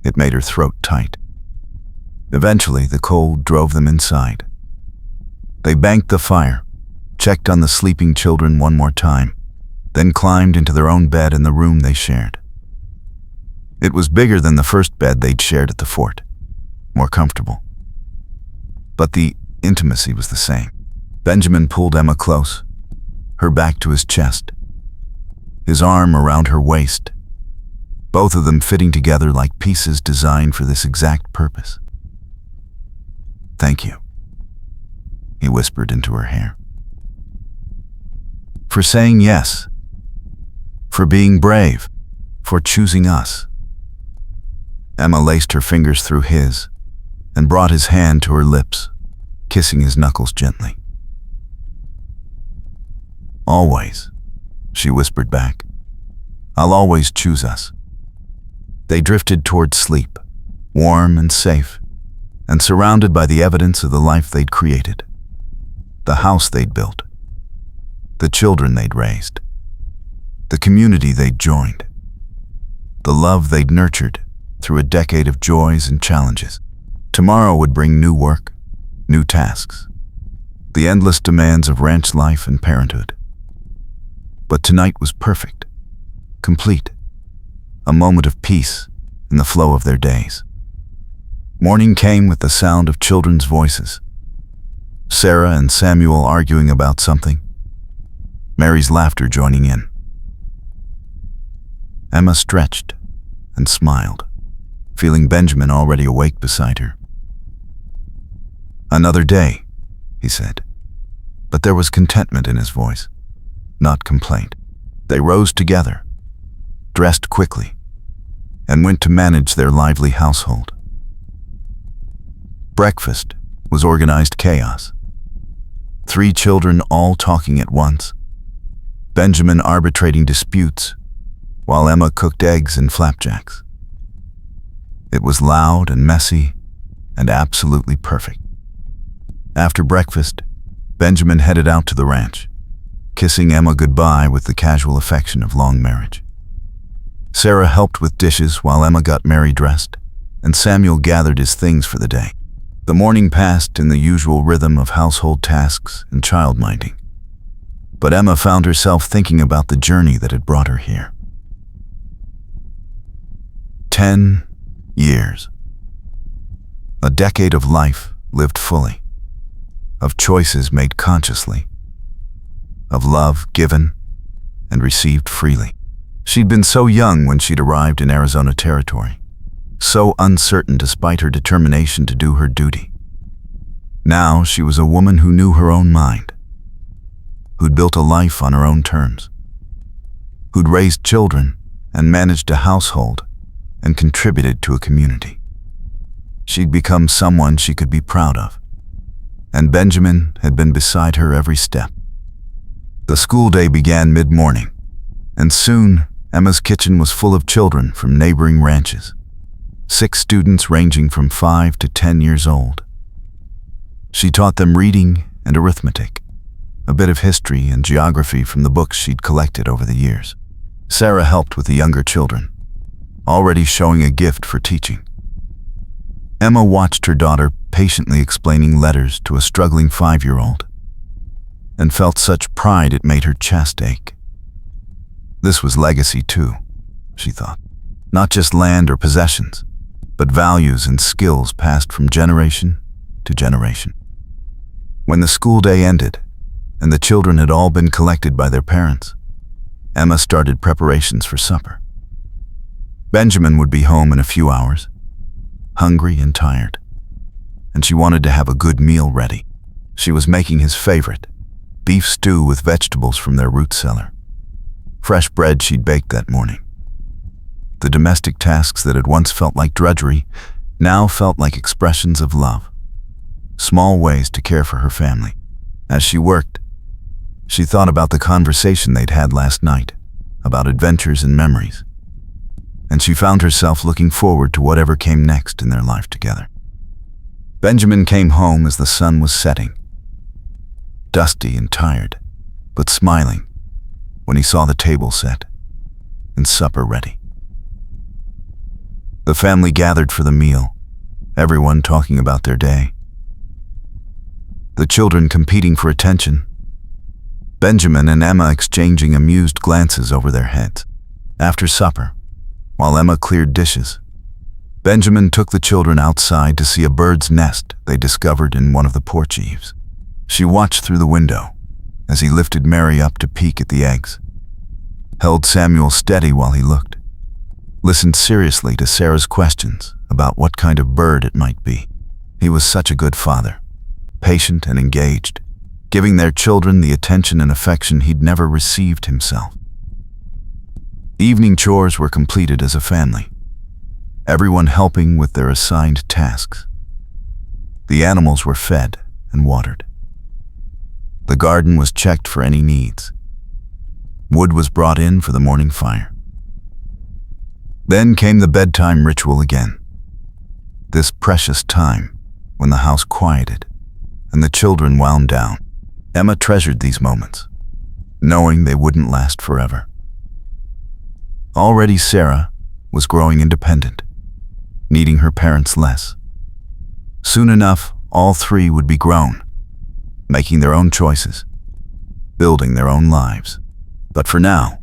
it made her throat tight. Eventually, the cold drove them inside. They banked the fire, checked on the sleeping children one more time, then climbed into their own bed in the room they shared. It was bigger than the first bed they'd shared at the fort, more comfortable. But the intimacy was the same. Benjamin pulled Emma close, her back to his chest, his arm around her waist, both of them fitting together like pieces designed for this exact purpose. Thank you, he whispered into her hair. For saying yes, for being brave, for choosing us. Emma laced her fingers through his and brought his hand to her lips, kissing his knuckles gently. Always, she whispered back. I'll always choose us. They drifted toward sleep, warm and safe, and surrounded by the evidence of the life they'd created, the house they'd built, the children they'd raised, the community they'd joined, the love they'd nurtured through a decade of joys and challenges. Tomorrow would bring new work, new tasks, the endless demands of ranch life and parenthood. But tonight was perfect, complete, a moment of peace in the flow of their days. Morning came with the sound of children's voices. Sarah and Samuel arguing about something, Mary's laughter joining in. Emma stretched and smiled, feeling Benjamin already awake beside her. Another day, he said, but there was contentment in his voice, not complaint. They rose together, dressed quickly, and went to manage their lively household. Breakfast was organized chaos. 3 children all talking at once, Benjamin arbitrating disputes, while Emma cooked eggs and flapjacks. It was loud and messy and absolutely perfect. After breakfast, Benjamin headed out to the ranch, kissing Emma goodbye with the casual affection of long marriage. Sarah helped with dishes while Emma got Mary dressed, and Samuel gathered his things for the day. The morning passed in the usual rhythm of household tasks and child-minding. But Emma found herself thinking about the journey that had brought her here. 10 years. A decade of life lived fully, of choices made consciously, of love given and received freely. She'd been so young when she'd arrived in Arizona territory, so uncertain despite her determination to do her duty. Now she was a woman who knew her own mind, who'd built a life on her own terms, who'd raised children and managed a household and contributed to a community. She'd become someone she could be proud of, and Benjamin had been beside her every step. The school day began mid-morning, and soon Emma's kitchen was full of children from neighboring ranches, 6 students ranging from 5 to 10 years old. She taught them reading and arithmetic, a bit of history and geography from the books she'd collected over the years. Sarah helped with the younger children, already showing a gift for teaching. Emma watched her daughter patiently explaining letters to a struggling 5-year-old, and felt such pride it made her chest ache. This was legacy too, she thought. Not just land or possessions, but values and skills passed from generation to generation. When the school day ended, and the children had all been collected by their parents, Emma started preparations for supper. Benjamin would be home in a few hours, hungry and tired, and she wanted to have a good meal ready. She was making his favorite, beef stew with vegetables from their root cellar. Fresh bread she'd baked that morning. The domestic tasks that had once felt like drudgery now felt like expressions of love. Small ways to care for her family. As she worked, she thought about the conversation they'd had last night, about adventures and memories. And she found herself looking forward to whatever came next in their life together. Benjamin came home as the sun was setting, dusty and tired, but smiling when he saw the table set and supper ready. The family gathered for the meal, everyone talking about their day. The children competing for attention, Benjamin and Emma exchanging amused glances over their heads. After supper, while Emma cleared dishes, Benjamin took the children outside to see a bird's nest they discovered in one of the porch eaves. She watched through the window as he lifted Mary up to peek at the eggs, held Samuel steady while he looked, listened seriously to Sarah's questions about what kind of bird it might be. He was such a good father, patient and engaged, giving their children the attention and affection he'd never received himself. Evening chores were completed as a family, everyone helping with their assigned tasks. The animals were fed and watered. The garden was checked for any needs. Wood was brought in for the morning fire. Then came the bedtime ritual again. This precious time when the house quieted and the children wound down. Emma treasured these moments, knowing they wouldn't last forever. Already Sarah was growing independent, needing her parents less. Soon enough, all three would be grown, making their own choices, building their own lives. But for now,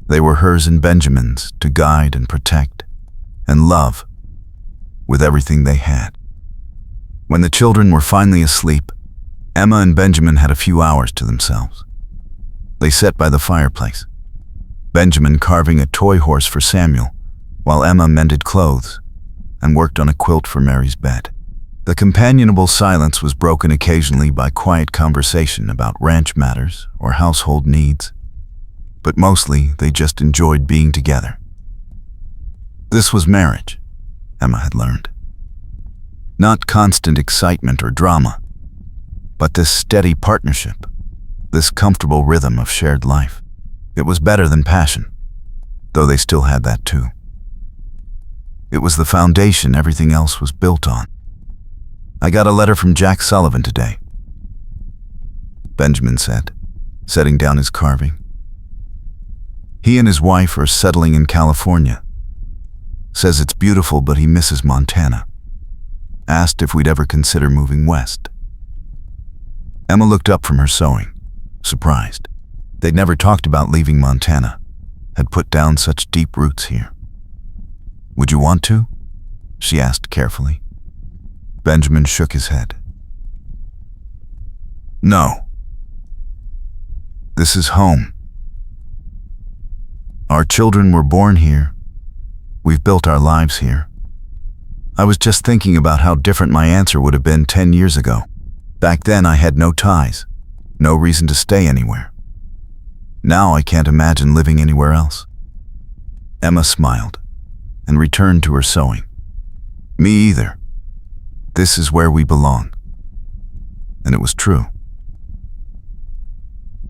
they were hers and Benjamin's to guide and protect and love with everything they had. When the children were finally asleep, Emma and Benjamin had a few hours to themselves. They sat by the fireplace, Benjamin carving a toy horse for Samuel, while Emma mended clothes and worked on a quilt for Mary's bed. The companionable silence was broken occasionally by quiet conversation about ranch matters or household needs, but mostly they just enjoyed being together. This was marriage, Emma had learned. Not constant excitement or drama, but this steady partnership, this comfortable rhythm of shared life. It was better than passion, though they still had that too. It was the foundation everything else was built on. I got a letter from Jack Sullivan today, Benjamin said, setting down his carving. He and his wife are settling in California. Says it's beautiful, but he misses Montana. Asked if we'd ever consider moving west. Emma looked up from her sewing, surprised. They'd never talked about leaving Montana, had put down such deep roots here. Would you want to? She asked carefully. Benjamin shook his head. No. This is home. Our children were born here. We've built our lives here. I was just thinking about how different my answer would have been 10 years ago. Back then I had no ties, no reason to stay anywhere. Now I can't imagine living anywhere else. Emma smiled and returned to her sewing. Me either. This is where we belong. And it was true.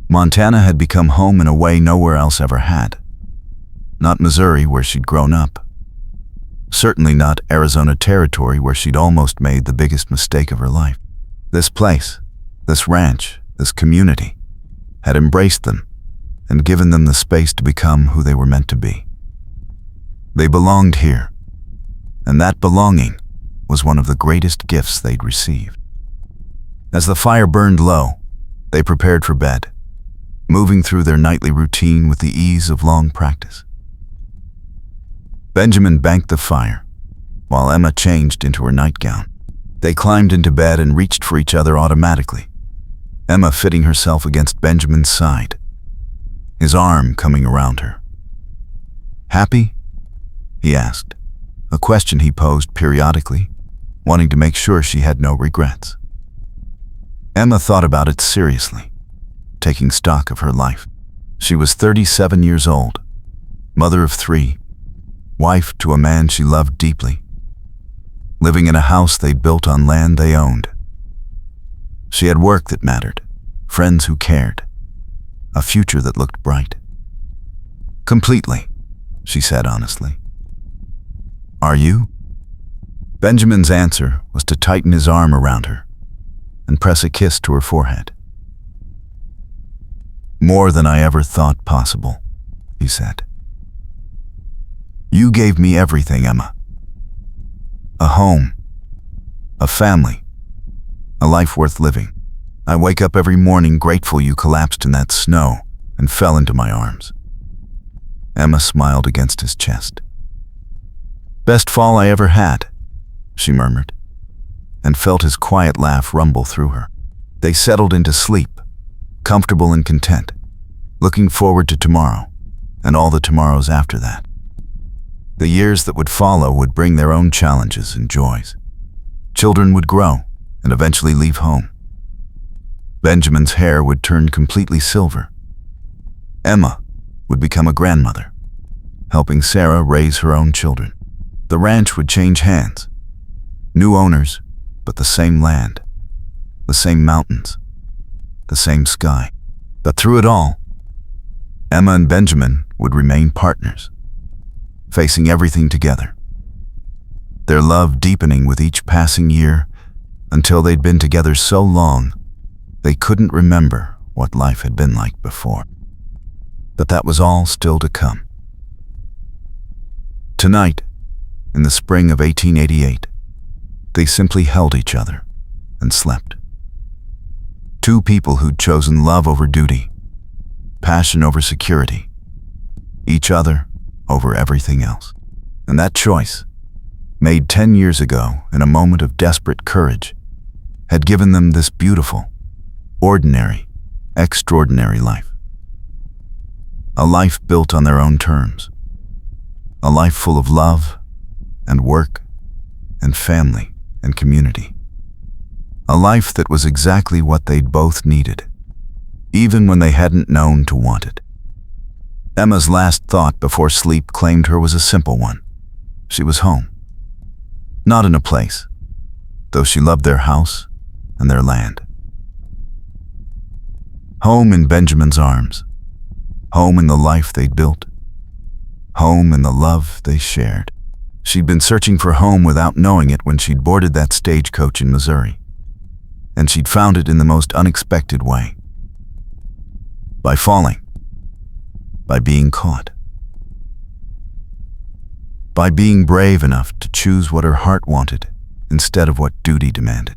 Montana had become home in a way nowhere else ever had. Not Missouri, where she'd grown up. Certainly not Arizona territory, where she'd almost made the biggest mistake of her life. This place, this ranch, this community, had embraced them and given them the space to become who they were meant to be. They belonged here, and that belonging was one of the greatest gifts they'd received. As the fire burned low, they prepared for bed, moving through their nightly routine with the ease of long practice. Benjamin banked the fire, while Emma changed into her nightgown. They climbed into bed and reached for each other automatically, Emma fitting herself against Benjamin's side, his arm coming around her. Happy? He asked, a question he posed periodically, wanting to make sure she had no regrets. Emma thought about it seriously. taking stock of her life. She was 37 years old, mother of 3, wife to a man she loved deeply, living in a house they'd built on land they owned. She had work that mattered, friends who cared, a future that looked bright. "Completely," she said honestly. "Are you?" Benjamin's answer was to tighten his arm around her and press a kiss to her forehead. "More than I ever thought possible," he said. "You gave me everything, Emma. A home, a family, a life worth living. I wake up every morning grateful you collapsed in that snow and fell into my arms." Emma smiled against his chest. "Best fall I ever had," she murmured, and felt his quiet laugh rumble through her. They settled into sleep, comfortable and content, looking forward to tomorrow and all the tomorrows after that. The years that would follow would bring their own challenges and joys. Children would grow and eventually leave home. Benjamin's hair would turn completely silver. Emma would become a grandmother, helping Sarah raise her own children. The ranch would change hands. New owners, but the same land, the same mountains, the same sky. But through it all, Emma and Benjamin would remain partners, facing everything together. Their love deepening with each passing year until they'd been together so long they couldn't remember what life had been like before. But that was all still to come. Tonight, in the spring of 1888, they simply held each other and slept. Two people who'd chosen love over duty, passion over security, each other over everything else. And that choice, made 10 years ago in a moment of desperate courage, had given them this beautiful, ordinary, extraordinary life. A life built on their own terms. A life full of love and work and family and community. A life that was exactly what they'd both needed, even when they hadn't known to want it. Emma's last thought before sleep claimed her was a simple one. She was home. Not in a place, though she loved their house and their land. Home in Benjamin's arms. Home in the life they'd built. Home in the love they shared. She'd been searching for home without knowing it when she'd boarded that stagecoach in Missouri. And she'd found it in the most unexpected way. By falling. By being caught. By being brave enough to choose what her heart wanted instead of what duty demanded.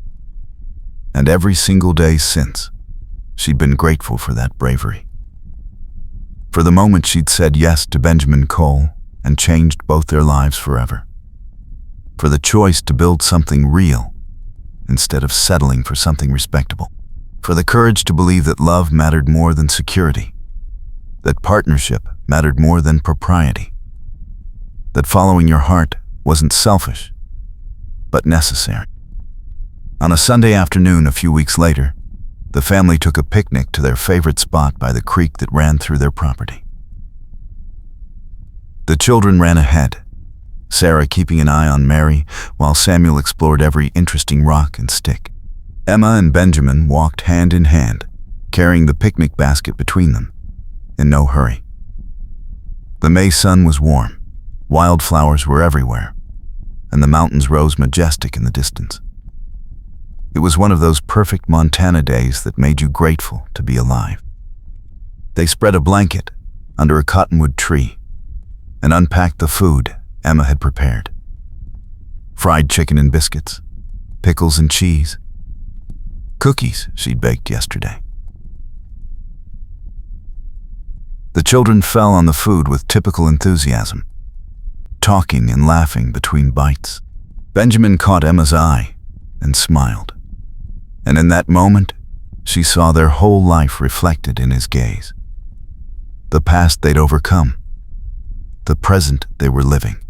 And every single day since, she'd been grateful for that bravery. For the moment she'd said yes to Benjamin Cole and changed both their lives forever. For the choice to build something real instead of settling for something respectable. For the courage to believe that love mattered more than security, that partnership mattered more than propriety, that following your heart wasn't selfish, but necessary. On a Sunday afternoon a few weeks later, the family took a picnic to their favorite spot by the creek that ran through their property. The children ran ahead, Sarah keeping an eye on Mary while Samuel explored every interesting rock and stick. Emma and Benjamin walked hand in hand, carrying the picnic basket between them, in no hurry. The May sun was warm, wildflowers were everywhere, and the mountains rose majestic in the distance. It was one of those perfect Montana days that made you grateful to be alive. They spread a blanket under a cottonwood tree and unpacked the food Emma had prepared. Fried chicken and biscuits, pickles and cheese, cookies she'd baked yesterday. The children fell on the food with typical enthusiasm, talking and laughing between bites. Benjamin caught Emma's eye and smiled. And in that moment, she saw their whole life reflected in his gaze. The past they'd overcome, the present they were living,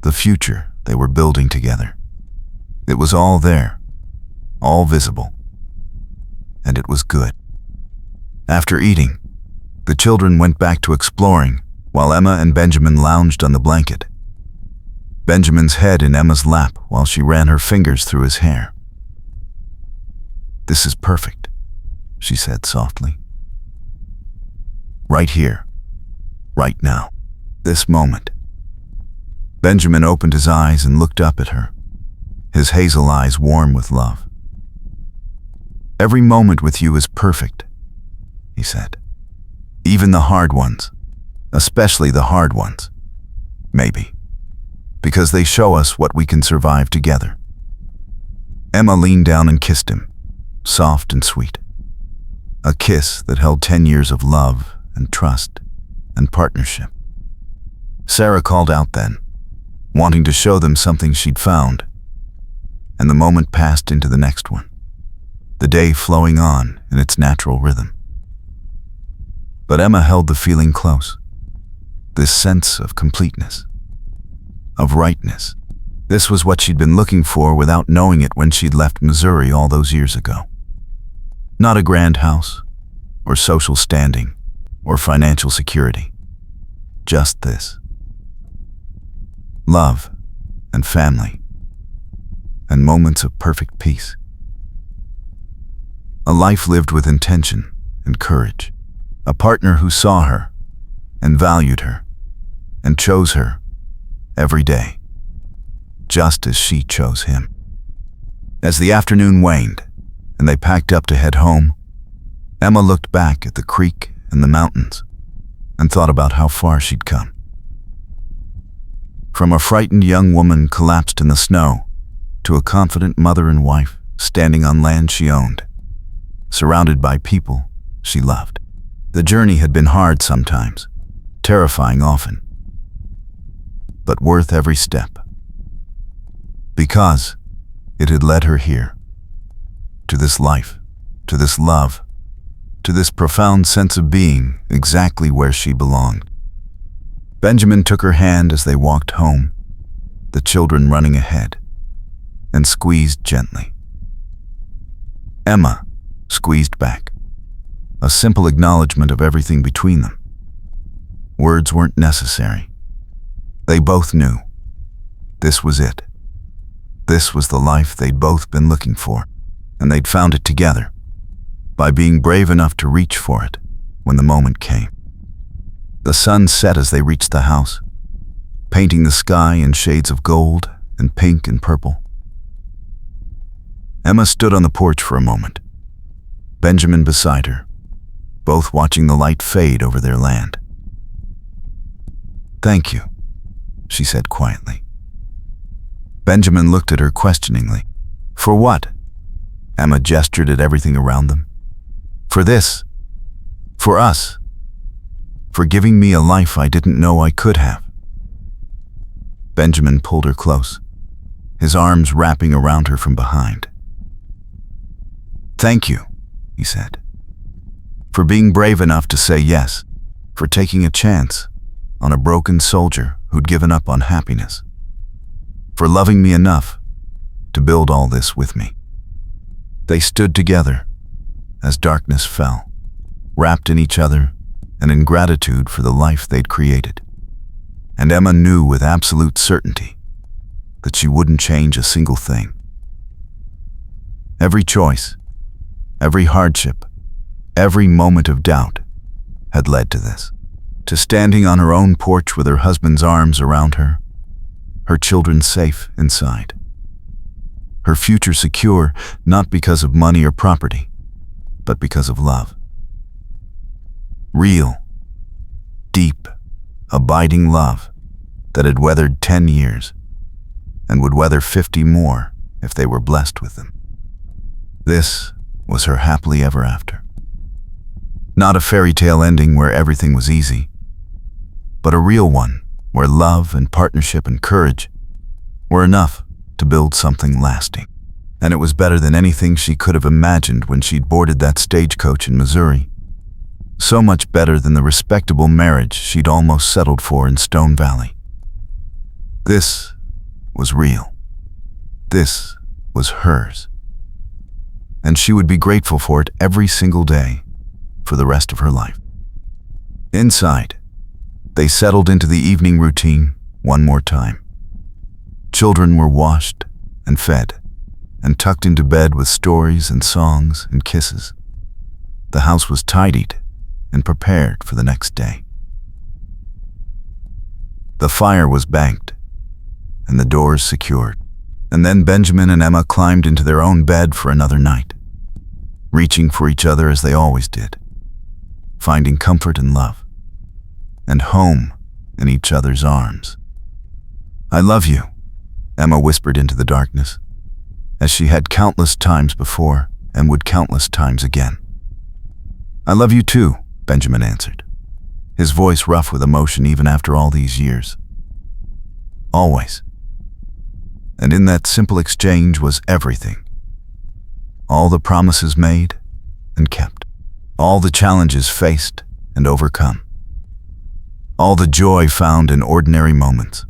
the future they were building together. It was all there, all visible, and it was good. After eating, the children went back to exploring while Emma and Benjamin lounged on the blanket. Benjamin's head in Emma's lap while she ran her fingers through his hair. "This is perfect," she said softly. "Right here, right now, this moment." Benjamin opened his eyes and looked up at her, his hazel eyes warm with love. "Every moment with you is perfect," he said. "Even the hard ones, especially the hard ones, maybe, because they show us what we can survive together." Emma leaned down and kissed him, soft and sweet. A kiss that held 10 years of love and trust and partnership. Sarah called out then, wanting to show them something she'd found, and the moment passed into the next one, the day flowing on in its natural rhythm. But Emma held the feeling close, this sense of completeness, of rightness. This was what she'd been looking for without knowing it when she'd left Missouri all those years ago. Not a grand house, or social standing, or financial security. Just this. Love, and family, and moments of perfect peace. A life lived with intention and courage. A partner who saw her, and valued her, and chose her every day, just as she chose him. As the afternoon waned, and they packed up to head home, Emma looked back at the creek and the mountains, and thought about how far she'd come. From a frightened young woman collapsed in the snow, to a confident mother and wife standing on land she owned, surrounded by people she loved. The journey had been hard sometimes, terrifying often, but worth every step. Because it had led her here, to this life, to this love, to this profound sense of being exactly where she belonged. Benjamin took her hand as they walked home, the children running ahead, and squeezed gently. Emma squeezed back, a simple acknowledgement of everything between them. Words weren't necessary. They both knew. This was it. This was the life they'd both been looking for, and they'd found it together, by being brave enough to reach for it when the moment came. The sun set as they reached the house, painting the sky in shades of gold and pink and purple. Emma stood on the porch for a moment, Benjamin beside her, both watching the light fade over their land. "Thank you," she said quietly. Benjamin looked at her questioningly. "For what?" Emma gestured at everything around them. "For this. For us. For giving me a life I didn't know I could have." Benjamin pulled her close, his arms wrapping around her from behind. "Thank you," he said, "for being brave enough to say yes, for taking a chance on a broken soldier who'd given up on happiness, for loving me enough to build all this with me." They stood together as darkness fell, wrapped in each other and in gratitude for the life they'd created. And Emma knew with absolute certainty that she wouldn't change a single thing. Every choice, every hardship, every moment of doubt had led to this. To standing on her own porch with her husband's arms around her, her children safe inside. Her future secure not because of money or property, but because of love. Real, deep, abiding love that had weathered 10 years and would weather 50 more if they were blessed with them. This was her happily ever after. Not a fairy tale ending where everything was easy, but a real one where love and partnership and courage were enough to build something lasting. And it was better than anything she could have imagined when she'd boarded that stagecoach in Missouri. So much better than the respectable marriage she'd almost settled for in Stone Valley. This was real. This was hers. And she would be grateful for it every single day, for the rest of her life. Inside, they settled into the evening routine one more time. Children were washed and fed and tucked into bed with stories and songs and kisses. The house was tidied and prepared for the next day. The fire was banked and the doors secured. And then Benjamin and Emma climbed into their own bed for another night, reaching for each other as they always did, finding comfort and love, and home in each other's arms. "I love you," Emma whispered into the darkness, as she had countless times before and would countless times again. "I love you too," Benjamin answered, his voice rough with emotion even after all these years. Always. And in that simple exchange was everything. All the promises made and kept. All the challenges faced and overcome. All the joy found in ordinary moments.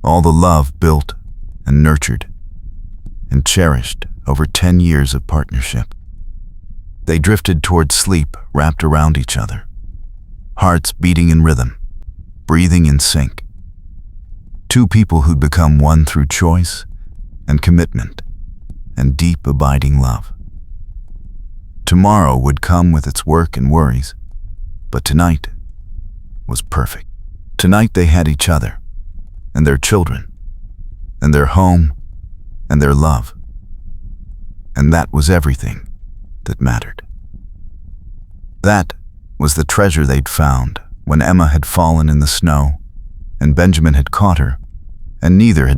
All the love built and nurtured and cherished over 10 years of partnership. They drifted toward sleep wrapped around each other, hearts beating in rhythm, breathing in sync. Two people who'd become one through choice and commitment and deep abiding love. Tomorrow would come with its work and worries, but tonight was perfect. Tonight they had each other and their children and their home and their love. And that was everything that mattered. That was the treasure they'd found when Emma had fallen in the snow and Benjamin had caught her, and neither had